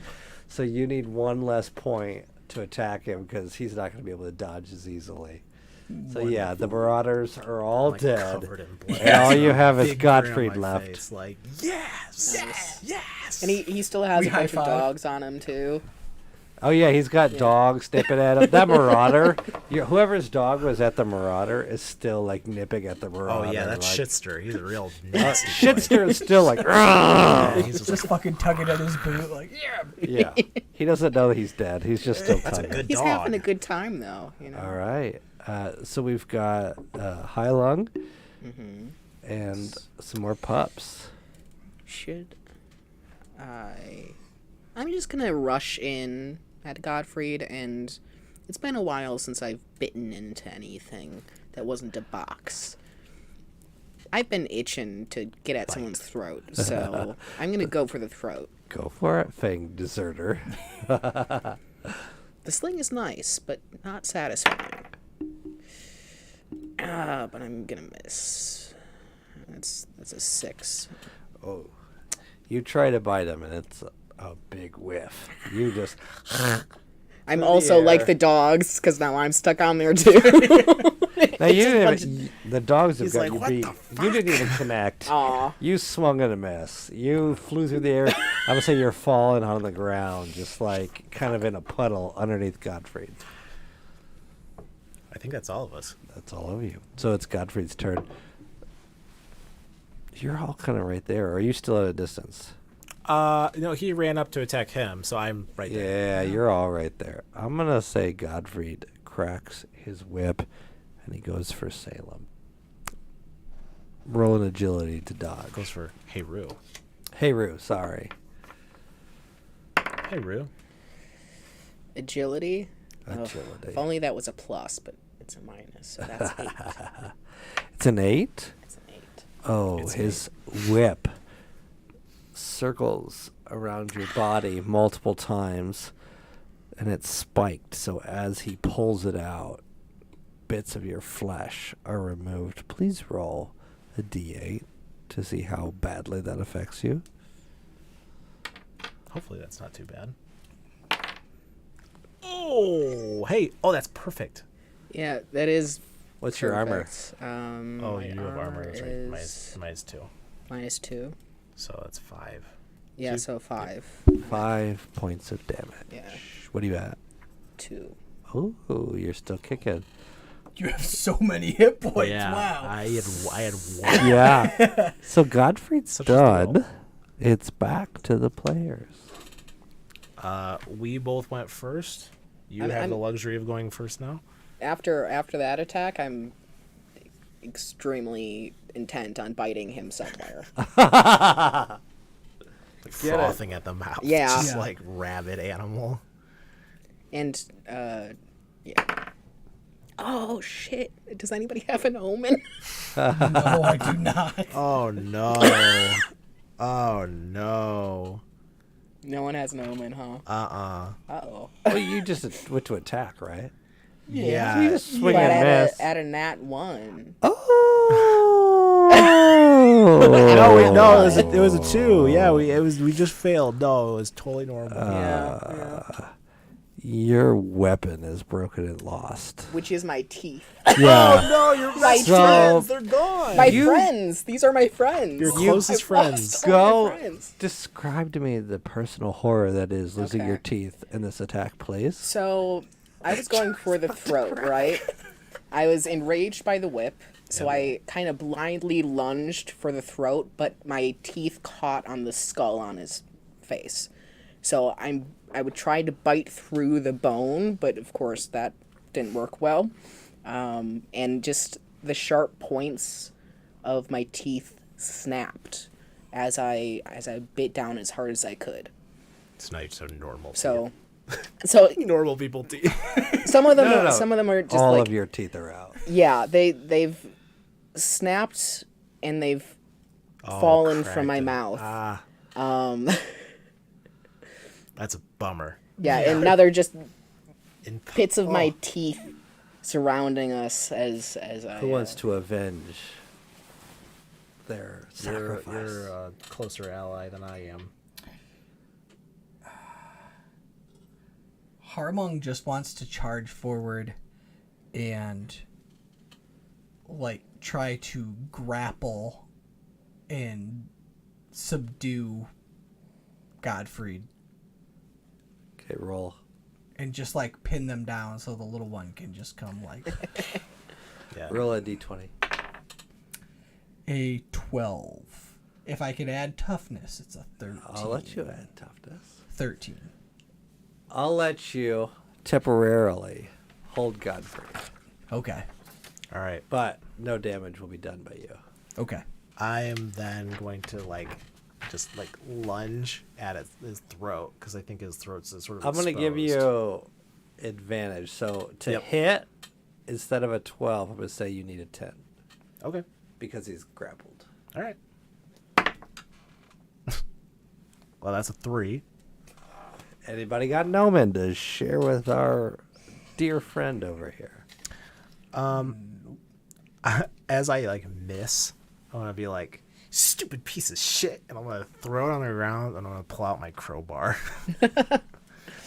S1: So you need one less point to attack him because he's not going to be able to dodge as easily. So yeah, the Marauders are all
S3: Like,
S1: dead.
S3: covered in blood.
S1: And all you have is
S3: Big grin on
S1: Gottfried
S3: my
S1: left.
S3: face, like, yes! Yes!
S4: And he still has
S5: We
S4: a bunch of
S5: high-five.
S4: dogs on him too.
S1: Oh yeah, he's got dogs nipping at him. That Marauder, whoever's dog was at the Marauder is still like nipping at the Marauder.
S3: Oh, yeah, that's
S1: like,
S3: Shitster. He's a real nasty boy.
S1: Shitster is still like, "Rrrr."
S3: Yeah, he's just
S5: Just fucking tugging at his boot, like, yeah.
S1: Yeah, he doesn't know that he's dead. He's just still
S3: That's a
S1: tugging.
S3: good
S4: He's
S3: dog.
S4: having a good time though. You know.
S1: All right, so we've got High Lung and some more pups.
S4: Should I'm just gonna rush in at Gottfried, and it's been a while since I've bitten into anything that wasn't a box. I've been itching to get at someone's throat, so I'm gonna go for the throat.
S1: Go for it, Fang Deserter.
S4: The sling is nice, but not satisfying. But I'm gonna miss. That's a 6.
S1: Oh, you try to bite him, and it's a big whiff. You just
S4: I'm also
S1: air.
S4: like the dogs, because now I'm stuck on there too.
S1: now you didn't even, the dogs have
S3: He's
S1: got
S3: like,
S1: you
S3: "What
S1: beat.
S3: the
S1: You didn't even connect.
S4: Aw.
S1: You swung and a miss. You flew through the air. I would say you're falling on the ground, just like kind of in a puddle underneath Gottfried.
S3: I think that's all of us.
S1: That's all of you. So it's Gottfried's turn. You're all kind of right there. Or are you still at a distance?
S3: No, he ran up to attack him, so I'm right there.
S1: Yeah, you're all right there. I'm going to say Gottfried cracks his whip and he goes for Salem. Roll an agility to dodge.
S3: Goes for Hey Roo.
S1: Hey, Roo, sorry.
S3: Hey Roo.
S4: Agility?
S1: Agility.
S4: If only that was a plus, but it's a minus, so that's 8.
S1: It's an 8?
S4: That's an 8.
S1: Oh,
S3: It's
S1: his whip circles around your body multiple times and it's spiked. So as he pulls it out, bits of your flesh are removed. Please roll a d8 to see how badly that affects you.
S3: Hopefully that's not too bad. Oh, hey. Oh, that's perfect.
S4: Yeah, that is.
S1: What's your armor?
S4: perfect.
S3: Oh,
S4: My
S3: you have armor. That's right.
S4: is
S3: Minus 2.
S4: -2.
S3: So that's 5.
S4: Yeah, so 5.
S1: 5 points of damage.
S4: Yeah.
S1: What are you at?
S4: 2.
S1: Oh, you're still kicking.
S5: You have so many hit points.
S3: Yeah,
S5: Wow.
S3: I had 1.
S1: Yeah. So Godfrey's
S3: Such a steal.
S1: done. It's back to the players.
S3: We both went first. You
S4: I'm-
S3: have
S4: I'm-
S3: the luxury of going first now.
S4: After that attack, I'm extremely intent on biting him somewhere.
S3: Like frothing at the mouth.
S4: Yeah.
S3: Just
S5: Yeah.
S3: like rabid animal.
S4: And, yeah. Oh, shit. Does anybody have an omen?
S5: No, I do not.
S3: Oh, no. Oh, no.
S4: No one has an omen, huh? Uh-oh.
S1: Well, you just went to attack, right?
S3: Yeah.
S1: You just swing
S4: But
S1: and miss.
S4: at a nat 1.
S1: Oh!
S3: No, wait, no, it was a 2. Yeah, we just failed. No, it was totally normal.
S4: Yeah.
S1: Your weapon is broken and lost.
S4: Which is my teeth.
S1: Yeah.
S3: No, your
S4: My
S3: best
S1: So-
S3: friends, they're gone.
S4: My
S1: You-
S4: friends. These are my friends.
S3: Your closest
S4: I've
S3: friends.
S4: lost all my
S1: Go
S4: friends.
S1: describe to me the personal horror that is losing
S4: Okay.
S1: your teeth in this attack, please.
S4: So, I was going for the throat, right? I was enraged by the whip, so I kind of blindly lunged for the throat, but my teeth caught on the skull on his face. So I would try to bite through the bone, but of course that didn't work well. And just the sharp points of my teeth snapped as I bit down as hard as I could.
S3: It's not so normal.
S4: So
S3: Normal people teeth.
S4: some of them
S1: No.
S4: some of them are just
S1: All
S4: like
S1: of your teeth are out.
S4: yeah, they've snapped and they've fallen from my mouth.
S3: That's a bummer.
S4: Yeah, and now they're just
S3: In
S4: bits of my teeth surrounding us as I
S1: Who wants to avenge their sacrifice?
S3: You're a closer ally than I am.
S5: Harmung just wants to charge forward and like try to grapple and subdue Godfrey
S1: Okay, roll.
S5: and just like pin them down so the little one can just come like
S3: Yeah.
S1: Roll a d20.
S5: a 12. If I could add toughness, it's a 13.
S1: I'll let you add toughness.
S5: 13.
S1: I'll let you temporarily hold Godfrey,
S5: Okay.
S3: All right.
S1: but no damage will be done by you.
S5: Okay.
S3: I am then going to just lunge at his throat because I think his throat's sort of.
S1: I'm going to give
S3: exposed.
S1: you advantage. So to
S3: Yep.
S1: hit, instead of a 12, I'm going to say you need a 10
S3: Okay.
S1: because he's grappled.
S3: All right. Well, that's a 3.
S1: Anybody got an omen to share with our dear friend over here?
S3: As I miss, I want to be like, stupid piece of shit, and I'm gonna throw it on the ground and I'm gonna pull out my crowbar.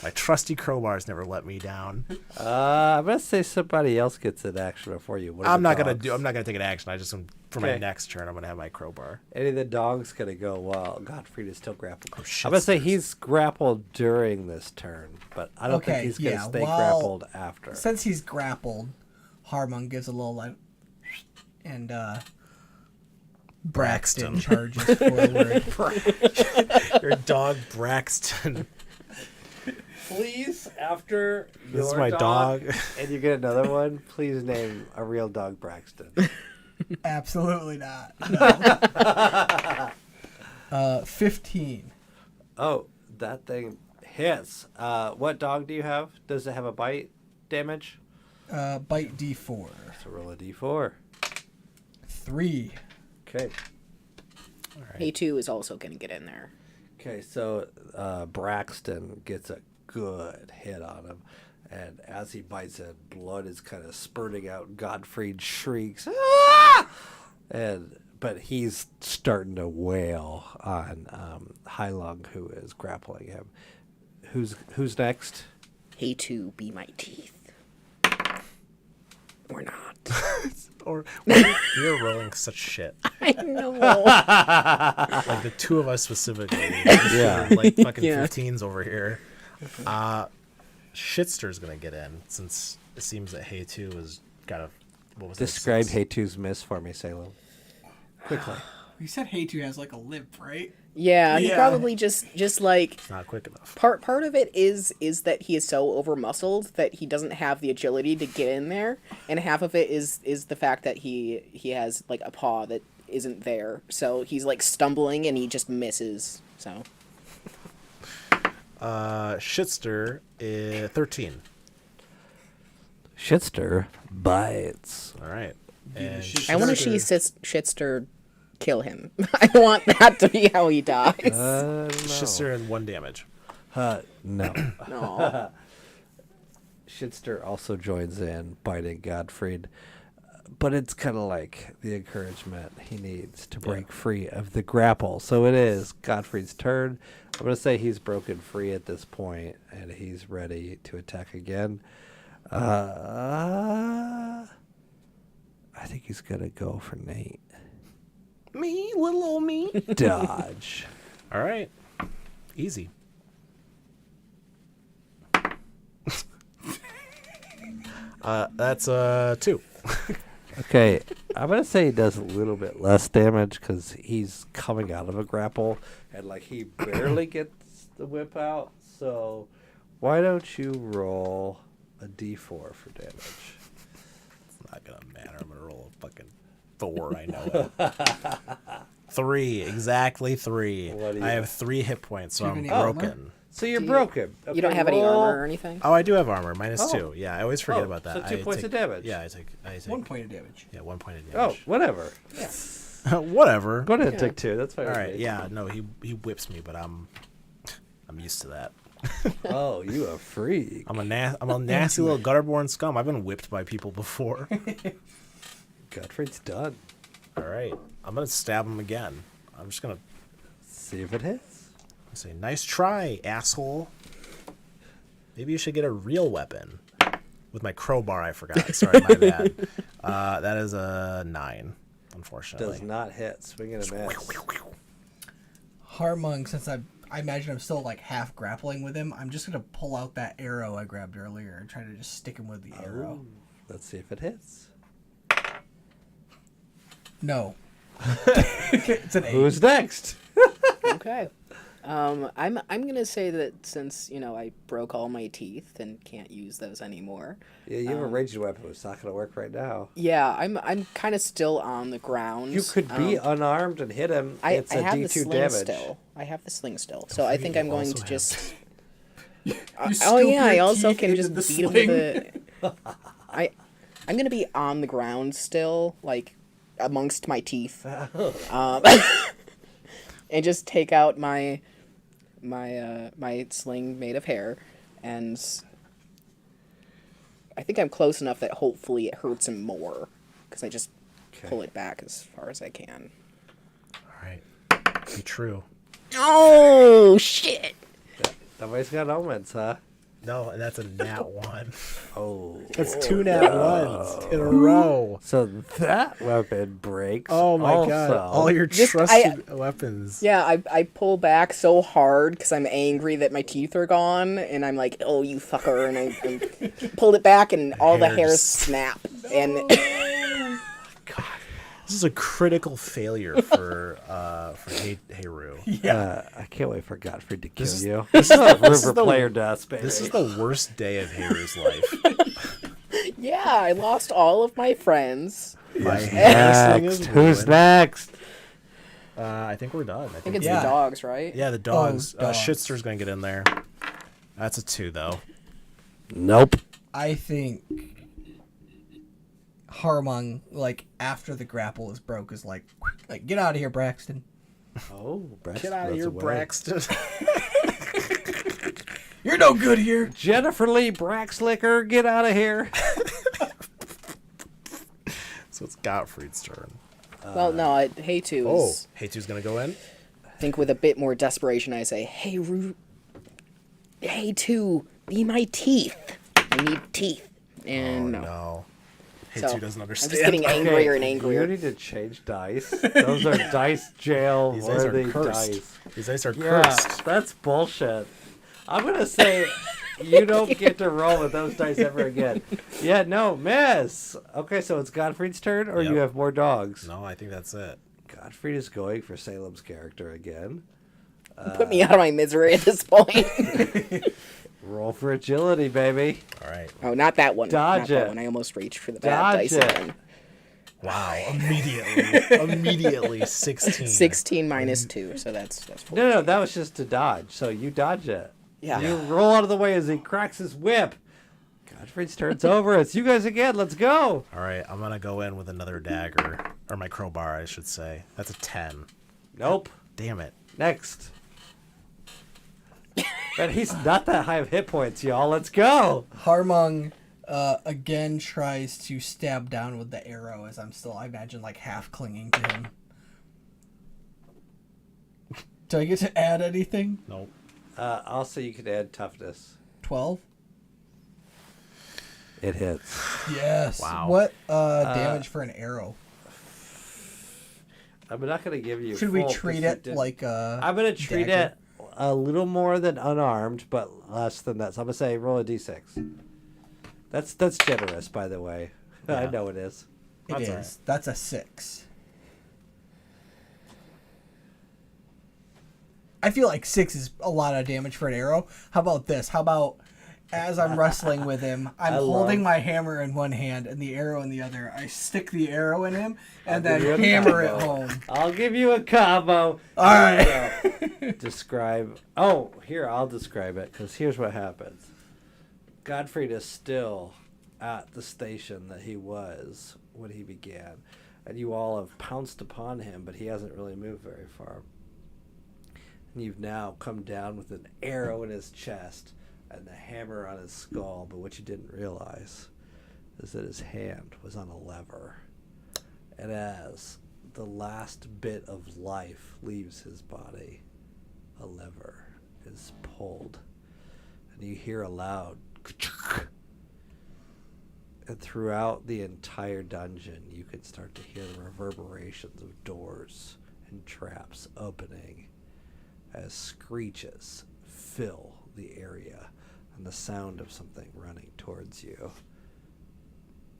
S3: My trusty crowbars never let me down.
S1: I'm going to say somebody else gets an action before you. What are
S3: I'm
S1: the
S3: not gonna
S1: dogs?
S3: take an action. I just for my
S1: Okay.
S3: next turn I'm gonna have my crowbar.
S1: Any of the dogs going to go while Godfrey is still grappled?
S3: Oh, shit,
S1: I'm going to say
S3: stars.
S1: he's grappled during this turn, but I don't think
S5: Okay,
S1: he's going to
S5: yeah,
S1: stay
S5: well,
S1: grappled after.
S5: Since he's grappled, Harmon gives a little like, and Braxton charges forward.
S3: Your dog Braxton.
S1: Please, after
S3: This is my dog.
S1: and you get another one, please name a real dog Braxton.
S5: Absolutely not. No. 15.
S1: Oh, that thing hits. What dog do you have? Does it have a bite damage?
S5: Bite D4.
S1: So roll a d4.
S5: 3.
S1: Okay.
S4: A2 is also going to get in there.
S1: Okay, so Braxton gets a good hit on him, and as he bites it, blood is kind of spurting out. Godfrey shrieks, "Ah!" but he's starting to wail on Hailung, who is grappling him. Who's next?
S6: A2, be my teeth. Or not.
S3: Or you're rolling such shit.
S6: I know.
S3: Like the two of us specifically.
S1: Yeah.
S3: Like fucking
S4: Yeah.
S3: 15s over here. Shitster's gonna get in since it seems that Hey 2 has got a. What was
S1: Describe
S3: that?
S1: Hey2's miss for me, Salem. Quickly.
S5: You said Hey2 has like a limp, right?
S4: Yeah, he
S5: Yeah.
S4: probably just like
S3: Not quick enough.
S4: part of it is that he is so over muscled that he doesn't have the agility to get in there, and half of it is the fact that he has like a paw that isn't there, so he's like stumbling and he just misses. So
S3: Shitster is 13.
S1: Shitster bites.
S3: All right. And
S4: I want to see Shitster kill him. I want that to be how he dies.
S3: Shitster and 1 damage.
S1: No.
S4: No.
S1: Shitster also joins in, biting Godfried. But it's kind of like the encouragement he needs to break free of the grapple. So it is Godfried's turn. I'm going to say he's broken free at this point, and he's ready to attack again. I think he's going to go for Nate.
S3: Me, little old me.
S1: Dodge.
S3: All right. Easy. That's 2.
S1: Okay, I'm gonna say he does a little bit less damage because he's coming out of a grapple and like he barely gets the whip out. So why don't you roll a d4 for damage?
S3: It's not gonna matter. I'm gonna roll a fucking 4. I know it. 3, exactly 3.
S1: What do you
S3: I have 3 hit points, so
S5: Do you have
S3: I'm
S5: any armor?
S3: broken.
S1: So you're broken.
S4: You don't
S1: Okay,
S4: have any
S1: roll-
S4: armor or anything?
S3: Oh, I do have armor, minus
S1: Oh.
S3: 2. Yeah, I always forget
S1: Oh,
S3: about that.
S1: so 2 points of damage.
S3: Yeah, I take
S5: 1 point of damage.
S3: Yeah, 1 point of
S1: Oh,
S3: damage.
S1: whatever.
S3: Whatever.
S1: Go ahead and take 2. That's fine.
S3: All
S1: with
S3: right.
S1: me.
S3: Yeah. No, he whips me, but I'm used to that.
S1: Oh, you a freak.
S3: I'm a nasty little gutterborn scum. I've been whipped by people before.
S1: Godfrey's done.
S3: All right. I'm gonna stab him again. I'm just gonna
S1: See if it hits.
S3: say, "Nice try, asshole." Maybe you should get a real weapon. With my crowbar, I forgot. Sorry, my bad. That is a 9, unfortunately.
S1: Does not hit. Swing and a miss.
S5: Harmung, since I imagine I'm still like half grappling with him, I'm just gonna pull out that arrow I grabbed earlier and try to just stick him with the arrow.
S1: Let's see if it hits.
S5: No. It's an 8.
S1: Who's next?
S4: Okay. I'm gonna say that since I broke all my teeth and can't use those anymore.
S1: Yeah, you have a ranged weapon. It's not going to work right now.
S4: Yeah, I'm kind of still on the ground.
S1: You could be unarmed and hit him.
S4: I
S1: It's a
S4: have the
S1: D2
S4: sling
S1: damage.
S4: still. I have the sling still, so I think I'm going
S3: also
S4: to
S3: have-
S4: just.
S5: You
S4: Oh
S5: scoop
S4: yeah, I
S5: your
S4: also
S5: teeth
S4: can
S5: into
S4: just
S5: the
S4: beat him
S5: sling.
S4: with a. I'm gonna be on the ground still, like amongst my teeth, and just take out my sling made of hair, and I think I'm close enough that hopefully it hurts him more, because I just pull it back as far as I can.
S3: All right. Be true.
S4: Oh shit!
S1: Nobody's got omens, huh?
S3: No, and that's a nat 1.
S1: Oh.
S3: That's 2 nat 1s in a row.
S1: So that weapon breaks.
S3: Oh my
S1: also.
S3: god! All your
S4: Just-
S3: trusted weapons.
S4: Yeah, I pull back so hard because I'm angry that my teeth are gone, and I'm like, "Oh, you fucker!" And I pulled it back, and all the hairs
S3: Hairs.
S4: snap. And
S3: This is a critical failure for Heyru.
S1: I can't wait for Godfrey to kill
S3: This is-
S1: you. This is a
S3: this is
S1: river
S3: the-
S1: player death, baby.
S3: This is the worst day of Heyru's life.
S4: yeah, I lost all of my friends.
S3: My hair sling
S1: next.
S3: is
S1: Who's
S3: ruined.
S1: next?
S3: I think we're done.
S4: I think it's
S5: Yeah.
S4: the dogs, right?
S3: Yeah, the dogs.
S5: dogs.
S3: Shitster's gonna get in there. That's a 2 though.
S1: Nope.
S5: I think Harmung, like after the grapple is broke, is like get out of here, Braxton.
S1: Oh, Braxton
S3: Get out of
S1: runs
S3: here,
S1: away.
S3: Braxton.
S5: You're no good here.
S1: Jennifer Lee Braxlicker, get out of here.
S3: So it's Gottfried's turn.
S4: Well, no, Hey Two
S3: Oh,
S4: is.
S3: Heytu's gonna go in.
S4: I think with a bit more desperation, I say, "Hey, Hey Two, be my teeth. I need teeth." And no.
S3: No. Heytu
S4: So,
S3: doesn't
S4: I'm
S3: understand.
S4: just getting angrier and
S1: You
S4: angrier.
S1: need to change dice. Those are dice jail
S3: These dice are
S1: worthy
S3: cursed.
S1: dice.
S3: These dice are
S1: Yeah,
S3: cursed.
S1: that's bullshit. I'm gonna say you don't get to roll with those dice ever again. Yeah, no, miss. Okay, so it's Godfrey's turn, or
S3: Yep.
S1: you have more dogs.
S3: No, I think that's it.
S1: Godfrey is going for Salem's character again.
S4: Put me out of my misery at this point.
S1: Roll for agility, baby.
S3: All right.
S4: Oh, not that one.
S1: Dodge
S4: not that
S1: it.
S4: one. I almost reached for the bad
S1: Dodge
S4: dice
S1: it.
S4: again.
S3: Wow. Immediately 16.
S4: 16 minus 2, so that's 4.
S1: No, that was just to dodge. So you dodge it.
S4: Yeah.
S1: You roll out of the way as he cracks his whip. Godfrey's turn's over. It's you guys again. Let's go.
S3: All right, I'm gonna go in with another dagger, or my crowbar, I should say. That's a 10.
S1: Nope.
S3: Damn it.
S1: Next. But he's not that high of hit points, y'all. Let's go.
S5: Harmung again tries to stab down with the arrow as I'm still, I imagine, like half clinging to him. Do I get to add anything?
S3: Nope.
S1: Also, you could add toughness.
S5: 12?
S1: It hits.
S5: Yes.
S3: Wow.
S5: What damage for an arrow?
S1: I'm not going to give you.
S5: Should we
S1: full
S5: treat it
S1: percentage.
S5: like a
S1: I'm going to treat
S5: dagger?
S1: it a little more than unarmed, but less than that. So I'm going to say roll a d6. That's generous, by the way. I
S3: Yeah.
S1: know it is.
S5: It
S3: That's
S5: is.
S3: all right.
S5: That's a 6. I feel like 6 is a lot of damage for an arrow. How about this? How about as I'm wrestling with him, I'm holding my hammer in one hand and the arrow in the other. I stick the arrow in him and then
S1: give you a
S5: hammer it
S1: combo.
S5: home.
S1: I'll give you a combo.
S5: All right.
S1: Describe. Oh, here, I'll describe it, because here's what happens. Godfrey is still at the station that he was when he began, and you all have pounced upon him, but he hasn't really moved very far. And you've now come down with an arrow in his chest and the hammer on his skull, but what you didn't realize is that his hand was on a lever. And as the last bit of life leaves his body, a lever is pulled, and you hear a loud and throughout the entire dungeon you can start to hear the reverberations of doors and traps opening as screeches fill the area and the sound of something running towards you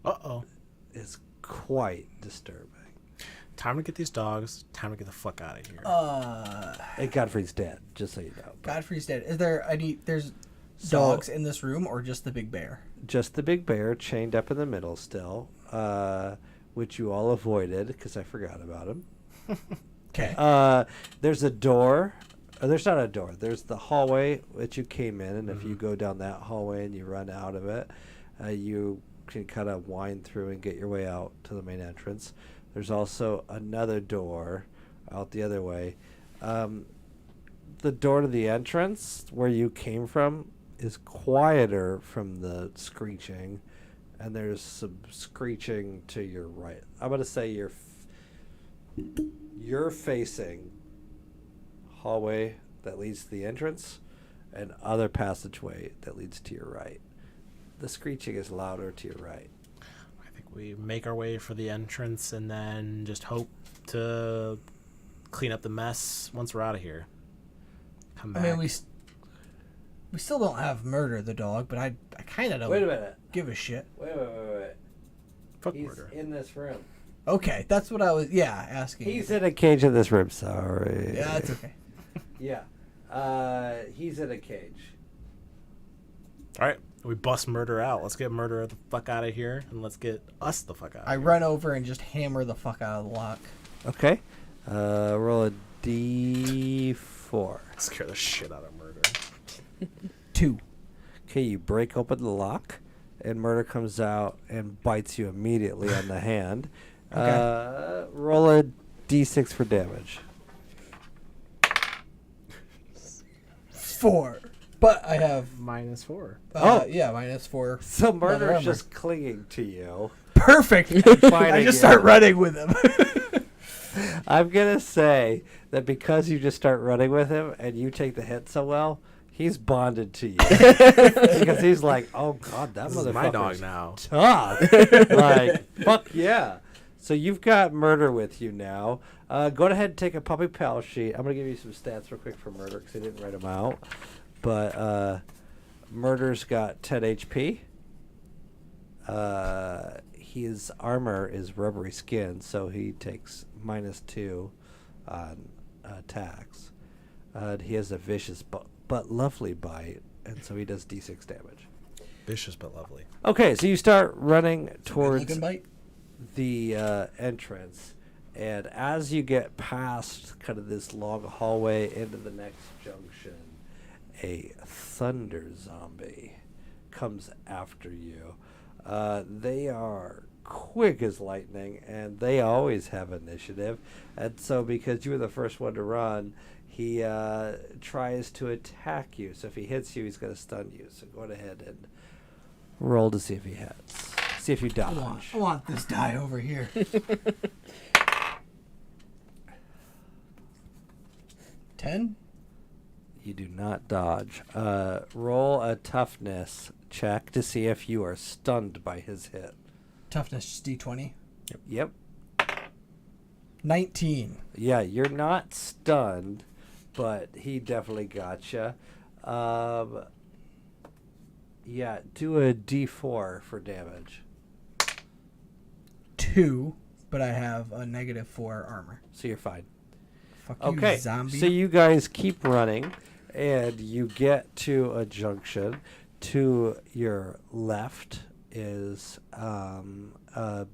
S3: Uh-oh.
S1: is quite disturbing.
S3: Time to get these dogs. Time to get the fuck out of here.
S1: And Godfrey's dead, just so you know.
S5: Godfrey's dead. Is there there's
S1: So-
S5: dogs in this room or just the big bear?
S1: Just the big bear chained up in the middle still, which you all avoided because I forgot about him.
S5: Okay.
S1: There's a door. There's not a door. There's the hallway that you came in, and if you go down that hallway and you run out of it, you can kind of wind through and get your way out to the main entrance. There's also another door out the other way. The door to the entrance where you came from is quieter from the screeching, and there's some screeching to your right. I'm going to say you're facing hallway that leads to the entrance and other passageway that leads to your right. The screeching is louder to your right.
S3: I think we make our way for the entrance and then just hope to clean up the mess once we're out of here. Come back.
S5: I mean, we still don't have Murder the dog, but I kind of don't
S1: Wait a minute.
S5: give a shit.
S1: Wait.
S3: Fuck
S1: He's
S3: murder.
S1: in this room.
S5: Okay, that's what I was asking.
S1: He's in a cage in this room. Sorry.
S5: Yeah, that's okay.
S1: Yeah. He's in a cage.
S3: All right, we bust murder out. Let's get murder the fuck out of here, and let's get us the fuck out.
S5: I run over and just hammer the fuck out of the lock.
S1: Okay. Roll a D4.
S3: Scare the shit out of murder.
S5: 2.
S1: Okay, you break open the lock, and Murder comes out and bites you immediately on the hand.
S5: Okay.
S1: Roll a D6 for damage.
S5: 4. But I have
S3: -4.
S5: -4.
S1: So
S5: Another
S1: Murder's
S5: armor.
S1: just clinging to you.
S5: Perfect. I just start running with him.
S1: I'm going to say that because you just start running with him and you take the hit so well, he's bonded to you. Because he's like, oh, God, that
S3: This is
S1: motherfucker's
S3: my dog now.
S1: tough. Like, fuck yeah. So you've got Murder with you now. Go ahead and take a puppy pal sheet. I'm going to give you some stats real quick for Murder because I didn't write them out. But Murder's got 10 HP. His armor is rubbery skin, so he takes -2 on attacks. He has a vicious but lovely bite, and so he does D6 damage.
S3: Vicious but lovely.
S1: Okay, so you start running towards
S5: Looking bite.
S1: the entrance, and as you get past kind of this long hallway into the next junction, a thunder zombie comes after you. They are quick as lightning, and they always have initiative. And so because you were the first one to run, he tries to attack you. So if he hits you, he's going to stun you. So go ahead and roll to see if he hits. See if you dodge.
S5: I want this die over here. 10?
S1: You do not dodge. Roll a toughness check to see if you are stunned by his hit.
S5: Toughness D20.
S1: Yep.
S5: 19.
S1: Yeah, you're not stunned, but he definitely got you. Yeah, do a D4 for damage.
S5: 2, but I have a -4 armor.
S1: So you're fine.
S5: Fuck
S1: Okay,
S5: you, zombie.
S1: so you guys keep running, and you get to a junction. To your left is a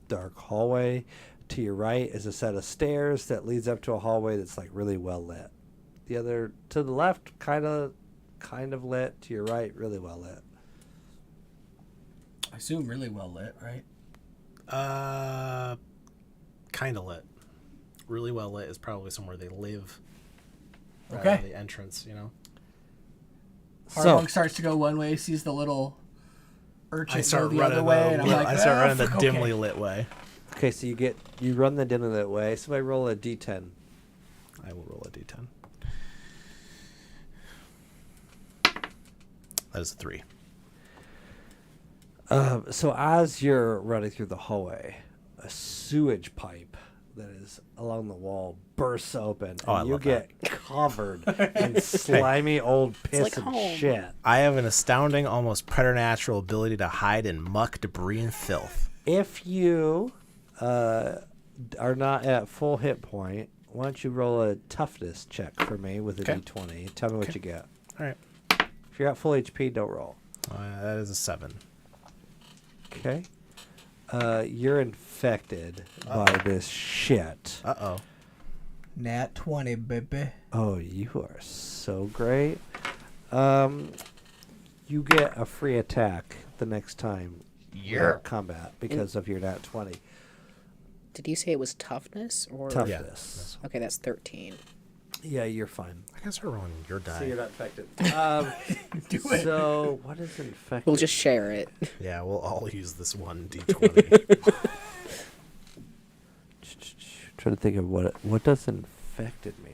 S1: dark hallway. To your right is a set of stairs that leads up to a hallway that's like really well lit. The other to the left, kind of lit. To your right, really well lit.
S5: I assume really well lit, right?
S3: Kind of lit. Really well lit is probably somewhere they live.
S5: Okay.
S3: The entrance, you know.
S5: Harmon starts to go one way, sees the little urchin
S3: I start
S5: go the
S3: running
S5: other way, and I'm like,
S3: I start running the
S5: fuck,
S3: dimly
S5: okay.
S3: lit way.
S1: Okay, so you run the dimly lit way. Somebody roll a d10.
S3: I will roll a d10. That is a 3.
S1: So as you're running through the hallway, a sewage pipe that is along the wall bursts open, and
S3: I
S1: you
S3: love
S1: get covered in slimy old piss
S6: like
S1: and
S6: home.
S1: shit.
S3: I have an astounding, almost preternatural ability to hide in muck, debris, and filth.
S1: If you are not at full hit point, why don't you roll a toughness check for me with a
S3: Okay.
S1: d20? Tell me what you get.
S3: All right.
S1: If you're at full HP, don't roll.
S3: That is a 7.
S1: Okay. You're infected by this shit.
S3: Uh-oh.
S5: Nat 20, baby.
S1: Oh, you are so great. You get a free attack the next time you're in combat because of your nat 20.
S4: Did you say it was toughness or
S1: Toughness.
S4: Okay, that's 13.
S1: Yeah, you're fine.
S3: I guess we're rolling your die.
S1: So you're not infected.
S5: Do it.
S1: So what is infected?
S4: We'll just share it.
S3: Yeah, we'll all use this one d20.
S1: Trying to think of what does infected mean.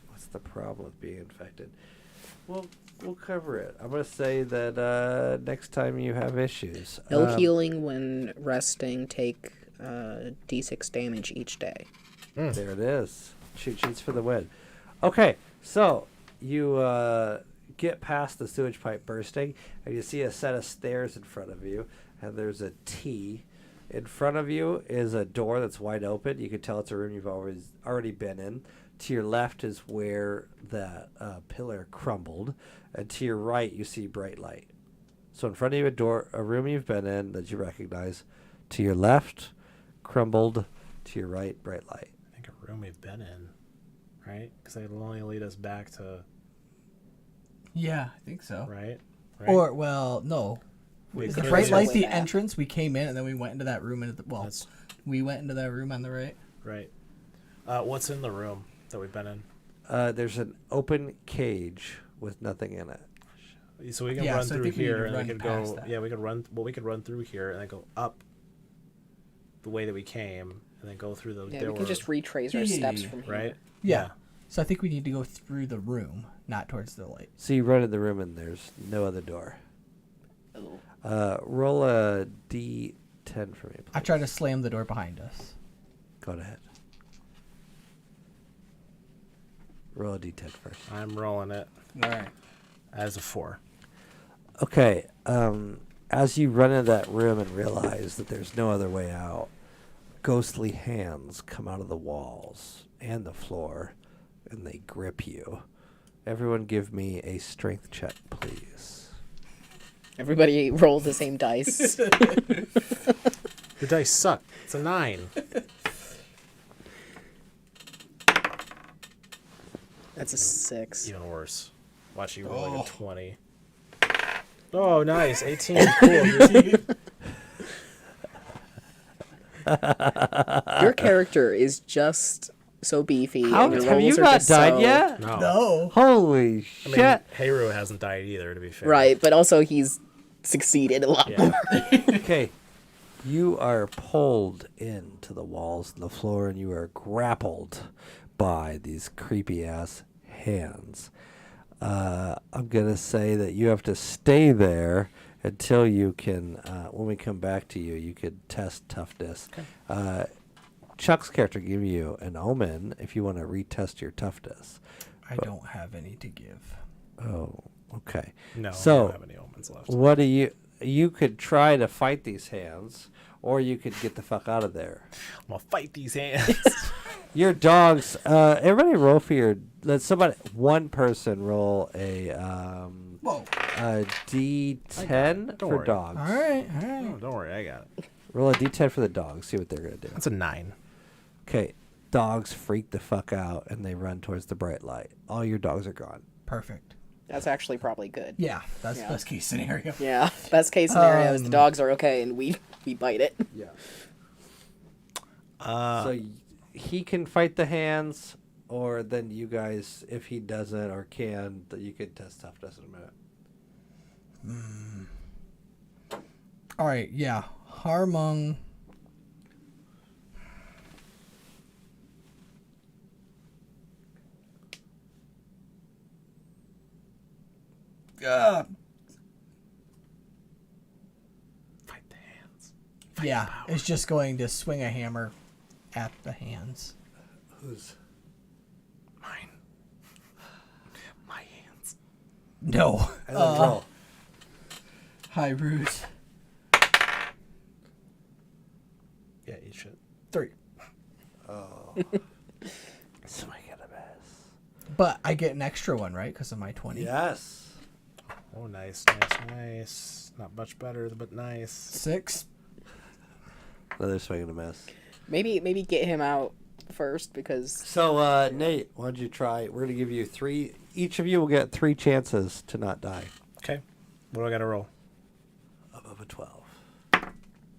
S1: What's the problem with being infected? Well, we'll cover it. I'm gonna say that next time you have issues,
S4: No healing when resting. Take d6 damage each day.
S1: There it is. Shoot sheets for the win. Okay, so you get past the sewage pipe bursting, and you see a set of stairs in front of you, and there's a T. In front of you is a door that's wide open. You can tell it's a room you've already been in. To your left is where that pillar crumbled, and to your right you see bright light. So in front of you a room you've been in that you recognize. To your left, crumbled. To your right, bright light.
S3: I think a room we've been in, right? Because it'll only lead us back to,
S5: Yeah, I think so.
S3: right?
S5: Or, well, no.
S3: We
S5: Is the
S3: could-
S5: bright light the
S4: Yeah.
S5: entrance? We came in and then we went into that room.
S3: That's
S5: We went into that room on the right.
S3: right. What's in the room that we've been in?
S1: There's an open cage with nothing in it.
S3: So we can
S5: Yeah,
S3: run
S5: so I
S3: through
S5: think we need
S3: here
S5: to
S3: and we
S5: run
S3: could
S5: past
S3: go.
S5: that.
S3: Yeah, we could run. Well, we could run through here and then go up the way that we came, and then go through the
S4: Yeah,
S3: door.
S4: we can just retrace our
S5: Yeah,
S4: steps
S5: yeah,
S4: from here.
S3: right.
S5: Yeah. So I think we need to go through the room, not towards the light.
S1: So you run in the room and there's no other door.
S4: Oh.
S1: Roll a d10 for me, please.
S5: I try to slam the door behind us.
S1: Go ahead. Roll a d10 first.
S3: I'm rolling it
S5: All right.
S3: as a 4.
S1: Okay. As you run into that room and realize that there's no other way out, ghostly hands come out of the walls and the floor, and they grip you. Everyone give me a strength check, please.
S4: Everybody roll the same dice.
S3: The dice suck. It's a 9.
S4: That's a 6.
S3: Even worse. Watch you roll like a 20. Oh, nice. 18. Cool, dude.
S4: Your character is just so beefy.
S1: How,
S4: and your
S1: have you
S4: rolls are
S1: not
S4: just
S1: died
S4: so-
S1: yet?
S3: No.
S5: No.
S1: Holy
S3: I
S1: shit.
S3: mean, Hero hasn't died either, to be fair.
S4: Right, but also he's succeeded a lot
S3: Yeah.
S4: more.
S1: Okay. You are pulled into the walls and the floor, and you are grappled by these creepy ass hands. I'm going to say that you have to stay there until you can, when we come back to you, you could test toughness.
S3: Okay.
S1: Chuck's character give you an omen if you want to retest your toughness.
S5: I don't have any to give.
S1: Oh, okay.
S3: No, I
S1: So,
S3: don't have any omens left.
S1: what do you could try to fight these hands, or you could get the fuck out of there.
S3: I'm gonna fight these hands.
S1: Your dogs. Everybody roll for your. One person roll a
S5: Whoa.
S1: D10 for
S3: worry.
S1: dogs.
S5: All right.
S3: Oh, don't worry, I got it.
S1: Roll a D10 for the dogs. See what they're gonna do.
S3: That's a 9.
S1: Okay. Dogs freak the fuck out and they run towards the bright light. All your dogs are gone.
S5: Perfect.
S4: That's actually probably good.
S5: Yeah, that's best case scenario.
S4: Yeah. Best case scenario is the dogs are okay and we bite it.
S1: Yeah. He can fight the hands, or then you guys, if he doesn't or can, that you could test toughness in a minute.
S5: All right, yeah. Harmung.
S3: Fight the hands.
S5: Yeah, it's just going to swing a hammer at the hands.
S1: Who's?
S3: Mine. My hands.
S5: No.
S1: And then roll.
S5: Hi, Ruse.
S3: Yeah, you should.
S5: 3.
S1: Swing and a miss.
S5: But I get an extra one, right? Because of my 20.
S1: Yes.
S3: Oh, nice. Not much better, but nice.
S5: 6.
S1: Another swing and a miss.
S4: Maybe get him out first because
S1: So, Nate, why don't you try? We're going to give you 3. Each of you will get 3 chances to not die.
S3: Okay. What do I got to roll?
S1: Above a 12.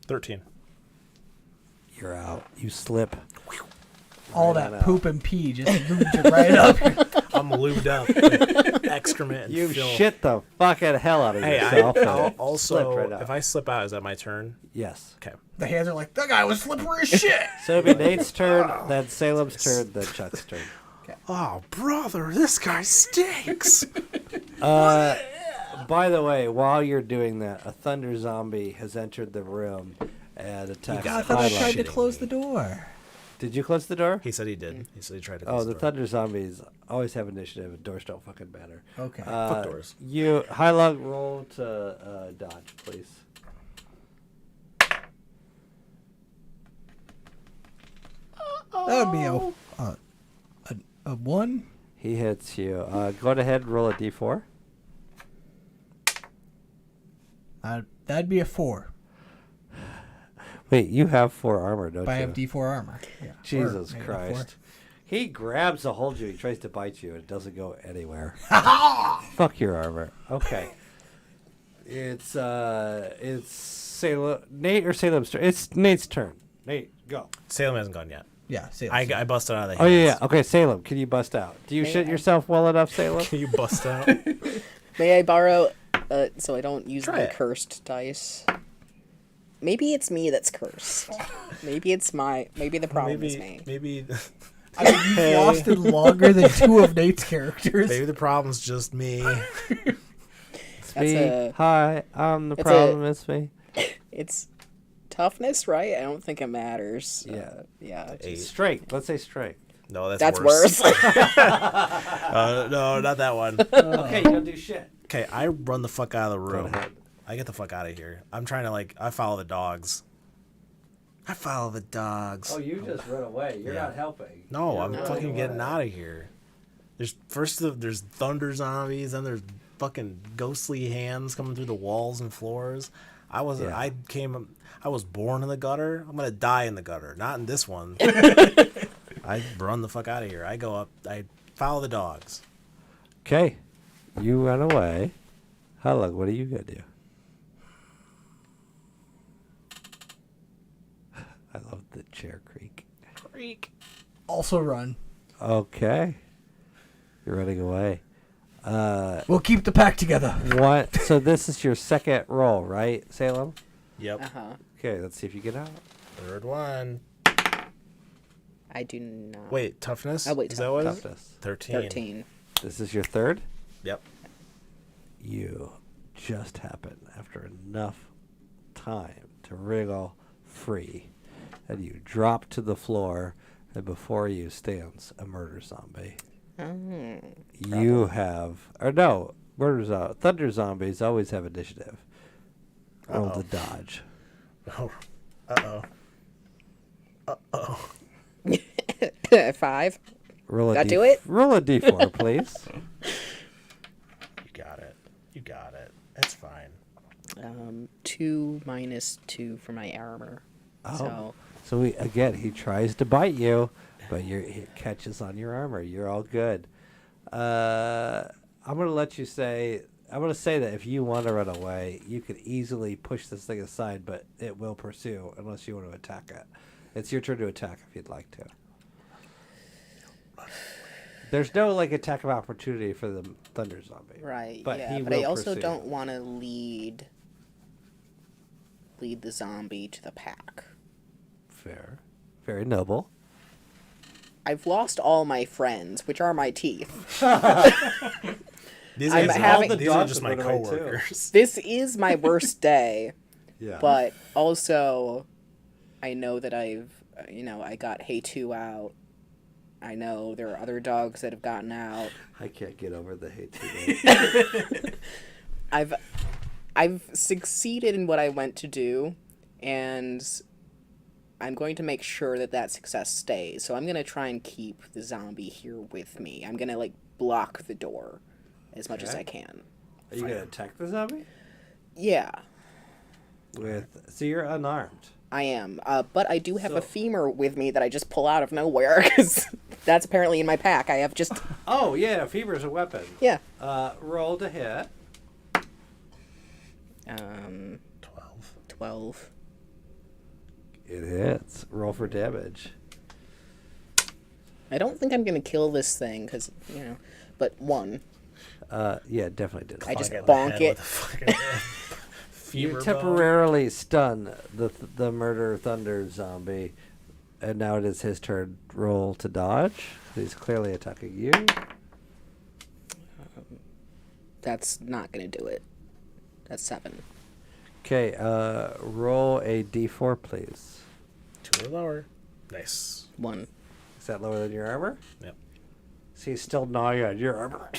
S3: 13.
S1: You're out. You slip.
S5: All
S1: Right on
S5: that
S1: out.
S5: poop and pee just moved you right up.
S3: I'm lubed up with excrement and
S1: You
S3: filth.
S1: shit the fucking hell out of
S3: Hey,
S1: yourself.
S3: I'll
S1: and
S3: also,
S1: slip right out.
S3: if I slip out, is that my turn?
S1: Yes.
S3: Okay.
S5: The hands are like, that guy was slippery as shit.
S1: So it'll be Nate's turn, then Salem's turn, then Chuck's turn.
S3: Oh, brother, this guy stinks.
S1: By the way, while you're doing that, a thunder zombie has entered the room and attacked
S5: I thought I tried to
S1: Highlight.
S5: close the door.
S1: Did you close the door?
S3: He said he did. He said he tried to
S1: Oh,
S3: close
S1: the
S3: door.
S1: thunder zombies always have initiative, and doors don't fucking matter.
S5: Okay.
S3: Fuck doors.
S1: You Highlog, roll to dodge, please.
S5: That would be a 1.
S1: He hits you. Go ahead and roll a d4.
S5: That'd be a 4.
S1: Wait, you have 4 armor, don't
S5: But I
S1: you?
S5: have D4 armor. Yeah.
S1: Jesus
S5: Or maybe a
S1: Christ.
S5: 4.
S1: He grabs a hold of you. He tries to bite you. It doesn't go anywhere. Fuck your armor. Okay. It's Salem, Nate or Salem's turn. It's Nate's turn. Nate, go.
S3: Salem hasn't gone yet.
S5: Yeah. See,
S3: I busted out of the
S1: Oh
S3: hands.
S1: yeah. Okay, Salem, can you bust out? Do you shit yourself well enough, Salem?
S3: Can you bust out?
S4: may I borrow so I don't use
S3: Try
S4: the
S3: it.
S4: cursed dice. Maybe it's me that's cursed. Maybe the problem is me.
S3: Maybe
S5: I mean, you've lasted longer than 2 of Nate's characters.
S3: the problem's just me.
S1: It's
S4: That's
S1: me.
S4: a-
S1: Hi, I'm the
S4: it's
S1: problem. It's me.
S4: It's toughness, right? I don't think it matters.
S1: Yeah.
S4: Yeah.
S3: 8.
S1: Strength. Let's say strength.
S3: No,
S4: That's worse.
S3: No, not that one.
S1: Okay, you don't do shit.
S3: Okay, I run the fuck out of the room.
S1: ahead.
S3: I get the fuck out of here. I'm trying to I follow the dogs. I follow the dogs.
S1: Oh, you just run away. You're
S3: Yeah.
S1: not helping.
S3: No,
S1: You're
S3: I'm
S1: running
S3: fucking
S1: away.
S3: getting out of here. There's thunder zombies, then there's fucking ghostly hands coming through the walls and floors. I was born in the gutter. I'm gonna die in the gutter, not in this one. I run the fuck out of here. I go up. I follow the dogs.
S1: Okay, you run away. Hello, what are you gonna do? I love the chair creak.
S3: Creak.
S5: Also run.
S1: Okay, you're running away.
S5: We'll keep the pack together.
S1: What? So this is your second roll, right, Salem?
S3: Yep.
S1: Okay, let's see if you get out.
S3: Third one.
S4: I do not.
S3: Wait, toughness?
S4: Oh, wait,
S3: Is that what it is?
S1: Toughness.
S3: 13.
S4: 13.
S1: This is your third.
S3: Yep.
S1: You just happen, after enough time, to wriggle free, and you drop to the floor, and before you stands a murder zombie. You have, or no, thunder zombies always have initiative. Roll to dodge.
S3: Oh. Uh-oh.
S4: 5.
S1: Roll a
S4: That do it?
S1: Roll a d4, please.
S3: You got it. You got it. It's fine.
S4: 2 minus 2 for my armor.
S1: Oh. So he tries to bite you, but it catches on your armor. You're all good. I'm going to say that if you want to run away, you could easily push this thing aside, but it will pursue unless you want to attack it. It's your turn to attack if you'd like to. There's no attack of opportunity for the thunder zombie.
S4: Right.
S1: But
S4: yeah,
S1: he
S4: but
S1: will
S4: I also
S1: pursue.
S4: don't want to lead the zombie to the pack.
S1: Fair. Very noble.
S4: I've lost all my friends, which are my teeth.
S3: These
S4: I'm having-
S3: these are just my coworkers.
S4: This is my worst day,
S1: Yeah.
S4: but also I know that I got Hey 2 out. I know there are other dogs that have gotten out.
S1: I can't get over the hate today.
S4: I've succeeded in what I went to do, and I'm going to make sure that success stays. So I'm going to try and keep the zombie here with me. I'm going to block the door as much as I can.
S1: Are you going to attack the zombie?
S4: Yeah,
S1: So you're unarmed.
S4: I am. But I do have a femur with me that I just pull out of nowhere because that's apparently in my pack. I have just...
S1: Oh, yeah, a fever's a weapon.
S4: Yeah.
S1: Roll to hit.
S4: 12.
S1: It hits. Roll for damage.
S4: I don't think I'm going to kill this thing because, but 1.
S1: Yeah, definitely did.
S4: I just
S3: Fuck the
S4: bonk
S3: head
S4: it.
S3: with a fucking
S1: You
S3: femur bone.
S1: temporarily stun the murder thunder zombie, and now it is his turn. Roll to dodge. He's clearly attacking you.
S4: That's not going to do it. That's 7.
S1: Okay, roll a d4, please.
S3: 2 or lower. Nice.
S4: 1.
S1: Is that lower than your armor?
S3: Yep.
S1: So he's still gnawing on your armor.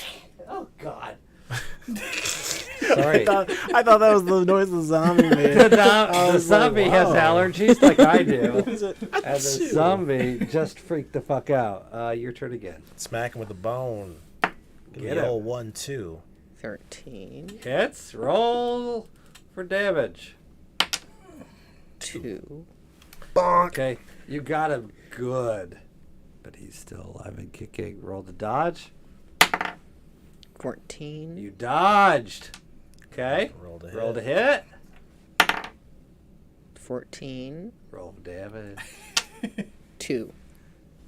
S1: Oh, God. Sorry.
S3: I thought that was the noise the zombie made.
S1: The zombie has allergies like I do.
S3: Is it?
S1: And the zombie just freaked the fuck out. Your turn again.
S3: Smack him with the bone. Give me
S1: Get
S3: the
S1: him.
S3: old 1-2.
S4: 13.
S1: Hits. Roll for damage.
S4: 2.
S1: Okay, you got him good. But he's still alive and kicking. Roll to dodge.
S4: 14.
S1: You dodged. Okay.
S3: Roll to
S1: Roll to hit.
S4: 14.
S1: Roll for damage.
S4: 2.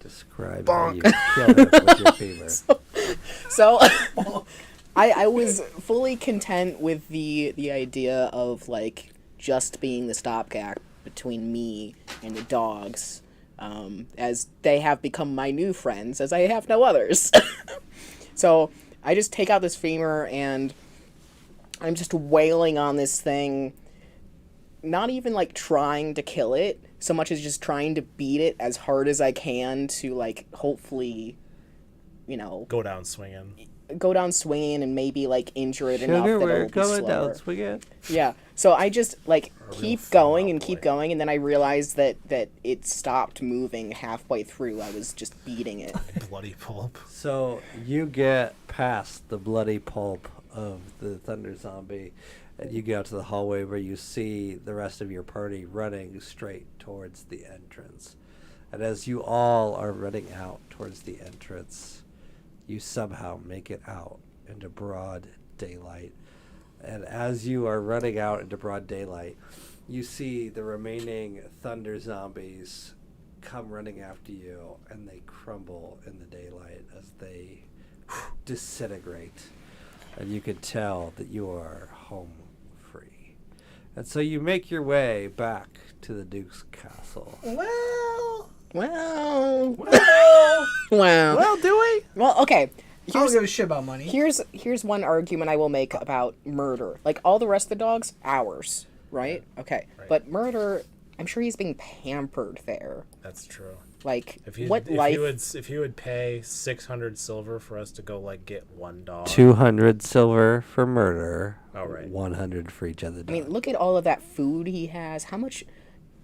S1: Describe how you kill him with your fever.
S4: So I was fully content with the idea of just being the stopgap between me and the dogs, as they have become my new friends, as I have no others. So I just take out this femur and I'm just wailing on this thing, not even trying to kill it so much as just trying to beat it as hard as I can to hopefully,
S3: Go down swinging.
S4: go down swinging and maybe injure it enough
S1: Sugar,
S4: that
S1: we're
S4: it'll be
S1: going
S4: slower.
S1: down swinging.
S4: Yeah. So I just keep going and
S3: boy.
S4: keep going, and then I realized that it stopped moving halfway through. I was just beating it.
S3: Bloody pulp.
S1: So you get past the bloody pulp of the thunder zombie, and you get out to the hallway where you see the rest of your party running straight towards the entrance. And as you all are running out towards the entrance, you somehow make it out into broad daylight. And as you are running out into broad daylight, you see the remaining thunder zombies come running after you, and they crumble in the daylight as they disintegrate. And you can tell that you are home free. And so you make your way back to the Duke's castle.
S4: Well,
S3: Well, do we?
S4: well, okay.
S5: I don't give a shit about money.
S4: Here's one argument I will make about murder. All the rest of the dogs, ours, right? Okay.
S3: Right.
S4: But murder, I'm sure he's being pampered there.
S3: That's true.
S4: If
S3: you would pay 600 silver for us to go get one dog.
S1: 200 silver for murder.
S3: Oh, right.
S1: 100 for each other dog.
S4: I mean, look at all of that food he has. How much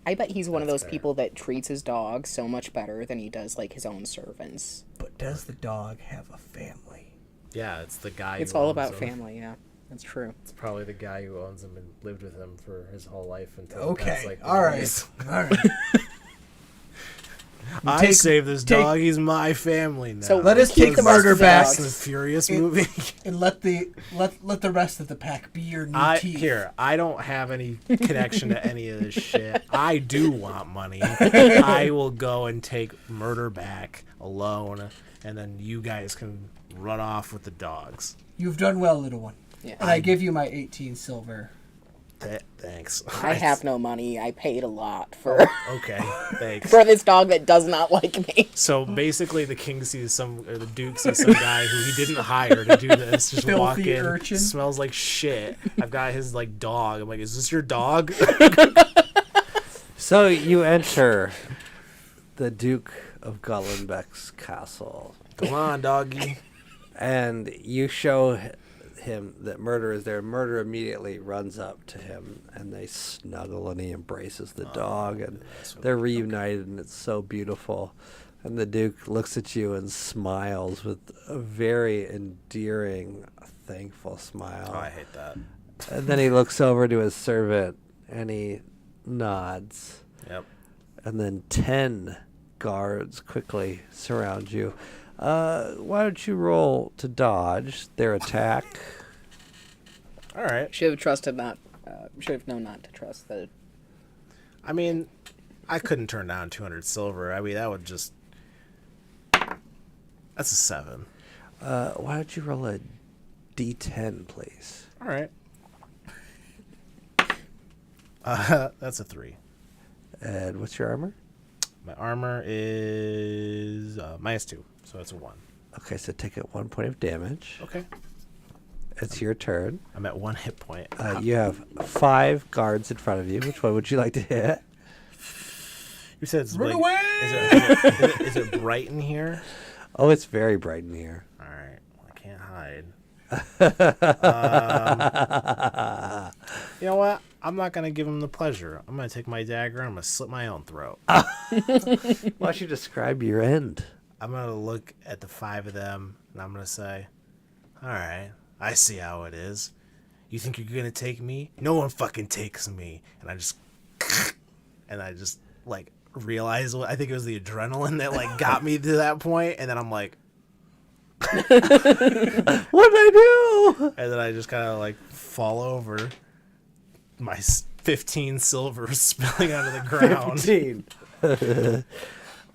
S4: I bet he's one of those people that treats his dog so much better than he does like his own servants.
S5: But does the dog have a family?
S3: Yeah, it's the guy.
S4: It's
S3: who
S4: all
S3: owns
S4: about
S3: him.
S4: family. Yeah, that's true.
S3: It's probably the guy who owns him and lived with him for his whole life until
S5: Okay,
S3: the past, like,
S5: all right,
S3: years.
S5: all right.
S3: I saved this dog. He's my family now.
S4: So
S5: Let us
S4: keep
S5: take
S4: the
S5: murder
S4: rest of the
S5: back.
S3: Fast and
S4: dogs.
S3: Furious movie.
S5: And let the rest of the pack be your new teeth.
S3: I don't have any connection to any of this shit. I do want money. I will go and take murder back alone, and then you guys can run off with the dogs.
S5: You've done well, little one.
S4: Yeah.
S5: And I give you my 18 silver.
S3: Thanks.
S4: I have no money. I paid a lot for
S3: Okay, thanks.
S4: for this dog that does not like me.
S3: So basically, the king sees the duke sees some guy who he didn't hire to do this. Just walk
S5: Filthy
S3: in,
S5: urchin.
S3: smells like shit. I've got his like dog. I'm like, is this your dog?
S1: So you enter the Duke of Gullenbeck's castle,
S3: Come on, doggy.
S1: and you show him that Murder is there. Murder immediately runs up to him, and they snuggle, and he embraces the dog, and they're reunited, and it's so beautiful. And the Duke looks at you and smiles with a very endearing, thankful smile.
S3: Oh, I hate that.
S1: And then he looks over to his servant, and he nods.
S3: Yep.
S1: And then 10 guards quickly surround you. Why don't you roll to dodge their attack?
S3: All right.
S4: Should have trusted not. Should have known not to trust the.
S3: I mean, I couldn't turn down 200 silver. I mean, that would just. That's a 7.
S1: Why don't you roll a d10, please?
S3: All right. That's a 3.
S1: And what's your armor?
S3: My armor is -2, so that's a 1.
S1: Okay, so take it 1 point of damage.
S3: Okay.
S1: It's your turn.
S3: I'm at 1 hit point.
S1: You have 5 guards in front of you. Which one would you like to hit?
S3: You said it's
S5: Run
S3: like,
S5: away!
S3: is it bright in here?
S1: Oh, it's very bright in here.
S3: All right. Well, I can't hide. You know what? I'm not going to give him the pleasure. I'm going to take my dagger and I'm going to slit my own throat.
S1: Why don't you describe your end?
S3: I'm going to look at the 5 of them and I'm going to say, all right, I see how it is. You think you're going to take me? No one fucking takes me. And I just like realized, I think it was the adrenaline that like got me to that point. And then I'm like,
S1: What did I do?
S3: and then I just kind of like fall over, my 15 silver spilling onto the ground.
S1: 15.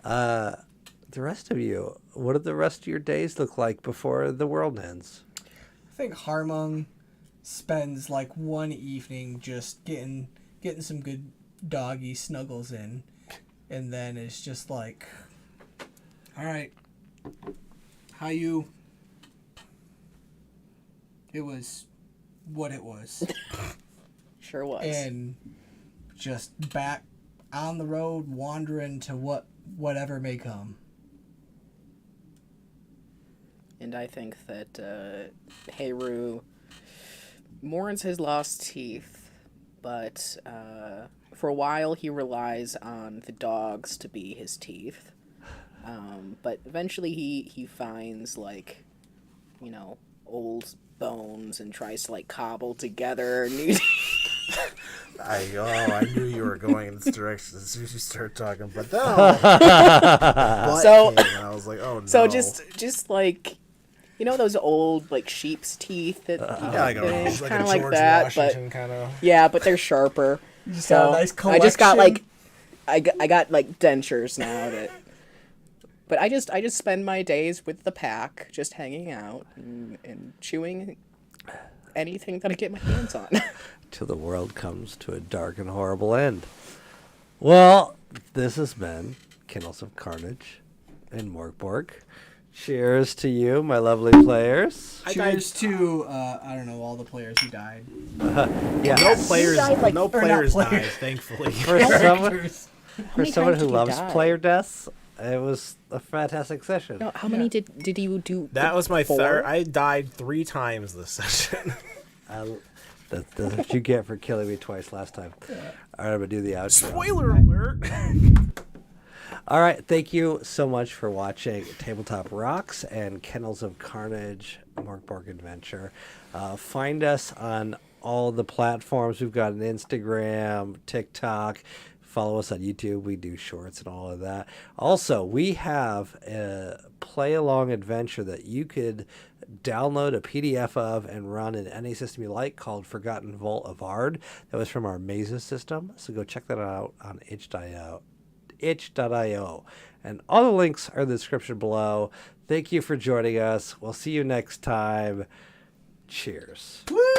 S1: The rest of you, what do the rest of your days look like before the world ends?
S5: I think Harmung spends like one evening just getting some good doggy snuggles in, and then it's just like, all right, how you? It was what it was,
S4: Sure was.
S5: and just back on the road, wandering to whatever may come.
S4: And I think that Heiru mourns his lost teeth, but for a while he relies on the dogs to be his teeth. But eventually he finds, like, you know, old bones and tries to, like, cobble together new
S3: I knew you were going in this direction as soon as you started talking, but then
S4: So-
S3: I was like, oh no.
S4: So just like, you know those old like sheep's teeth that
S3: yeah, like a
S4: kind of like
S3: George
S4: that,
S3: Washington kind of.
S4: but yeah, but they're sharper.
S5: Just
S4: So
S5: got a nice
S4: I just got like,
S5: collection.
S4: I got like dentures now that. But I just spend my days with the pack, just hanging out and chewing anything that I get my hands on.
S1: Till the world comes to a dark and horrible end. Well, this has been Kennels of Karnage and Mork Borg. Cheers to you, my lovely players.
S5: Cheers to I don't know, all the players who died.
S1: Yeah,
S3: No players,
S4: died, like-
S3: no
S5: or not
S3: players
S5: players.
S3: died, thankfully.
S1: for someone
S5: Characters.
S4: many
S1: who
S4: times did he
S1: loves
S4: die?
S1: player deaths, it was a fantastic session.
S4: No, how many did you do?
S3: That was my
S4: Four?
S3: third. I died 3 times this session.
S1: That's what you get for killing me twice last time. All right, I'm going to do the outro.
S3: Spoiler alert!
S1: All right, thank you so much for watching Tabletop Rocks and Kennels of Karnage, Mork Borg Adventure. Find us on all the platforms. We've got an Instagram, TikTok. Follow us on YouTube. We do shorts and all of that. Also, we have a play-along adventure that you could download a PDF of and run in any system you like called Forgotten Vault of Ard. That was from our Mazes system. So go check that out on itch.io. And all the links are in the description below. Thank you for joining us. We'll see you next time. Cheers.
S5: Woo!